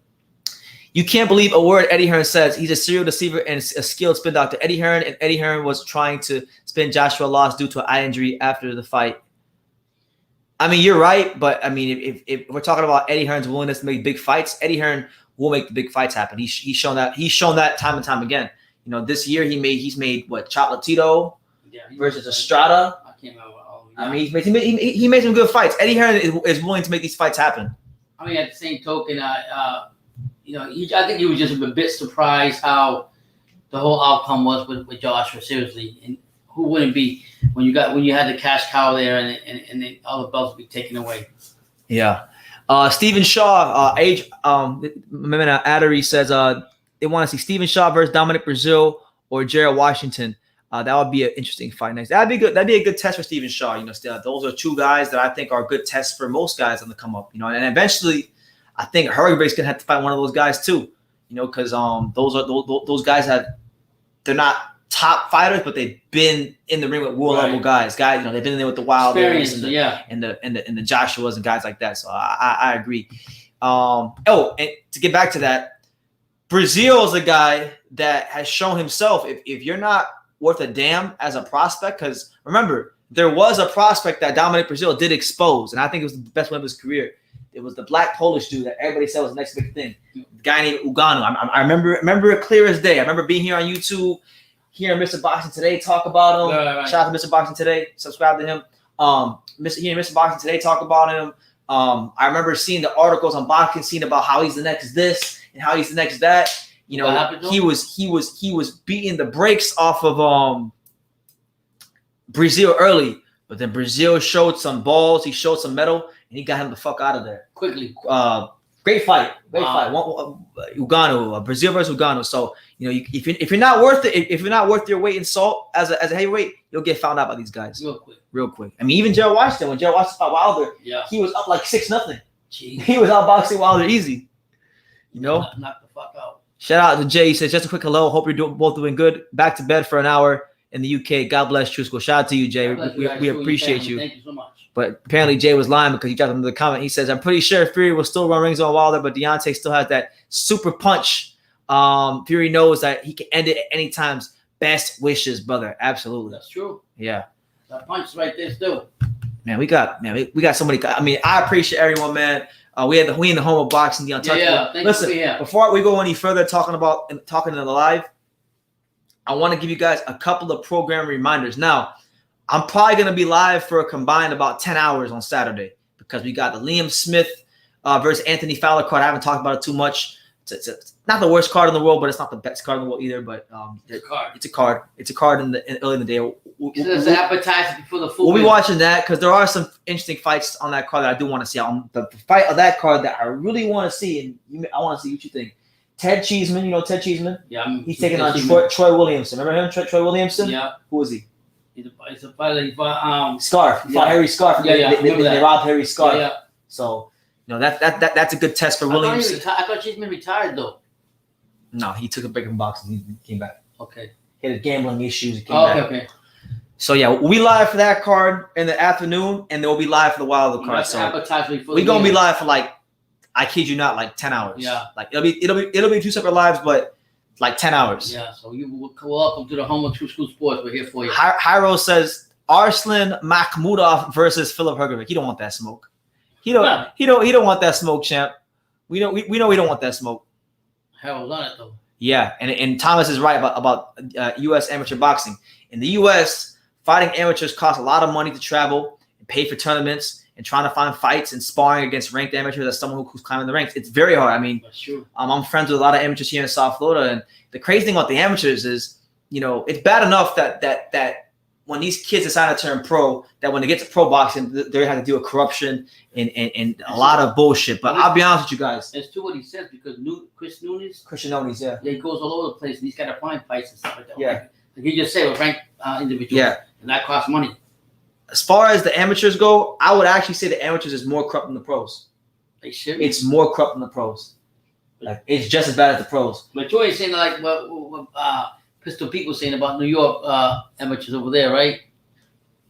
S2: You can't believe a word Eddie Hearn says. He's a serial deceiver and a skilled spin doctor. Eddie Hearn was trying to spin Joshua loss due to an eye injury after the fight. I mean, you're right, but I mean, if we're talking about Eddie Hearn's willingness to make big fights, Eddie Hearn will make the big fights happen. He's shown that time and time again. This year he's made what, Chocolatito versus Estrada.
S1: I can't remember.
S2: I mean, he made some good fights. Eddie Hearn is willing to make these fights happen.
S1: I mean, at the same token, I think he was just a bit surprised how the whole outcome was with Joshua. Seriously, and who wouldn't be when you had the cash cow there and then all the belts would be taken away. Yeah.
S2: Stephen Shaw, Addery says they want to see Stephen Shaw versus Dominic Brazil or Jared Washington. That would be an interesting fight next. That'd be good. That'd be a good test for Stephen Shaw. Those are two guys that I think are good tests for most guys on the come up. And eventually, I think Hrgovic's gonna have to fight one of those guys too. Because those guys they're not top fighters, but they've been in the ring with world level guys. Guys, they've been in there with the Wilders and the Joshuas and guys like that. So I agree. And to get back to that, Brazil is a guy that has shown himself. If you're not worth a damn as a prospect, because remember, there was a prospect that Dominic Brazil did expose, and I think it was the best one of his career. It was the black Polish dude that everybody said was the next big thing. The guy named Ugano. I remember it clear as day. I remember being here on YouTube, hearing Mr. Boxing Today talk about him. Right. Shout out to Mr. Boxing Today. Subscribe to him. Hearing Mr. Boxing Today talk about him. I remember seeing the articles on Boxing Scene about how he's the next this and how he's the next that. He was beating the brakes off of Brazil early, but then Brazil showed some balls. He showed some mettle, and he got him the fuck out of there
S1: quickly.
S2: Great fight. Ugano, Brazil versus Ugano. So if you're not worth it, if you're not worth your weight in salt as a heavyweight, you'll get found out by these guys real quick. I mean, even Gerald Washington, when Gerald Washington fought Wilder, he was up like 6-0. He was outboxing Wilder easy.
S1: Knock the fuck out.
S2: Shout out to Jay. He says, just a quick hello. Hope you're both doing good. Back to bed for an hour in the UK. God bless True School. Shout out to you, Jay. We appreciate you.
S1: Thank you so much.
S2: But apparently Jay was lying because he got into the comment. He says, I'm pretty sure Fury will still run rings on Wilder, but Deontay still has that super punch. Fury knows that he can end it at any time. Best wishes, brother. Absolutely.
S1: That's true.
S2: Yeah.
S1: That punch right there still.
S2: Man, we got somebody. I mean, I appreciate everyone, man. We in the home of boxing, the untouchable. Listen, before we go any further talking in the live, I want to give you guys a couple of program reminders. Now, I'm probably going to be live for a combined about 10 hours on Saturday because we got the Liam Smith versus Anthony Fowler card. I haven't talked about it too much. It's not the worst card in the world, but it's not the best card in the world either. But it's a card. It's a card early in the day.
S1: It's an appetizer before the food.
S2: We'll be watching that because there are some interesting fights on that card that I do want to see. The fight of that card that I really want to see, and I want to see what you think. Ted Cheeseman, Ted Cheeseman?
S1: Yeah.
S2: He's taking on Troy Williamson. Remember him, Troy Williamson?
S1: Yeah.
S2: Who is he?
S1: He's a fighter. He fought
S2: Scarf. He fought Harry Scarf. They robbed Harry Scarf.
S1: Yeah.
S2: So, that's a good test for Williamson.
S1: I thought Cheeseman retired, though.
S2: No, he took a break from boxing. He came back.
S1: Okay.
S2: He had gambling issues. He came back.
S1: Okay.
S2: So, yeah, we'll be live for that card in the afternoon, and then we'll be live for the Wilder card. So we're going to be live for, I kid you not, 10 hours.
S1: Yeah.
S2: It'll be two separate lives, but 10 hours.
S1: Yeah, so welcome to the home of True School Sports. We're here for you.
S2: Hyro says Arslan Makhmudov versus Philip Hrgovic. He don't want that smoke. He don't want that smoke, champ. We know we don't want that smoke.
S1: Harold's on it though.
S2: Yeah, and Thomas is right about U.S. amateur boxing. In the U.S., fighting amateurs cost a lot of money to travel and pay for tournaments and trying to find fights and sparring against ranked amateurs as someone who's climbing the ranks. It's very hard. I mean,
S1: That's true.
S2: I'm friends with a lot of amateurs here in South Florida, and the crazy thing about the amateurs is, it's bad enough that when these kids decide to turn pro, that when they get to pro boxing, they have to deal with corruption and a lot of bullshit. But I'll be honest with you guys.
S1: It's true what he says because Christian Nunes,
S2: yeah.
S1: he goes all over the place and he's got to find fights and stuff like that.
S2: Yeah.
S1: Like he just said with ranked individuals.
S2: Yeah.
S1: And that costs money.
S2: As far as the amateurs go, I would actually say the amateurs is more corrupt than the pros.
S1: They should.
S2: It's more corrupt than the pros. Like, it's just as bad as the pros.
S1: But you ain't saying like what Pistol People saying about New York amateurs over there, right?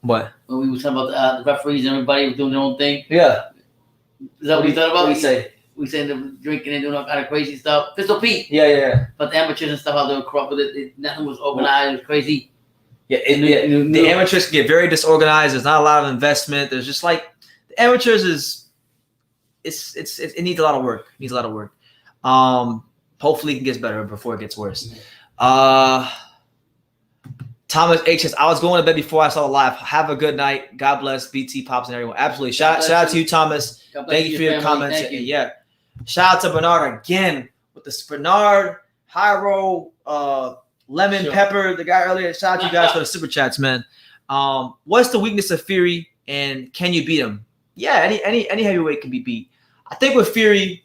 S2: What?
S1: When we were talking about the referees and everybody was doing their own thing.
S2: Yeah.
S1: Is that what you thought about?
S2: What do you say?
S1: We saying them drinking and doing all kind of crazy stuff. Pistol Pete.
S2: Yeah.
S1: But the amateurs and stuff, how they were corrupt with it. Nothing was organized. It was crazy.
S2: Yeah, the amateurs can get very disorganized. There's not a lot of investment. There's just like the amateurs it needs a lot of work. It needs a lot of work. Hopefully it gets better before it gets worse. Thomas H says, I was going to bed before I saw the live. Have a good night. God bless BT Pops and everyone. Absolutely. Shout out to you, Thomas. Thank you for your comments.
S1: Thank you.
S2: Yeah. Shout out to Bernard again with the Bernard, Hyro, Lemon, Pepper, the guy earlier. Shout out to you guys for the super chats, man. What's the weakness of Fury and can you beat him? Yeah, any heavyweight can be beat. I think with Fury,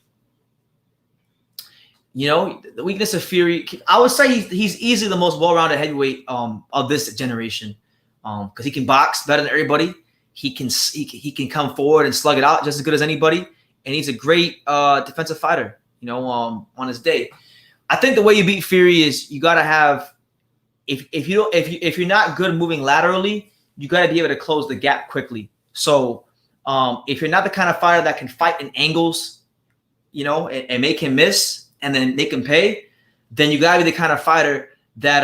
S2: the weakness of Fury, I would say he's easily the most well-rounded heavyweight of this generation because he can box better than everybody. He can come forward and slug it out just as good as anybody, and he's a great defensive fighter. On his day. I think the way you beat Fury is you gotta have if you're not good moving laterally, you gotta be able to close the gap quickly. So if you're not the kind of fighter that can fight in angles, and make him miss and then make him pay, then you gotta be the kind of fighter that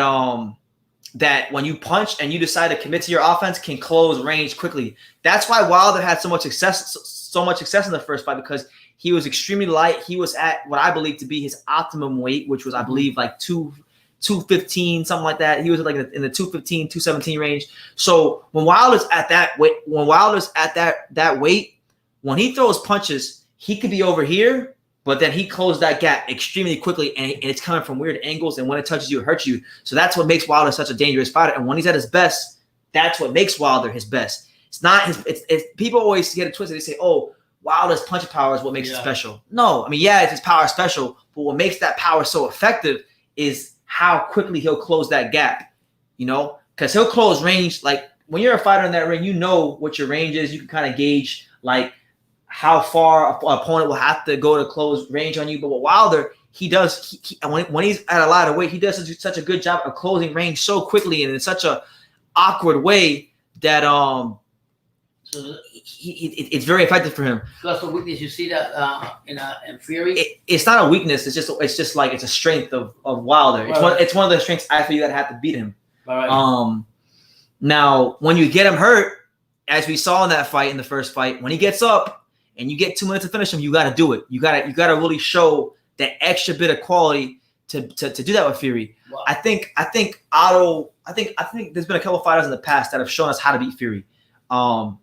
S2: that when you punch and you decide to commit to your offense can close range quickly. That's why Wilder had so much success in the first fight because he was extremely light. He was at what I believe to be his optimum weight, which was, I believe, like 215, something like that. He was like in the 215, 217 range. So when Wilder's at that weight, that weight, when he throws punches, he could be over here, but then he closed that gap extremely quickly, and it's coming from weird angles. And when it touches you, it hurts you. So that's what makes Wilder such a dangerous fighter. And when he's at his best, that's what makes Wilder his best. It's not his. It's people always get it twisted. They say, "Oh, Wilder's punch power is what makes it special." No, I mean, yeah, it's his power special, but what makes that power so effective is how quickly he'll close that gap, because he'll close range. Like when you're a fighter in that ring, you know what your range is. You can kind of gauge like how far an opponent will have to go to close range on you. But what Wilder, he does, when he's at a lighter weight, he does such a good job of closing range so quickly and in such a awkward way that it's very effective for him.
S1: So that's the weakness. You see that in Fury?
S2: It's not a weakness. It's just like it's a strength of Wilder. It's one of the strengths I feel you gotta have to beat him.
S1: Right.
S2: Now when you get him hurt, as we saw in that fight, in the first fight, when he gets up and you get 2 minutes to finish him, you gotta do it. You gotta really show that extra bit of quality to do that with Fury. Wow. I think there's been a couple of fighters in the past that have shown us how to beat Fury. John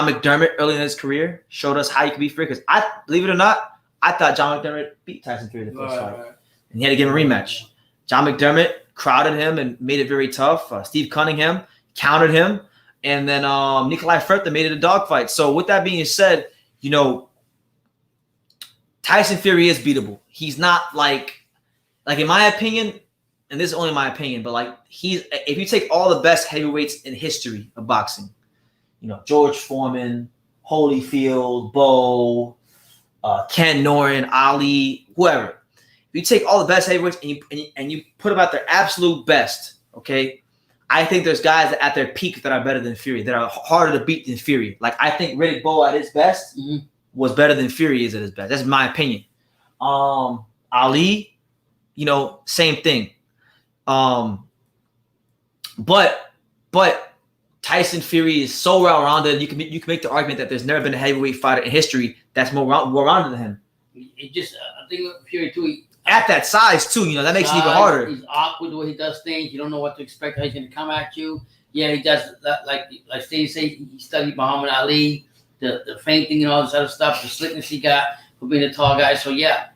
S2: McDermott early in his career showed us how you can beat Fury because believe it or not, I thought John McDermott beat Tyson Fury in the first fight. And he had to give him a rematch. John McDermott crowded him and made it very tough. Steve Cunningham countered him. And then Nikolai Ferta made it a dogfight. So with that being said, Tyson Fury is beatable. He's not like in my opinion, and this is only my opinion, but like if you take all the best heavyweights in history of boxing, George Foreman, Holyfield, Bo, Ken Norton, Ali, whoever. If you take all the best heavyweights and you put them at their absolute best, okay, I think there's guys that at their peak that are better than Fury, that are harder to beat than Fury. Like I think Riddick Bowe at his best was better than Fury is at his best. That's my opinion. Ali, same thing. But Tyson Fury is so well-rounded. You can make the argument that there's never been a heavyweight fighter in history that's more rounded than him.
S1: It just, I think Fury too.
S2: At that size too, that makes it even harder.
S1: He's awkward the way he does things. You don't know what to expect. How he's going to come at you. Yeah, he does that, like Steve say. He studied Muhammad Ali, the fainting and all this other stuff, the slickness he got for being a tall guy. So yeah.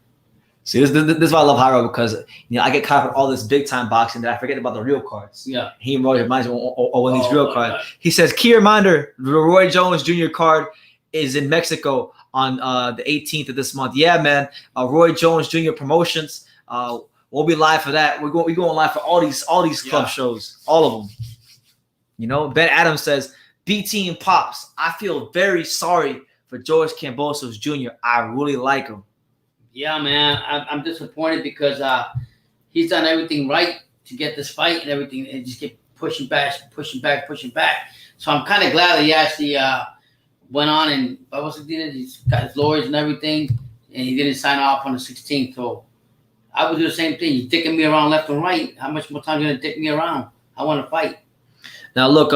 S2: See, this is why I love Arroyo, because I get caught up in all this big time boxing that I forget about the real cards.
S1: Yeah,
S2: he reminds me of these real cards. God. He says, key reminder: the Roy Jones Jr. card is in Mexico on the 18th of this month. Yeah, man. Roy Jones Jr. Promotions. We'll be live for that. We're going live for all these club shows, all of them. Ben Adams says, BT and Pops, I feel very sorry for George Kambosos Jr. I really like him.
S1: Yeah, man. I'm disappointed because he's done everything right to get this fight and everything, and just keep pushing back. So I'm kind of glad that he actually went on and he's got his lawyers and everything, and he didn't sign off on the 16th. So I would do the same thing. You're dicking me around left and right. How much more time are you going to dick me around? I want to fight.
S2: Now, look,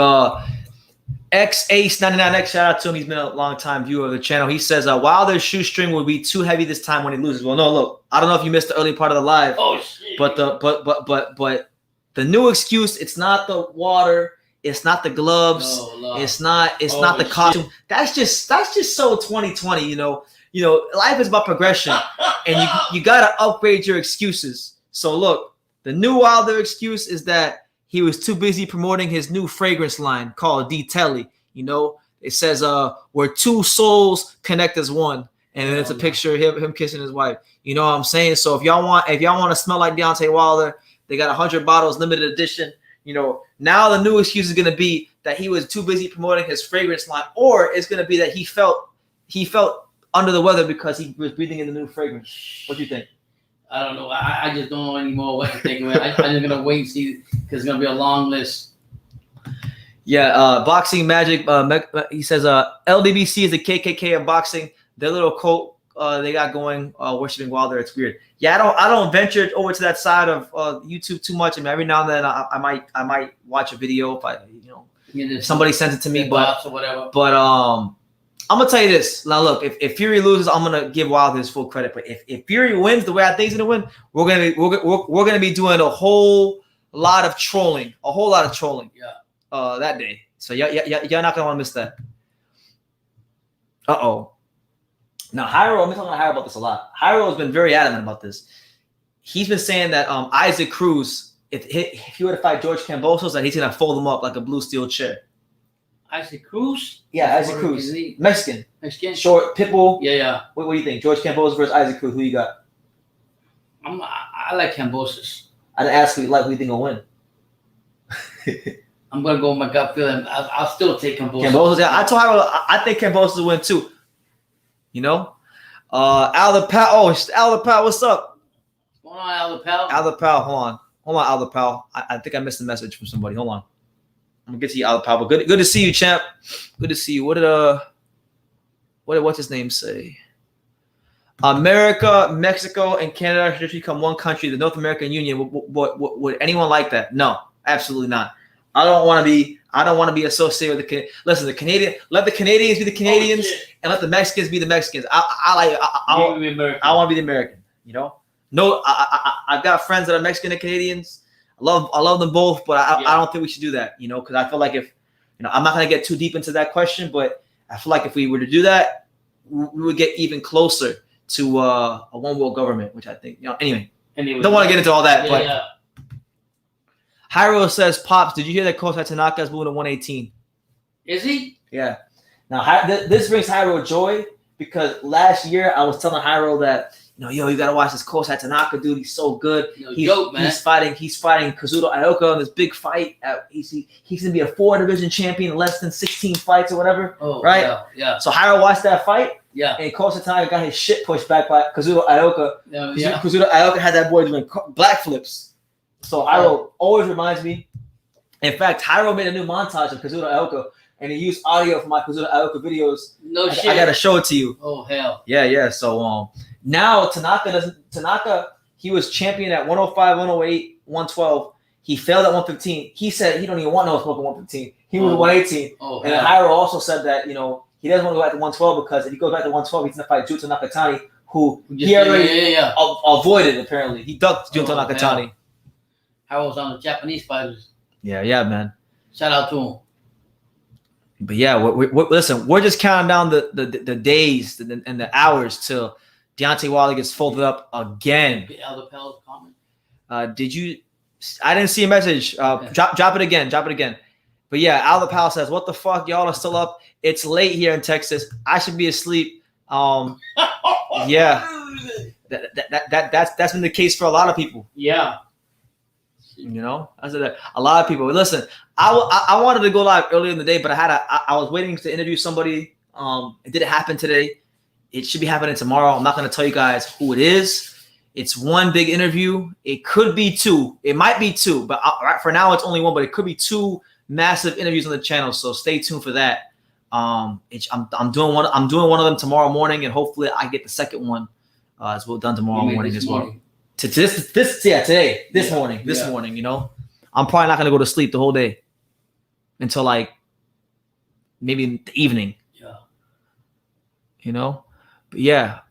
S2: X-Ace99X, shout out to him. He's been a long-time viewer of the channel. He says, Wilder's shoestring will be too heavy this time when he loses. Well, no, look, I don't know if you missed the early part of the live.
S1: Oh, shit.
S2: But the new excuse, it's not the water, it's not the gloves, it's not the costume. Shit. That's just so 2020, life is about progression, and you gotta upgrade your excuses. So look, the new Wilder excuse is that he was too busy promoting his new fragrance line called D-Telly. It says where two souls connect as one, and then it's a picture of him kissing his wife. You know what I'm saying? So if y'all want to smell like Deontay Wilder, they got 100 bottles, limited edition. Now the new excuse is gonna be that he was too busy promoting his fragrance line, or it's gonna be that he felt under the weather because he was breathing in the new fragrance. What do you think?
S1: I don't know. I just don't know anymore what to think of it. I'm just gonna wait and see because it's gonna be a long list.
S2: Yeah, Boxing Magic. He says LDBC is the KKK of boxing. Their little cult they got going, worshiping Wilder. It's weird. Yeah, I don't venture over to that side of YouTube too much. I mean, every now and then I might watch a video if somebody sends it to me, but
S1: or whatever.
S2: But I'm gonna tell you this. Now, look, if Fury loses, I'm gonna give Wilder his full credit. But if Fury wins the way I think he's gonna win, we're gonna be doing a whole lot of trolling. Yeah. That day. So you're not gonna want to miss that. Now Hyro, I'm talking to Hyro about this a lot. Hyro has been very adamant about this. He's been saying that Isaac Cruz, if he were to fight George Kambosos, that he's gonna fold him up like a blue steel chair.
S1: Isaac Cruz?
S2: Yeah, Isaac Cruz. Mexican. Short, pitbull.
S1: Yeah.
S2: What do you think? George Kambosos versus Isaac Cruz. Who you got?
S1: I like Kambosos.
S2: I'd ask you who you think will win.
S1: I'm going to go with my gut feeling. I'll still take
S2: Kambosos. Yeah, I told her I think Kambosos will win too. Al the Pal. Oh, Al the Pal, what's up?
S1: What's going on, Al the Pal?
S2: Al the Pal, hold on, Al the Pal. I think I missed a message from somebody. Hold on. I'm gonna get to you, Al the Pal. But good to see you, champ. Good to see you. What did what's his name say? America, Mexico, and Canada should become one country. The North American Union. Would anyone like that? No, absolutely not. I don't want to be associated with the Canadian. Let the Canadians be the Canadians, and let the Mexicans be the Mexicans. I want to be the American. No, I've got friends that are Mexican and Canadians. I love them both, but I don't think we should do that. Because I feel like if I'm not gonna get too deep into that question, but I feel like if we were to do that, we would get even closer to a one world government, which I think Anyway, don't want to get into all that, but. Hyro says, Pops, did you hear that Kosai Tanaka is moving to 118?
S1: Is he?
S2: Yeah. Now, this brings Hyro joy because last year I was telling Hyro that, you got to watch this Kosai Tanaka dude. He's so good.
S1: Man.
S2: He's fighting Kazuto Ioka in this big fight. He's going to be a 4-division champion in less than 16 fights or whatever.
S1: Oh,
S2: right?
S1: Yeah.
S2: So Hyro watched that fight.
S1: Yeah.
S2: And Kosai Tanaka got his shit pushed back by Kazuto Ioka.
S1: Yeah.
S2: Kazuto Ioka had that boy doing black flips. So Hyro always reminds me. In fact, Hyro made a new montage of Kazuto Ioka, and he used audio from my Kazuto Ioka videos.
S1: No shit.
S2: I gotta show it to you.
S1: Oh hell.
S2: Yeah. So now Tanaka, he was champion at 105, 108, 112. He failed at 115. He said he don't even want no smoke at 115. He was 118.
S1: Oh,
S2: and Hyro also said that he doesn't want to go back to 112 because if he goes back to 112, he's gonna fight Jutsu Nakatani, who
S1: Just-
S2: he already
S1: yeah.
S2: avoided. Apparently, he ducked Junto Nakatani.
S1: Yeah. I was on the Japanese fighters.
S2: Yeah, man.
S1: Shout out to him.
S2: But yeah, listen, we're just counting down the days and the hours till Deontay Wilder gets folded up again.
S1: Elder Pell's comment.
S2: Did you? I didn't see a message.
S1: Okay.
S2: Drop it again. But yeah, Alder Powell says, "What the fuck? Y'all are still up? It's late here in Texas. I should be asleep." Yeah, that's been the case for a lot of people.
S1: Yeah.
S2: You know, I said that a lot of people. Listen, I wanted to go live earlier in the day, but I was waiting to interview somebody. It didn't happen today. It should be happening tomorrow. I'm not going to tell you guys who it is. It's one big interview. It could be two. It might be two, but for now it's only one. But it could be two massive interviews on the channel. So stay tuned for that. I'm doing one. I'm doing one of them tomorrow morning, and hopefully I get the second one as well done tomorrow morning as well. Today, this morning, you know, I'm probably not gonna go to sleep the whole day until like maybe the evening.
S1: Yeah.
S2: You know, but yeah,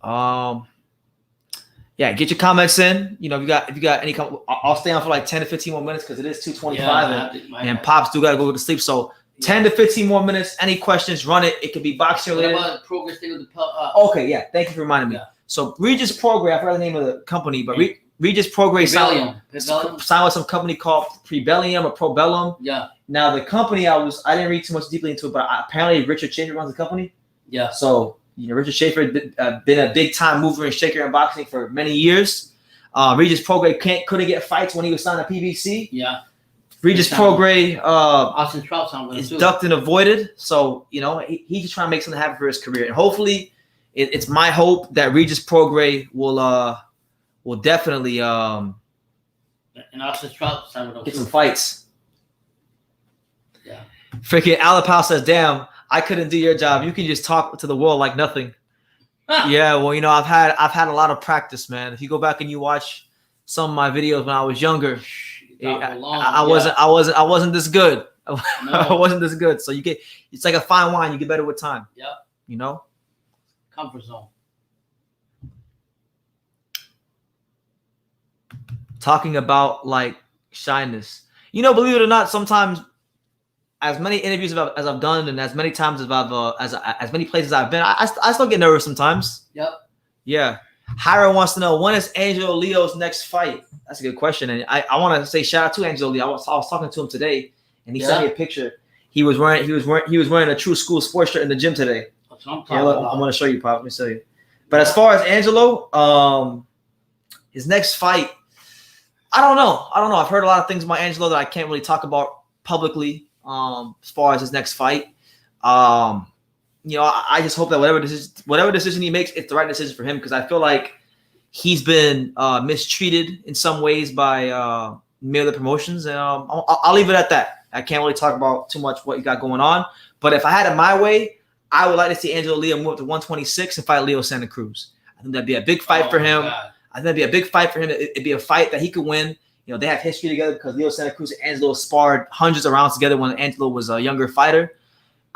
S2: get your comments in. You know, if you got any, I'll stay on for like 10 to 15 more minutes because it is 2:25 and Pops do gotta go to sleep. So 10 to 15 more minutes. Any questions? Run it. It could be boxing related.
S1: What about the progress thing with the
S2: Okay, yeah. Thank you for reminding me.
S1: Yeah.
S2: So Regis Progray, I forgot the name of the company, but Regis Progray signed with some company called Prebellium or Probellum.
S1: Yeah.
S2: Now the company I didn't read too much deeply into it, but apparently Richard Schaefer runs the company.
S1: Yeah.
S2: So Richard Schaefer been a big time mover and shaker in boxing for many years. Regis Progray couldn't get fights when he was signed to PBC.
S1: Yeah.
S2: Regis Progray
S1: Austin Trout
S2: is ducked and avoided. So you know he's just trying to make something happen for his career, and hopefully it's my hope that Regis Progray will definitely
S1: and Austin Trout
S2: get some fights.
S1: Yeah.
S2: Freaking Alapal says, "Damn, I couldn't do your job. You can just talk to the world like nothing." Yeah, well, you know, I've had a lot of practice, man. If you go back and you watch some of my videos when I was younger, I wasn't this good.
S1: No.
S2: I wasn't this good. So it's like a fine wine. You get better with time.
S1: Yeah.
S2: You know.
S1: Comfort zone.
S2: Talking about like shyness, you know, believe it or not, sometimes as many interviews as I've done and as many times as many places I've been, I still get nervous sometimes.
S1: Yep.
S2: Yeah. Hyra wants to know, when is Angelo Leo's next fight? That's a good question, and I want to say shout out to Angelo Leo. I was talking to him today, and he sent me a picture. He was wearing a True School sports shirt in the gym today.
S1: That's what I'm
S2: Yeah, look, I'm gonna show you, Pop. Let me show you. But as far as Angelo, his next fight, I don't know. I've heard a lot of things about Angelo that I can't really talk about publicly. As far as his next fight, you know, I just hope that whatever decision he makes, it's the right decision for him, because I feel like he's been mistreated in some ways by many other promotions, and I'll leave it at that. I can't really talk about too much what you got going on, but if I had it my way, I would like to see Angelo Leo move up to 126 and fight Leo Santa Cruz. I think that'd be a big fight for him.
S1: God.
S2: I think that'd be a big fight for him. It'd be a fight that he could win. You know, they have history together because Leo Santa Cruz and Angelo sparred hundreds of rounds together when Angelo was a younger fighter.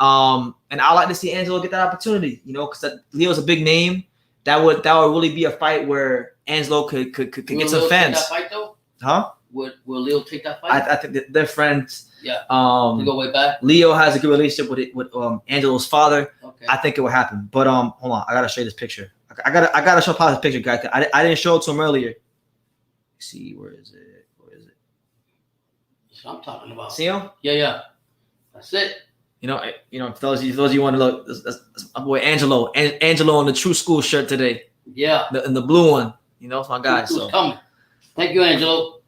S2: And I'd like to see Angelo get that opportunity, you know, because Leo's a big name. That would really be a fight where Angelo could get some fans.
S1: Take that fight though?
S2: Huh?
S1: Will Leo take that fight?
S2: I think that they're friends.
S1: Yeah.
S2: They
S1: go way back.
S2: Leo has a good relationship with Angelo's father.
S1: Okay.
S2: I think it will happen. But hold on, I gotta show you this picture. I gotta show Paul this picture, guys. I didn't show it to him earlier. Let's see, where is it?
S1: That's what I'm talking about.
S2: See him?
S1: Yeah. That's it.
S2: You know, for those of you want to look, that's my boy Angelo. Angelo in the True School shirt today.
S1: Yeah.
S2: In the blue one. You know, it's my guy.
S1: So coming. Thank you, Angelo.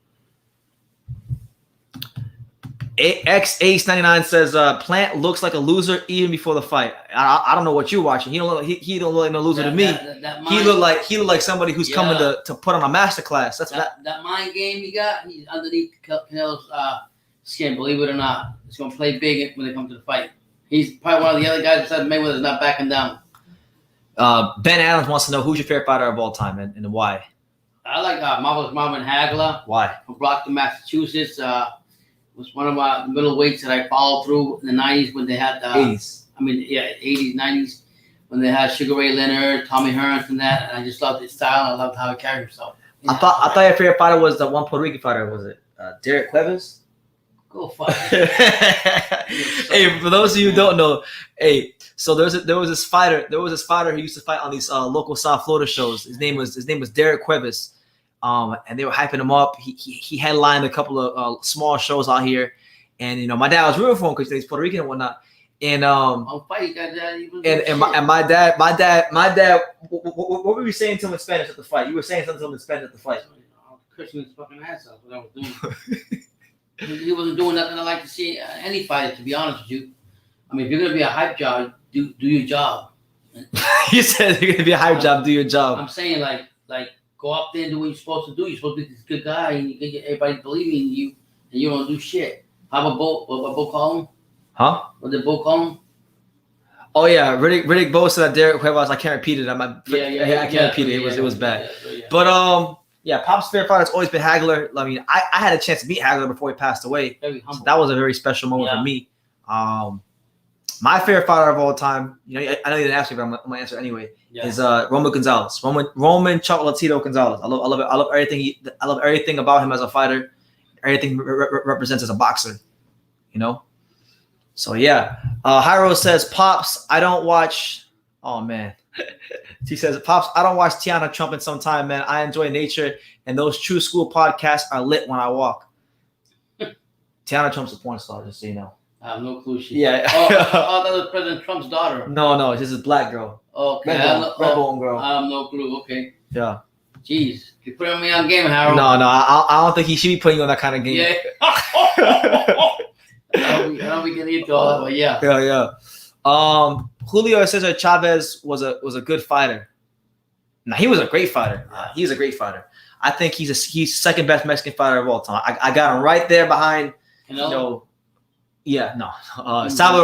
S2: X-Ace99 says Plant looks like a loser even before the fight. I don't know what you're watching. He don't look like no loser to me. He looked like somebody who's coming to put on a masterclass. That's
S1: that mind game he got. He's underneath Canelo's skin. Believe it or not, it's gonna play big when they come to the fight. He's probably one of the other guys besides Mayweather's not backing down.
S2: Ben Adams wants to know who's your favorite fighter of all time and why.
S1: I like Marvelous Marvin Hagler.
S2: Why?
S1: From Brockton, Massachusetts. Was one of my middleweights that I followed through in the 90s when they had
S2: 80s.
S1: 80s, 90s. when they had Sugar Ray Leonard, Tommy Hearns, and that. And I just loved his style. And I loved how he carried himself.
S2: I thought your favorite fighter was the one Puerto Rican fighter. Was it Derek Chavez?
S1: Go fuck.
S2: Hey, for those of you who don't know, so there was this fighter who used to fight on these local South Florida shows. His name was Derek Chavez. And they were hyping him up. He headlined a couple of small shows out here, and my dad was rooting for him because he's Puerto Rican and whatnot. And my dad, what were you saying to him in Spanish at the fight? You were saying something to him in Spanish at the fight.
S1: I was cursing his fucking ass off. What I was doing. He wasn't doing nothing I like to see any fighter. To be honest with you, I mean, if you're gonna be a hype job, do your job.
S2: You said you're gonna be a hype job. Do your job.
S1: I'm saying like. Go up there and do what you're supposed to do. You're supposed to be this good guy, and you can get everybody believing in you, and you don't do shit. How about Bo? What Bo call him?
S2: Huh?
S1: What did Bo call him?
S2: Oh yeah, Riddick Bowe said that Derek Cuevas. I can't repeat it. I can't repeat it. It was bad. But Pop's favorite fighter has always been Hagler. I mean, I had a chance to meet Hagler before he passed away. So that was a very special moment for me. My favorite fighter of all time, I know you didn't ask me, but I'm gonna answer anyway. Is Roman Gonzalez, Roman Chocolatito Gonzalez. I love it. I love everything. I love everything about him as a fighter. Everything represents as a boxer. So yeah. Hyro says, Pops, I don't watch. Oh man. He says, Pops, I don't watch Tiana Trumping sometime, man. I enjoy nature, and those True School podcasts are lit when I walk. Tiana Trump's a porn star, just so you know.
S1: I have no clue.
S2: Yeah.
S1: That was President Trump's daughter.
S2: No, this is black girl.
S1: Okay.
S2: Red bone girl.
S1: I have no clue. Okay.
S2: Yeah.
S1: Jeez. You're putting me on game, Harold.
S2: No, I don't think he should be putting you on that kind of game.
S1: Yeah. I don't be getting into all that, but yeah.
S2: Yeah. Julio Cesar Chavez was a good fighter. Now he was a great fighter. He's a great fighter. I think he's second best Mexican fighter of all time. I got him right there behind. Salvador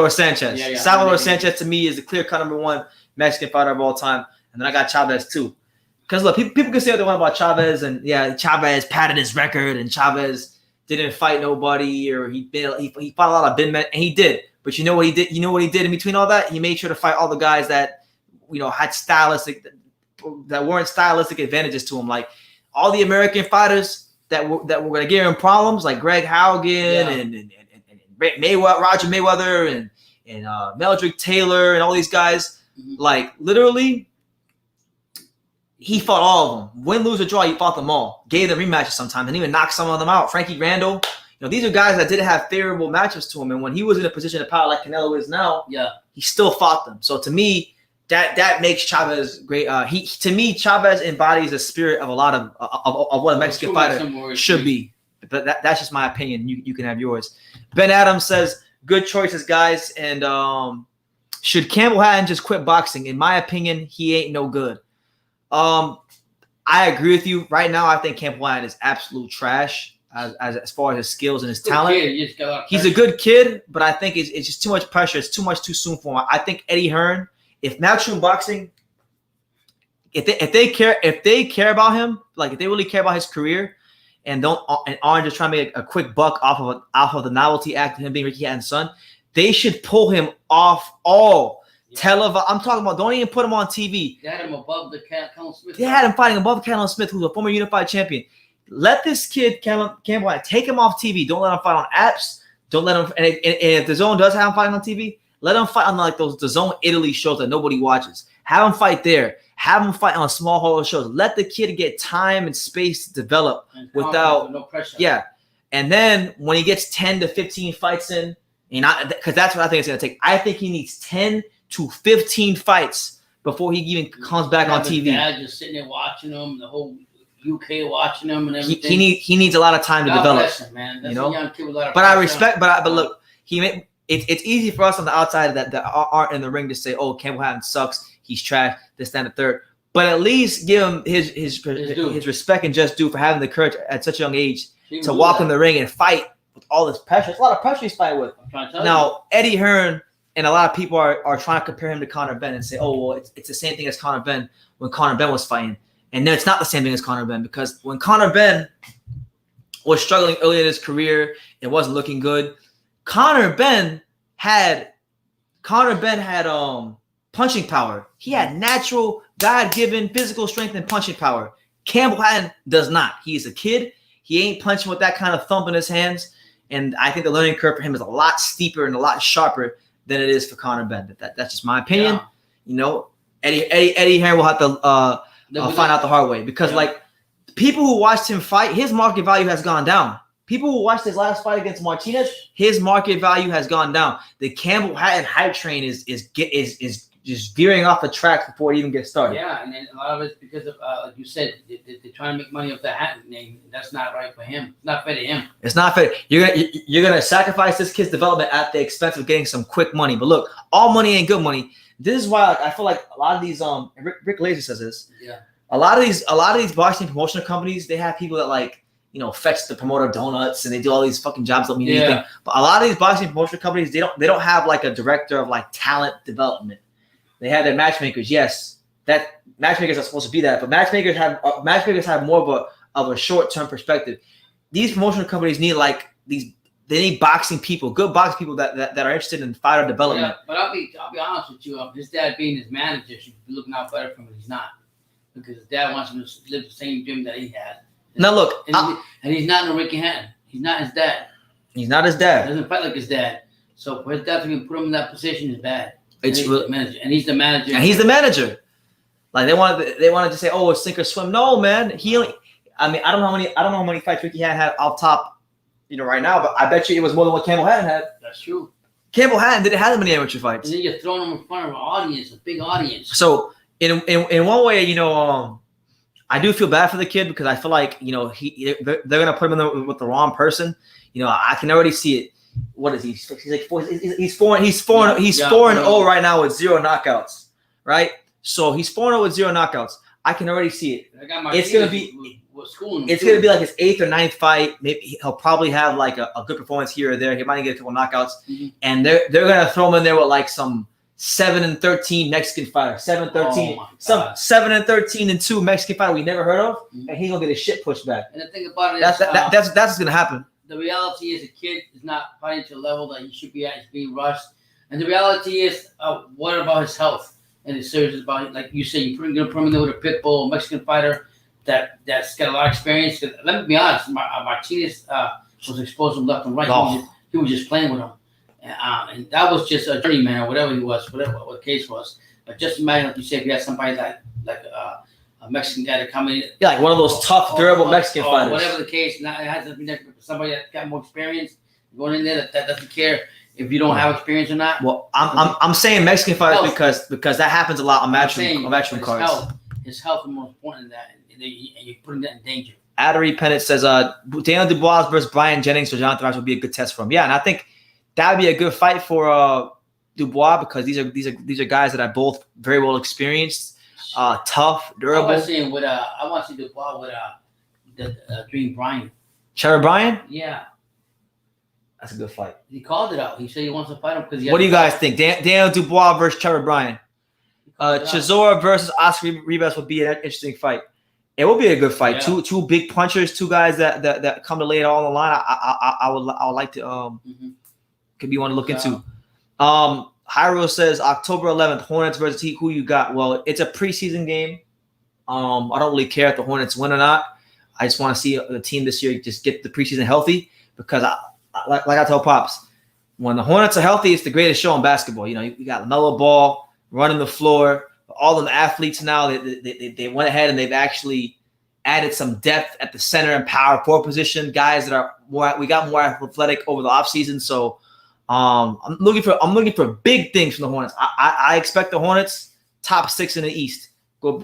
S2: Sanchez.
S1: Yeah.
S2: Salvador Sanchez to me is the clear cut number one Mexican fighter of all time, and then I got Chavez too. Because look, people can say what they want about Chavez, and Chavez padded his record, and Chavez didn't fight nobody, or he fought a lot of bin men, and he did. But you know what he did? You know what he did in between all that? He made sure to fight all the guys that had that weren't stylistic advantages to him, like all the American fighters that were going to give him problems, like Greg Haugen and Roger Mayweather and Meldrick Taylor and all these guys. Like literally, he fought all of them. Win, lose, or draw, he fought them all. Gave them rematches sometimes, and even knocked some of them out. Frankie Randall. These are guys that didn't have favorable matchups to him, and when he was in a position of power like Canelo is now, he still fought them. So to me, that makes Chavez great. To me, Chavez embodies the spirit of a lot of what a Mexican fighter should be. But that's just my opinion. You can have yours. Ben Adams says, good choices, guys. And should Campbell Hatton just quit boxing? In my opinion, he ain't no good. I agree with you. Right now, I think Campbell Hatton is absolute trash as far as his skills and his talent. He's a good kid, but I think it's just too much pressure. It's too much too soon for him. I think Eddie Hearn, if Matchroom Boxing, if they care about him, like if they really care about his career, and aren't just trying to make a quick buck off of the novelty act of him being Ricky Hatton's son, they should pull him off all televised. I'm talking about, don't even put him on TV.
S1: They had him above the Callum Smith.
S2: They had him fighting above Callum Smith, who's a former unified champion. Let this kid Campbell take him off TV. Don't let him fight on apps. Don't let him. And if the Zone does have him fighting on TV, let him fight on like the Zone Italy shows that nobody watches. Have him fight there. Have him fight on small hall shows. Let the kid get time and space to develop without
S1: no pressure.
S2: Yeah. And then when he gets 10 to 15 fights in, because that's what I think it's going to take. I think he needs 10 to 15 fights before he even comes back on TV.
S1: Dad just sitting there watching him, the whole UK watching him and everything.
S2: He needs a lot of time to develop.
S1: Him, man. That's a young kid with a lot of
S2: but I respect. But look, it's easy for us on the outside that aren't in the ring to say, "Oh, Campbell Hatton sucks. He's trash." This, that, and the third. But at least give him his respect and just due for having the courage at such a young age to walk in the ring and fight with all this pressure. It's a lot of pressure he's fighting with. Now, Eddie Hearn and a lot of people are trying to compare him to Conor Benn and say, "Oh, well, it's the same thing as Conor Benn when Conor Benn was fighting." And no, it's not the same thing as Conor Benn, because when Conor Benn was struggling early in his career, it wasn't looking good. Conor Benn had punching power. He had natural, God-given physical strength and punching power. Campbell Hatton does not. He's a kid. He ain't punching with that kind of thump in his hands. And I think the learning curve for him is a lot steeper and a lot sharper than it is for Conor Benn. That's just my opinion.
S1: Yeah.
S2: You know, Eddie Hearn will have to find out the hard way because, like, people who watched him fight, his market value has gone down. People who watched his last fight against Martinez, his market value has gone down. The Campbell Hatton hype train is just veering off the track before it even gets started.
S1: Yeah, and then a lot of it's because of, like you said, they're trying to make money off the Hatton name. That's not right for him. It's not fair to him.
S2: It's not fair. You're gonna sacrifice this kid's development at the expense of getting some quick money. But look, all money ain't good money. This is why, like, I feel like a lot of these Rick Laser says this.
S1: Yeah.
S2: A lot of these boxing promotional companies, they have people that, like, you know, fetch the promoter donuts and they do all these fucking jobs that don't mean anything. But a lot of these boxing promotional companies, they don't have like a director of like talent development. They have their matchmakers. Yes, that matchmakers are supposed to be that, but matchmakers have more of a short-term perspective. These promotional companies need like these. They need boxing people, good boxing people that are interested in fighter development.
S1: Yeah, but I'll be honest with you. His dad being his manager should be looking out better for him. He's not, because his dad wants him to live the same dream that he had.
S2: Now look,
S1: and he's not no Ricky Hatton. He's not his dad.
S2: He's not his dad.
S1: He doesn't fight like his dad. So for his dad to put him in that position is bad.
S2: It's
S1: really, manager, and he's the manager.
S2: And he's the manager. Like they wanted to say, oh, it's sink or swim. No, man. I don't know how many fights Ricky Hatton had off top, you know, right now, but I bet you it was more than what Campbell Hatton had.
S1: That's true.
S2: Campbell Hatton didn't have that many amateur fights.
S1: And then you're throwing him in front of an audience, a big audience.
S2: So in one way, you know, I do feel bad for the kid because I feel like, you know, they're gonna put him with the wrong person. You know, I can already see it. What is he? He's like he's 4-0 right now with 0 knockouts, right? So he's 4-0 with 0 knockouts. I can already see it. It's gonna be like his 8th or 9th fight. Maybe he'll probably have like a good performance here or there. He might get a couple knockouts, and they're gonna throw him in there with like some 7-13 Mexican fighter, 7-13, some 7-13-2 Mexican fighter we never heard of, and he's gonna get his shit pushed back.
S1: And the thing about it
S2: that's what's gonna happen.
S1: The reality is, a kid is not fighting to a level that he should be at. He's being rushed, and the reality is, what about his health and his surgery? About, like you said, you're gonna put him in there with a pit bull Mexican fighter that's got a lot of experience. Let me be honest, Martinez was exposed him left and right.
S2: Oh.
S1: He was just playing with him. And that was just a journeyman or whatever he was, whatever what the case was. But just imagine, like you said, if you had somebody like a Mexican guy to come in.
S2: Yeah, like one of those tough, durable Mexican fighters.
S1: Whatever the case, now it has to be somebody that got more experience going in there that doesn't care if you don't have experience or not.
S2: Well, I'm saying Mexican fighters because that happens a lot on matchroom cards.
S1: His health is more important than that, and you're putting that in danger.
S2: Addery Pennant says, Daniel Dubois versus Brian Jennings for Jonathan Rice would be a good test for him. Yeah, and I think that would be a good fight for Dubois because these are guys that are both very well experienced, tough, durable.
S1: I want to see Dubois with the Dream Bryan.
S2: Trevor Bryan?
S1: Yeah.
S2: That's a good fight.
S1: He called it out. He said he wants to fight him because.
S2: What do you guys think? Daniel Dubois versus Trevor Bryan. Chisora versus Oscar Rivas would be an interesting fight. It will be a good fight. Yeah. Two big punchers, two guys that come to lay it all on the line. I would like to could be one to look into. Hyro says October 11th, Hornets versus Heat. Who you got? Well, it's a preseason game. I don't really care if the Hornets win or not. I just want to see the team this year just get the preseason healthy because like I tell Pops, when the Hornets are healthy, it's the greatest show in basketball. You know, you got LaMelo Ball running the floor. All of the athletes now, they went ahead and they've actually added some depth at the center and power forward position. Guys that are we got more athletic over the offseason. So I'm looking for big things from the Hornets. I expect the Hornets top 6 in the East,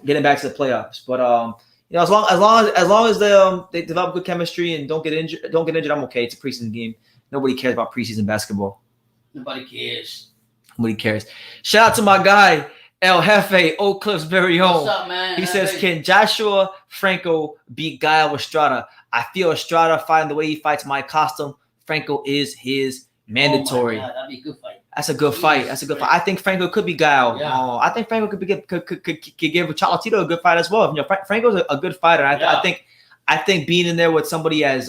S2: getting back to the playoffs. But you know, as long as they develop good chemistry and don't get injured, I'm okay. It's a preseason game. Nobody cares about preseason basketball.
S1: Nobody cares.
S2: Shout out to my guy El Jefe, Oak Cliff's very own.
S1: What's up, man?
S2: He says, can Joshua Franco beat Gael Estrada? I feel Estrada fighting the way he fights my costume. Franco is his mandatory.
S1: Oh my God, that'd be a good fight.
S2: That's a good fight. I think Franco could be Gael.
S1: Yeah.
S2: I think Franco could give Cholatito a good fight as well. You know, Franco's a good fighter. I think being in there with somebody as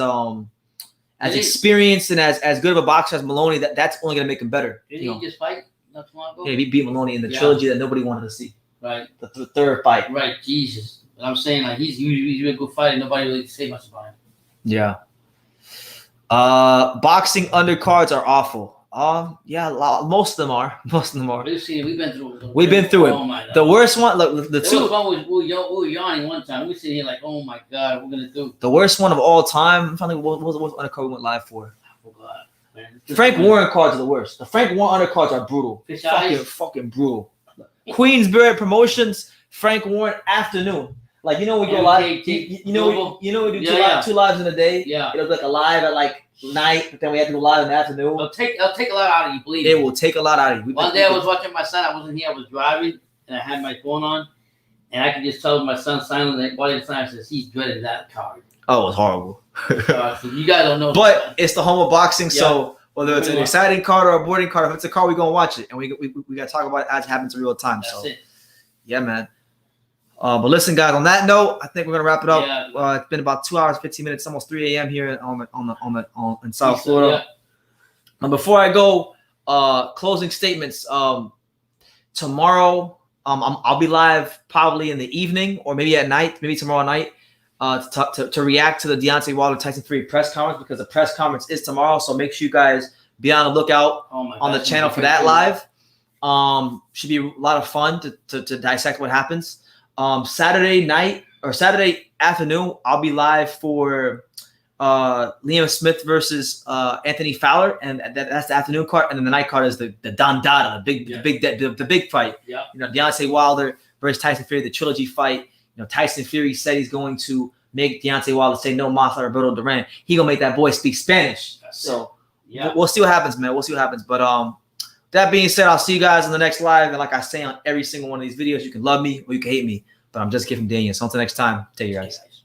S2: experienced and as good of a boxer as Maloney, that's only gonna make him better.
S1: Did he just fight not too long ago.
S2: Yeah, he beat Maloney in the trilogy that nobody wanted to see.
S1: Right.
S2: The third fight.
S1: Right. Jesus. But I'm saying like he's a good fighter. Nobody really say much about him.
S2: Yeah. Boxing undercards are awful. Yeah, most of them are. Most of them are.
S1: We've been through.
S2: We've been through it.
S1: Oh my God.
S2: The worst one, look, the two.
S1: One we were yawning one time. We sitting here like, oh my God, what we're gonna do?
S2: The worst one of all time. I'm trying to think what undercard we went live for.
S1: I forgot, man.
S2: Frank Warren cards are the worst. The Frank Warren undercards are brutal. Fucking brutal. Queensberry Promotions, Frank Warren afternoon. Like we go live. You know we do two lives in a day.
S1: Yeah.
S2: It'll be like a live at like night, but then we have to go live in the afternoon.
S1: It'll take a lot out of you, believe me.
S2: It will take a lot out of you.
S1: One day I was watching my son. I wasn't here. I was driving, and I had my phone on, and I could just tell my son silently. While he says he's dreading that card.
S2: Oh, it was horrible.
S1: So you guys don't know.
S2: But it's the home of boxing, so whether it's an exciting card or a boring card, if it's a card, we're gonna watch it, and we gotta talk about it as it happens in real time.
S1: That's it.
S2: Yeah, man. But listen, guys. On that note, I think we're gonna wrap it up.
S1: Yeah.
S2: It's been about 2 hours, 15 minutes, almost 3 a.m. here in South Florida. And before I go, closing statements. Tomorrow, I'll be live probably in the evening or maybe at night, maybe tomorrow night, to react to the Deontay Wilder Tyson Fury press conference, because the press conference is tomorrow. So make sure you guys be on the lookout on the channel for that live. Should be a lot of fun to dissect what happens. Saturday night or Saturday afternoon, I'll be live for Liam Smith versus Anthony Fowler, and that's the afternoon card. And then the night card is the Dandada, the big fight.
S1: Yeah.
S2: Deontay Wilder versus Tyson Fury, the trilogy fight. Tyson Fury said he's going to make Deontay Wilder say no mas a Roberto Duran. He gonna make that boy speak Spanish. We'll see what happens, man. We'll see what happens. But that being said, I'll see you guys in the next live. And like I say on every single one of these videos, you can love me or you can hate me, but I'm just giving Daniel. So until next time, take care, guys.